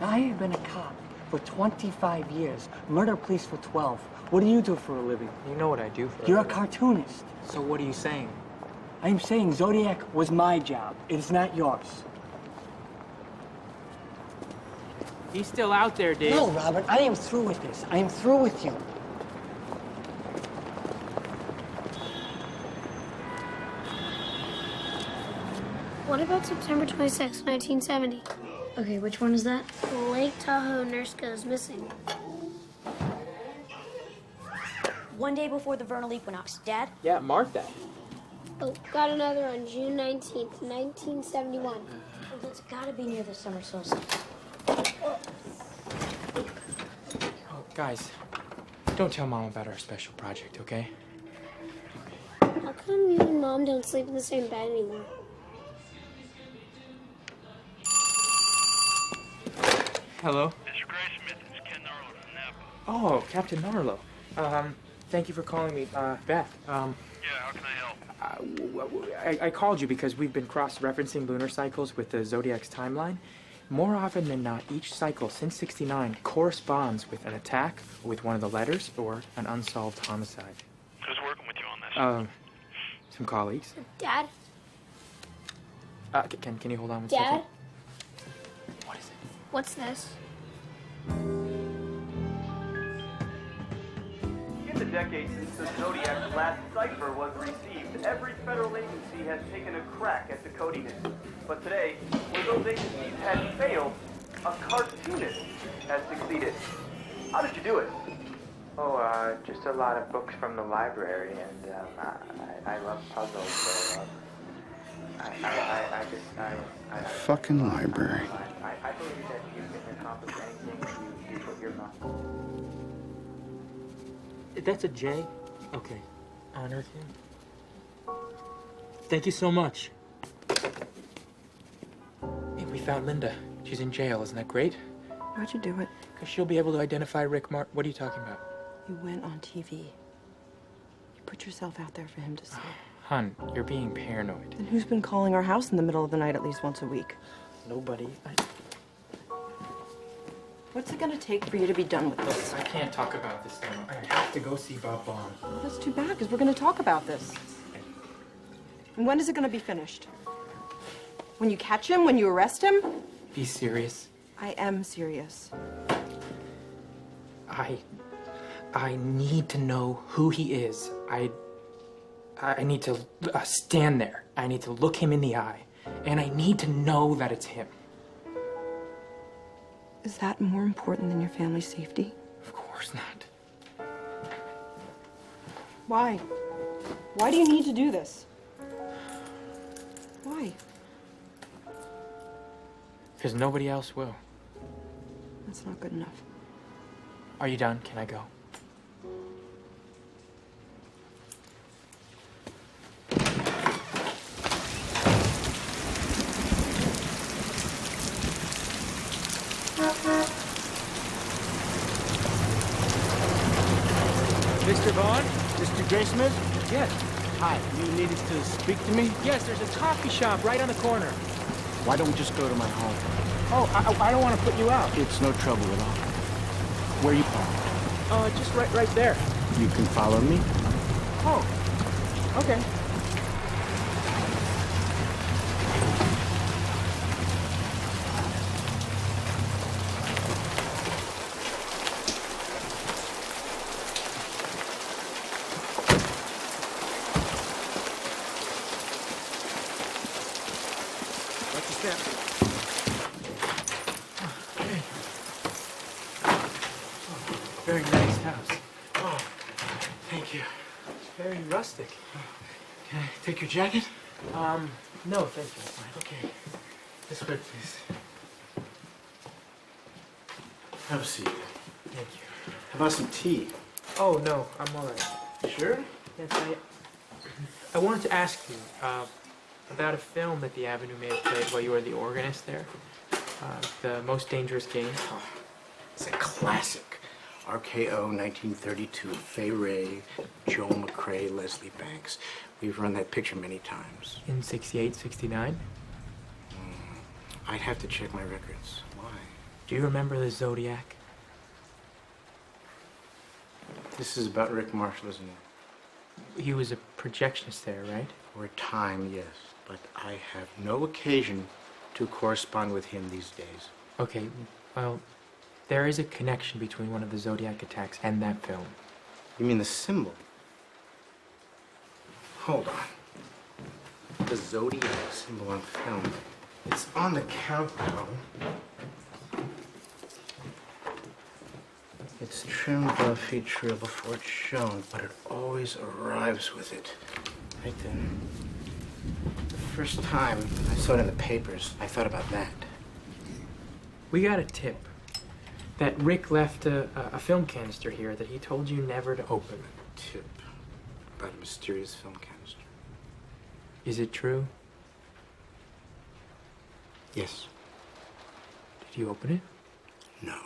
I have been a cop for 25 years. Murder police for 12. What do you do for a living? You know what I do for a You're a living. cartoonist. So what are you saying? I'm saying Zodiac was my job. It's not yours. He's still out there, Dave. No, Robert, I am through with this. I am through with you. What about September 26, 1970? Okay, which one is that? Lake Tahoe nurse goes missing. One day before the vernal equinox. Dad? Yeah, mark that. Oh, got another on June 19th, 1971. Oh, that's gotta be near the summer solstice. Oh, guys, don't tell Mom about our special project, okay? How come you and Mom don't sleep in the same bed anymore? Hello? Mr. Graysmith, it's Ken Narlow from Napa. Oh, Captain Narlow. Thank you for calling me back. Yeah, how can I help? I called you because we've been cross-referencing lunar cycles with the Zodiac's timeline. More often than not, each cycle since '69 corresponds with an attack, with one of the letters, or an unsolved homicide. Who's working with you on this? Some colleagues. Dad? Can you hold on one Dad? second? What is it? What's this? In the decades since the Zodiac's last cipher was received, every federal agency has taken a crack at decoding it. But today, where those agencies had failed, a cartoonist has succeeded. How did you do it? Oh, just a lot of books from the library, and I love puzzles, so I Fucking library. I believe that you can accomplish anything if you put your mind. That's a J? Okay. Honor him. Thank you so much. Hey, we found Linda. She's in jail. Isn't that great? How'd you do it? Because she'll be able to identify Rick What are you talking about? You went on TV. You put yourself out there for him to see. Hun, you're being paranoid. And who's been calling our house in the middle of the night at least once a week? Nobody. What's it gonna take for you to be done with this? I can't talk about this now. I have to go see Bob Bond. Well, that's too bad, because we're gonna talk about this. And when is it gonna be finished? When you catch him? When you arrest him? Be serious. I am serious. I need to know who he is. I need to stand there. I need to look him in the eye. And I need to know that it's him. Is that more important than your family's safety? Of course not. Why? Why do you need to do this? Why? Because nobody else will. That's not good enough. Are you done? Can I go? Mr. Vaughn? Mr. Graysmith? Yes. Hi, you needed to speak to me? Yes, there's a coffee shop right on the corner. Why don't we just go to my home? Oh, I don't want to put you out. It's no trouble at all. Where are you parked? Just right there. You can follow me. Oh, okay. Watch your step. Very nice house. Oh, thank you. very rustic. Can I take your jacket? No, thank you. It's fine. Okay. This way, please. Have a seat. Thank you. How about some tea? Oh, no, I'm all right. Sure? Yes, I wanted to ask you about a film that the Avenue may have played while you were the organist there. The Most Dangerous Game. Oh, it's a classic. RKO 1932. Fay Wray, Joel McCrae, Leslie Banks. We've run that picture many times. In 68, 69? I'd have to check my records. Why? Do you remember the Zodiac? This is about Rick Marshall, isn't it? He was a projectionist there, right? For a time, yes. But I have no occasion to correspond with him these days. Okay, well, there is a connection between one of the Zodiac attacks and that film. You mean the symbol? Hold on. The Zodiac symbol on film. It's on the countdown. It's trimmed above feet trail before it's shown, but it always arrives with it. Right there. The first time I saw it in the papers, I thought about that. We got a tip that Rick left a film canister here that he told you never to open. Tip about a mysterious film canister. Is it true? Yes. Did you open it? No.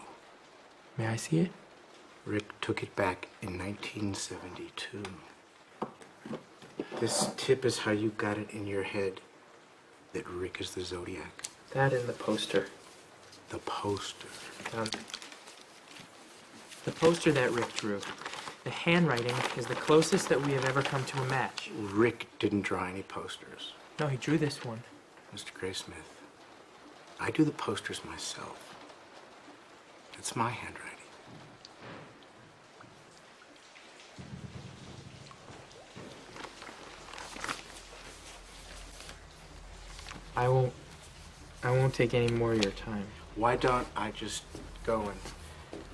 May I see it? Rick took it back in 1972. This tip is how you got it in your head that Rick is the Zodiac. That and the poster. The poster. The poster that Rick drew. The handwriting is the closest that we have ever come to a match. Rick didn't draw any posters. No, he drew this one. Mr. Graysmith, I do the posters myself. It's my handwriting. I won't take any more of your time. Why don't I just go and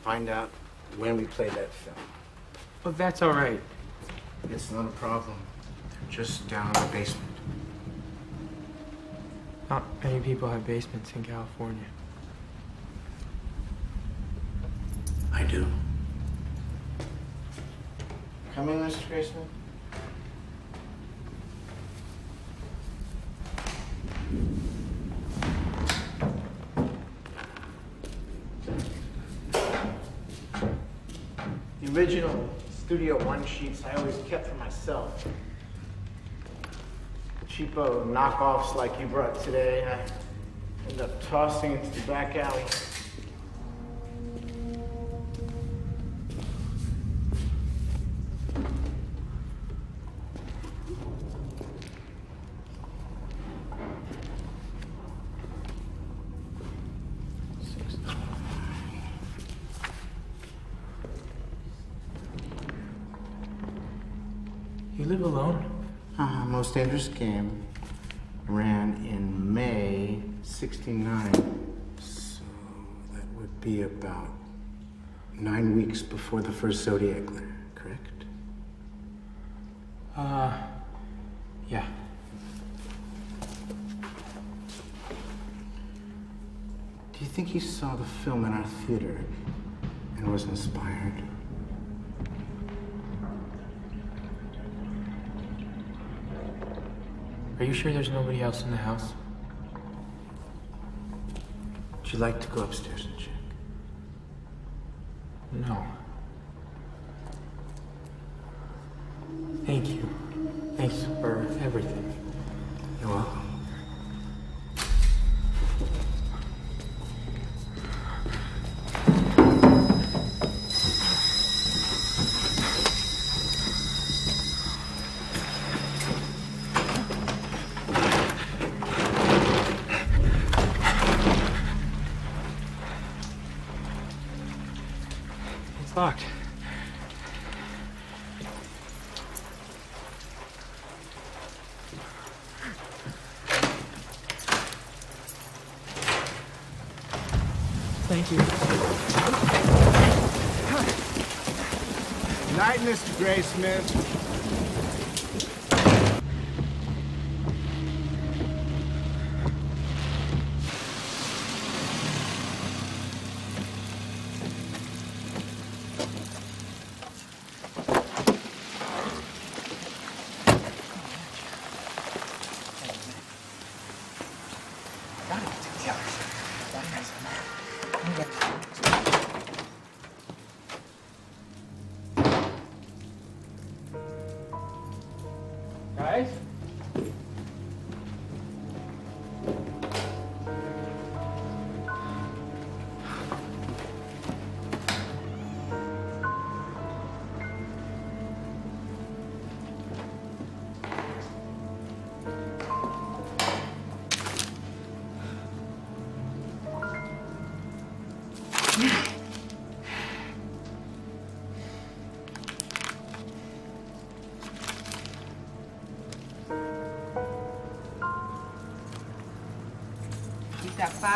find out when we played that film? Well, that's all right. It's not a problem. They're just down in the basement. Not many people have basements in California. I do. Come in, Mr. Graysmith. The original Studio One sheets I always kept for myself. Cheapo knockoffs like you brought today, I ended up tossing into the back alley. You live alone? Most Dangerous Game ran in May '69, so that would be about 9 weeks before the first Zodiac letter, correct? Yeah. Do you think he saw the film in our theater and was inspired? Are you sure there's nobody else in the house? Would you like to go upstairs and check? No. Thank you. Thanks for everything. You're welcome. It's locked. Thank you. Night, Mr. Graysmith.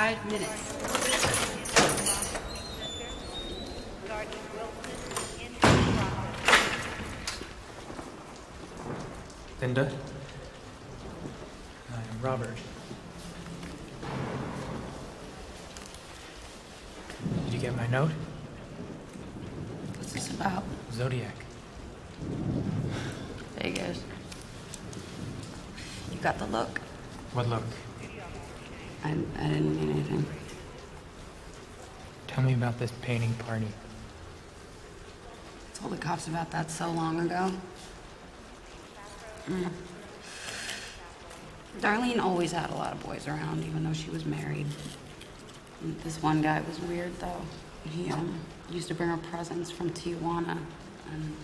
5 minutes. Linda? I'm Robert. Did you get my note? What's this about? Zodiac. Vegas. You got the look. What look? I didn't mean anything. Tell me about this painting party. I told the cops about that so long ago. Darlene always had a lot of boys around, even though she was married. And this one guy was weird, though. He used to bring her presents from Tijuana, and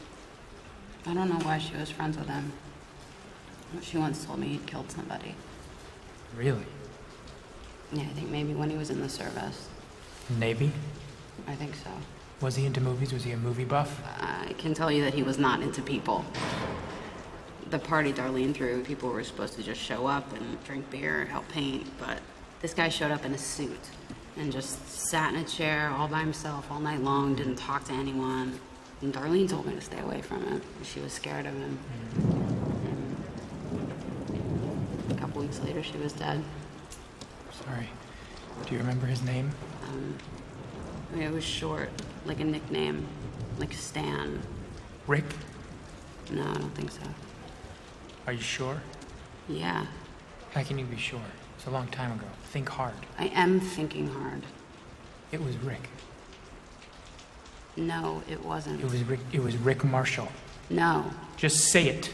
I don't know why she was friends with him. She once told me he'd killed somebody. Really? Yeah, I think maybe when he was in the service. Navy? I think so. Was he into movies? Was he a movie buff? I can tell you that he was not into people. The party Darlene threw, people were supposed to just show up and drink beer, help paint, but this guy showed up in a suit and just sat in a chair all by himself all night long, didn't talk to anyone. And Darlene told me to stay away from him. She was scared of him. And a couple weeks later, she was dead. Sorry. Do you remember his name? It was short, like a nickname, like Stan. Rick? No, I don't think so. Are you sure? Yeah, How can you be sure? It's a long time ago. Think hard. I am thinking hard. It was Rick. No, it wasn't. It was Rick. It was Rick Marshall. No, Just say it.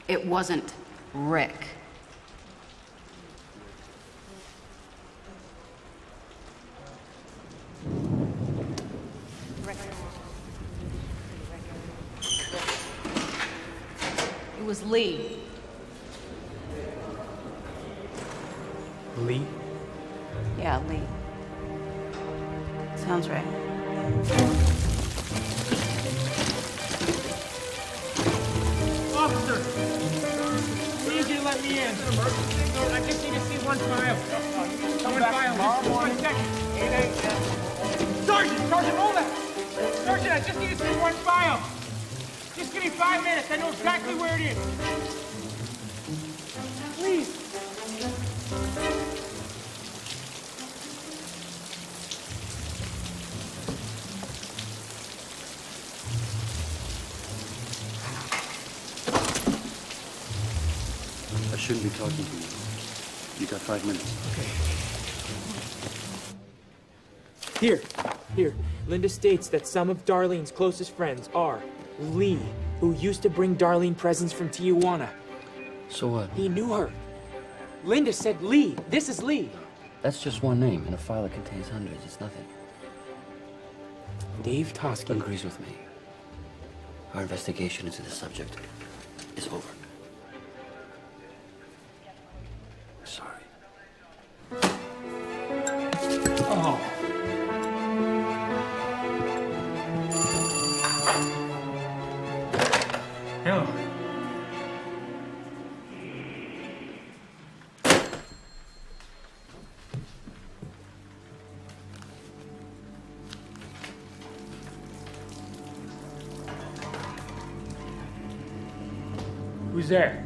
it wasn't Rick. It was Lee. Lee? Yeah, Lee. Sounds right. Officer! Please, you let me in. I just need to see one file. One file. Just 1 second. Sergeant! Sergeant, hold it! Sergeant, I just need to see one file. Just give me 5 minutes. I know exactly where it is. Please. I shouldn't be talking to you. You got 5 minutes. Here. Linda states that some of Darlene's closest friends are Lee, who used to bring Darlene presents from Tijuana. So what? He knew her. Linda said Lee. This is Lee. That's just one name in a file that contains hundreds. It's nothing. Dave Tosky agrees with me. Our investigation into the subject is over. Sorry. Oh. Hello. Who's there?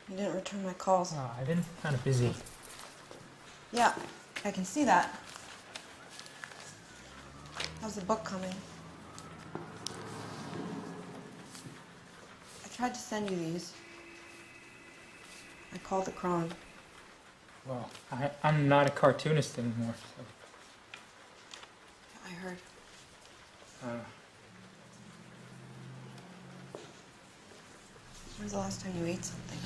You didn't return my calls. Oh, I've been kind of busy. Yeah, I can see that. How's the book coming? I tried to send you these. I called the Cron. Well, I'm not a cartoonist anymore, so. I heard. When's the last time you ate something?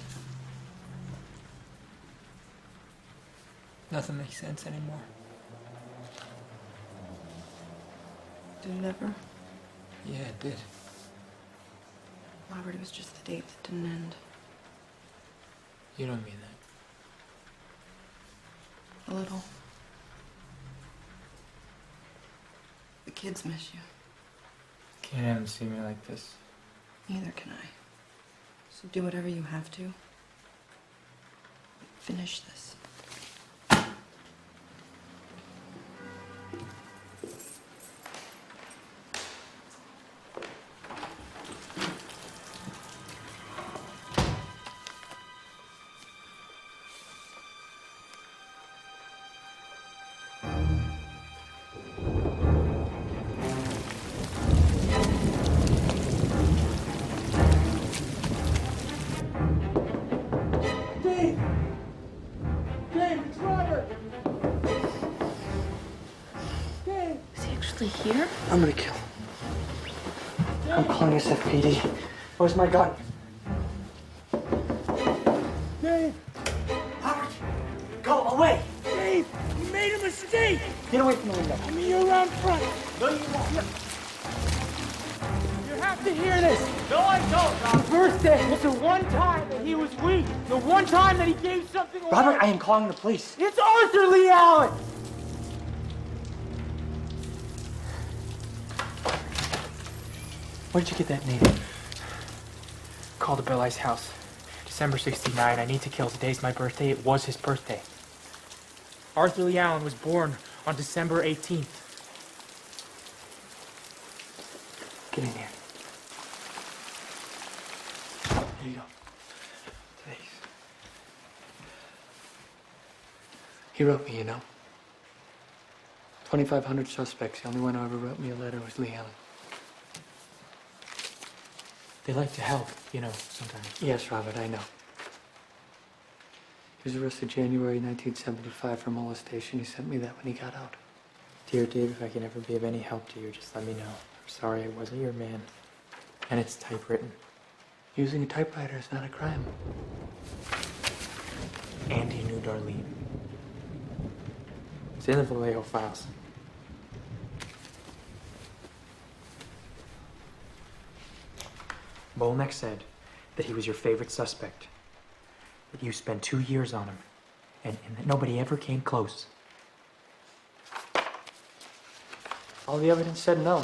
Nothing makes sense anymore. Did it ever? Yeah, it did. Robert, it was just the date that didn't end. You don't mean that. A little. The kids miss you. Can't have them see me like this. Neither can I. So do whatever you have to. finish this. Here? I'm gonna kill him. I'm calling SFPD. Where's my gun? Dave! Howard! Go away! Dave! You made a mistake! Get away from the window. I mean, you're around front. No, you won't. You have to hear this. No, I don't, Robert. The birthday was the one time that he was weak. The one time that he gave something away. Robert, I am calling the police. It's Arthur Lee Allen! Where did you get that name? Called to Bill I's house. December 69. I need to kill. Today's my birthday. It was his birthday. Arthur Lee Allen was born on December 18th. Get in here. Here you go. Thanks. He wrote me, you know. 2,500 suspects. The only one who ever wrote me a letter was Lee Allen. They like to help, you know, sometimes. Yes, Robert, I know. He was arrested January 1975 for molestation. He sent me that when he got out. Dear Dave, if I can ever be of any help to you, just let me know. I'm sorry I wasn't your man. And it's typewritten. Using a typewriter is not a crime. And he knew Darlene. It's in the Vallejo files. Molnek said that he was your favorite suspect, that you spent 2 years on him, and that nobody ever came close. All the evidence said no.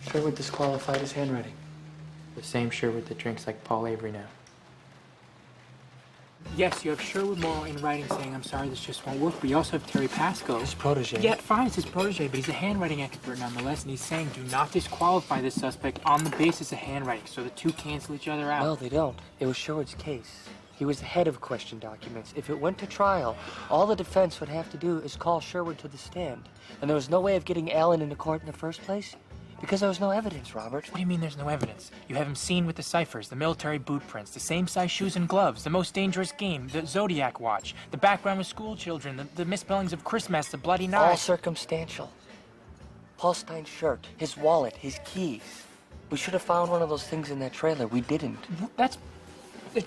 Sherwood disqualified his handwriting. The same Sherwood that drinks like Paul Avery now. Yes, you have Sherwood Morrow in writing saying, I'm sorry, this just won't work, but you also have Terry Pascoe. His protege. Yeah, fine, it's his protege, but he's a handwriting expert nonetheless, and he's saying, do not disqualify this suspect on the basis of handwriting, so the two cancel each other out. No, they don't. It was Sherwood's case. He was the head of question documents. If it went to trial, all the defense would have to do is call Sherwood to the stand. And there was no way of getting Allen into court in the first place. Because there was no evidence, Robert. What do you mean there's no evidence? You have him seen with the ciphers, the military boot prints, the same size shoes and gloves, the most dangerous game, the Zodiac watch, the background with school children, the misspellings of Christmas, the bloody knife. All circumstantial. Paul Stein's shirt, his wallet, his keys. We should have found one of those things in that trailer. We didn't. That's the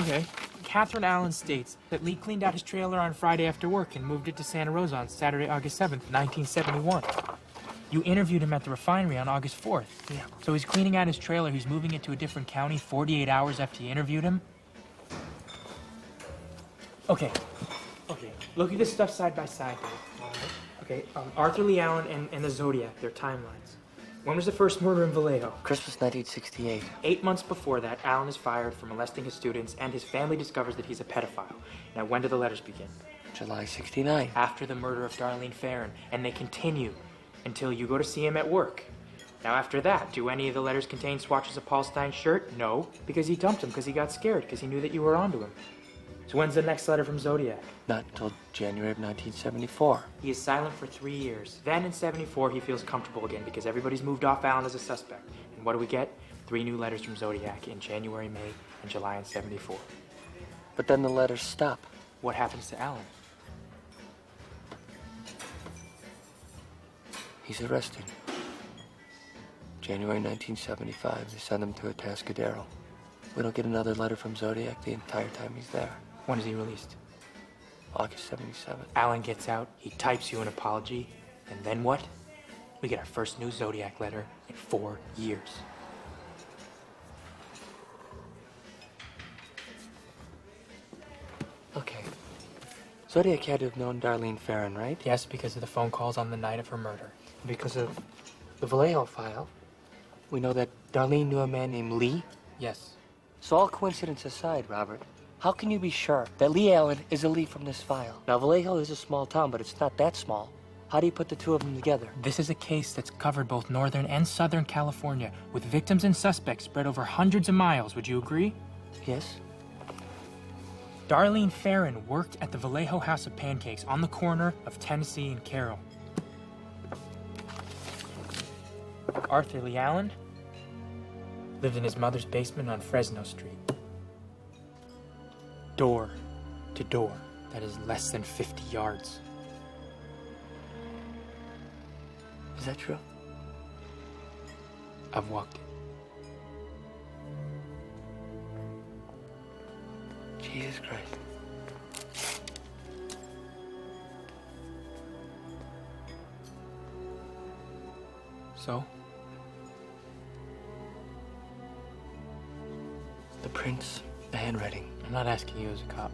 Okay. Catherine Allen states that Lee cleaned out his trailer on Friday after work and moved it to Santa Rosa on Saturday, August 7th, 1971. You interviewed him at the refinery on August 4th. Yeah. So he's cleaning out his trailer, he's moving it to a different county 48 hours after you interviewed him? Okay. Look at this stuff side by side, Dave. Okay, Arthur Lee Allen and the Zodiac, their timelines. When was the first murder in Vallejo? Christmas 1968. 8 months before that, Allen is fired for molesting his students, and his family discovers that he's a pedophile. Now, when do the letters begin? July 69. After the murder of Darlene Farron, and they continue until you go to see him at work. Now, after that, do any of the letters contain swatches of Paul Stein's shirt? No, because he dumped him because he got scared, because he knew that you were onto him. So when's the next letter from Zodiac? Not until January of 1974. He is silent for 3 years. Then in 74, he feels comfortable again because everybody's moved off Allen as a suspect. And what do we get? 3 new letters from Zodiac in January, May, and July in 74. But then the letters stop. What happens to Allen? He's arrested. January 1975, they send him to Atascadero. We don't get another letter from Zodiac the entire time he's there. When is he released? August 77. Allen gets out, he types you an apology, and then what? We get our first new Zodiac letter in 4 years. Okay. Zodiac had to have known Darlene Farron, right? Yes, because of the phone calls on the night of her murder. Because of the Vallejo file, we know that Darlene knew a man named Lee. Yes. So all coincidence aside, Robert, how can you be sure that Lee Allen is a lead from this file? Now, Vallejo is a small town, but it's not that small. How do you put the two of them together? This is a case that's covered both Northern and Southern California, with victims and suspects spread over hundreds of miles. Would you agree? Yes. Darlene Farron worked at the Vallejo House of Pancakes on the corner of Tennessee and Carroll. Arthur Lee Allen lived in his mother's basement on Fresno Street. Door to door, that is less than 50 yards. Is that true? I've walked it. Jesus Christ. So? The prints, the handwriting. I'm not asking you as a cop.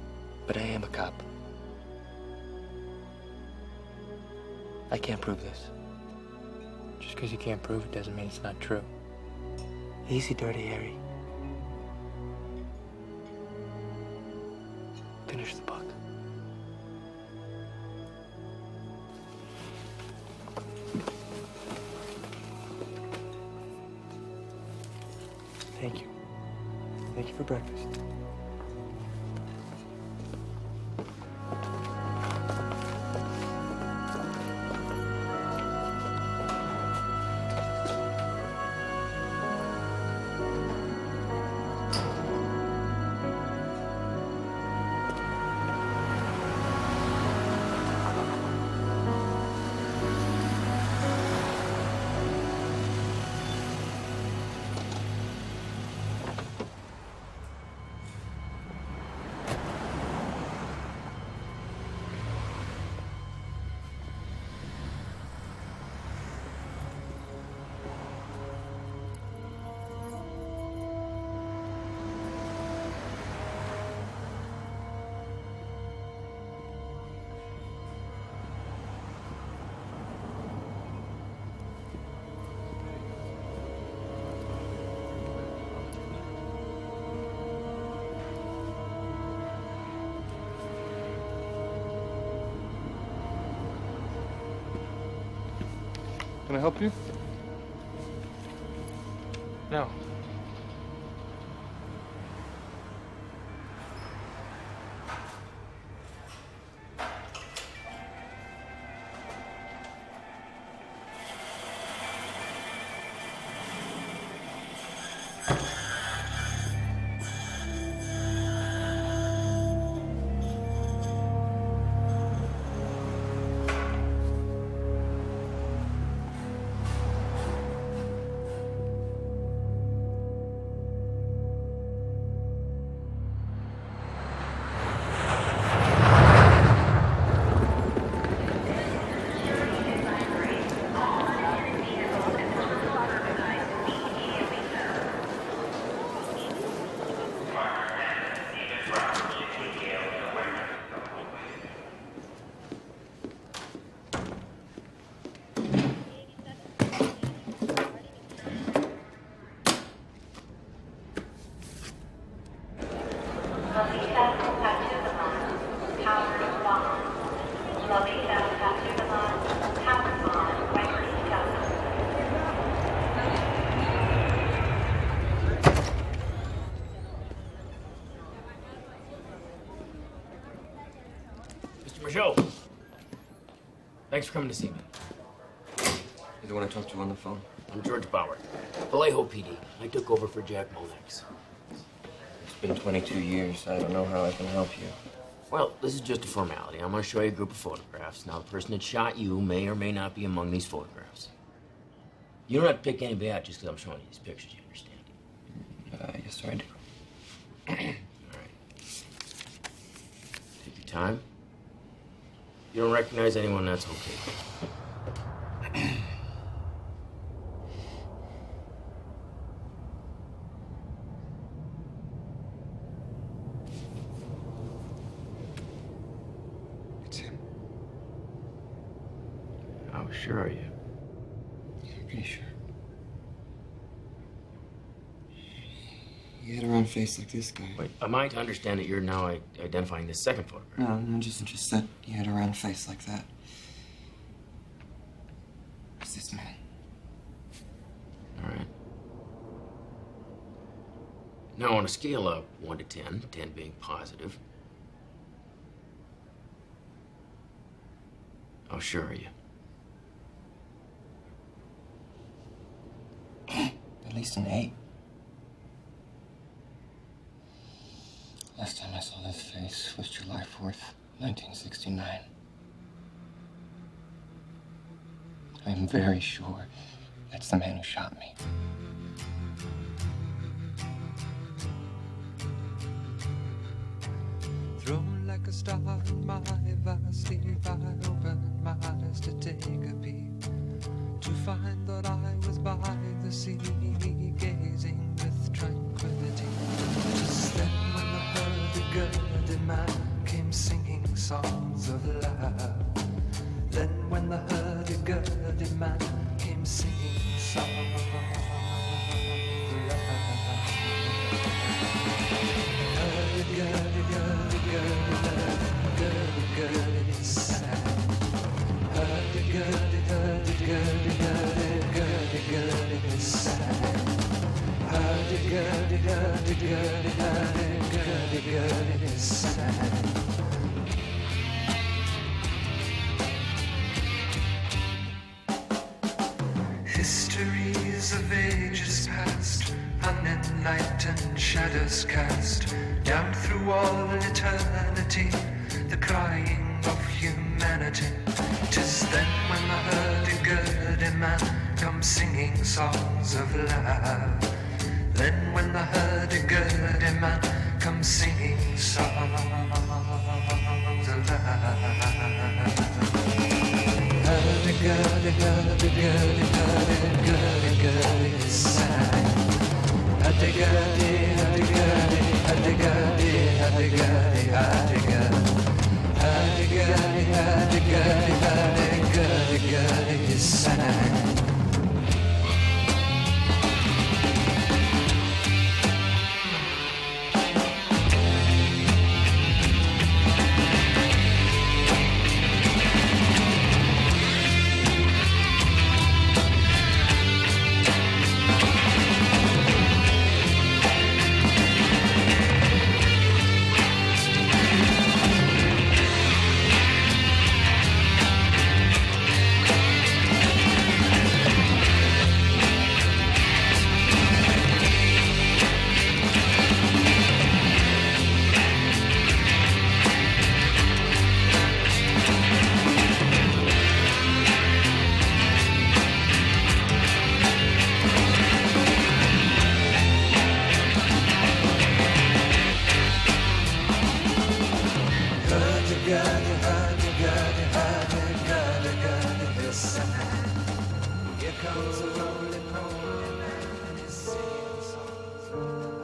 But I am a cop. I can't prove this. Just because you can't prove it doesn't mean it's not true. Easy, Dirty Harry. Finish the book. Thank you. Thank you for breakfast. Can I help you? No. Joe. Thanks for coming to see me. You're the one I talked to on the phone? I'm George Bauer, Vallejo PD. I took over for Jack Molex. It's been 22 years. I don't know how I can help you. Well, this is just a formality. I'm going to show you a group of photographs. Now, the person that shot you may or may not be among these photographs. You don't have to pick anybody out just because I'm showing you these pictures, you understand? Yes, sir, I do. All right. Take your time. If you don't recognize anyone, that's okay. It's him. How sure are you? I'm pretty sure. He had a round face like this guy. Wait, am I to understand that you're now identifying this second photograph? No, just that he had a round face like that. It's this man. All right. Now, on a scale of 1 to 10, 10 being positive, how sure are you? At least an 8. Last time I saw this face was July 4th, 1969. I am very sure that's the man who shot me. Thrown like a star in my vast sleep, I opened my eyes to take a peep, to find that I was by the sea, gazing with tranquility. Just then when the hurdy-gurdy man came singing songs of love. Then when the hurdy-gurdy man came singing songs of love. Hurdy-gurdy, gurdy-gurdy sang. Hurdy-gurdy, hurdy-gurdy, hurdy-gurdy sang. Hurdy-gurdy, hurdy-gurdy, hurdy-gurdy sang. Histories of ages past, unenlightened shadows cast down through all eternity, the crying of humanity. 'Tis then when the hurdy-gurdy man comes singing songs of love. Then when the hurdy-gurdy man comes singing songs of love. Hurdy-gurdy, hurdy-gurdy, hurdy-gurdy, sang. Hurdy-gurdy, hurdy-gurdy, hurdy-gurdy, hurdy-gurdy, hurdy-gurdy. Hurdy-gurdy, hurdy-gurdy, hurdy-gurdy, sang. Here comes a rolling, rolling man, and he's singing songs.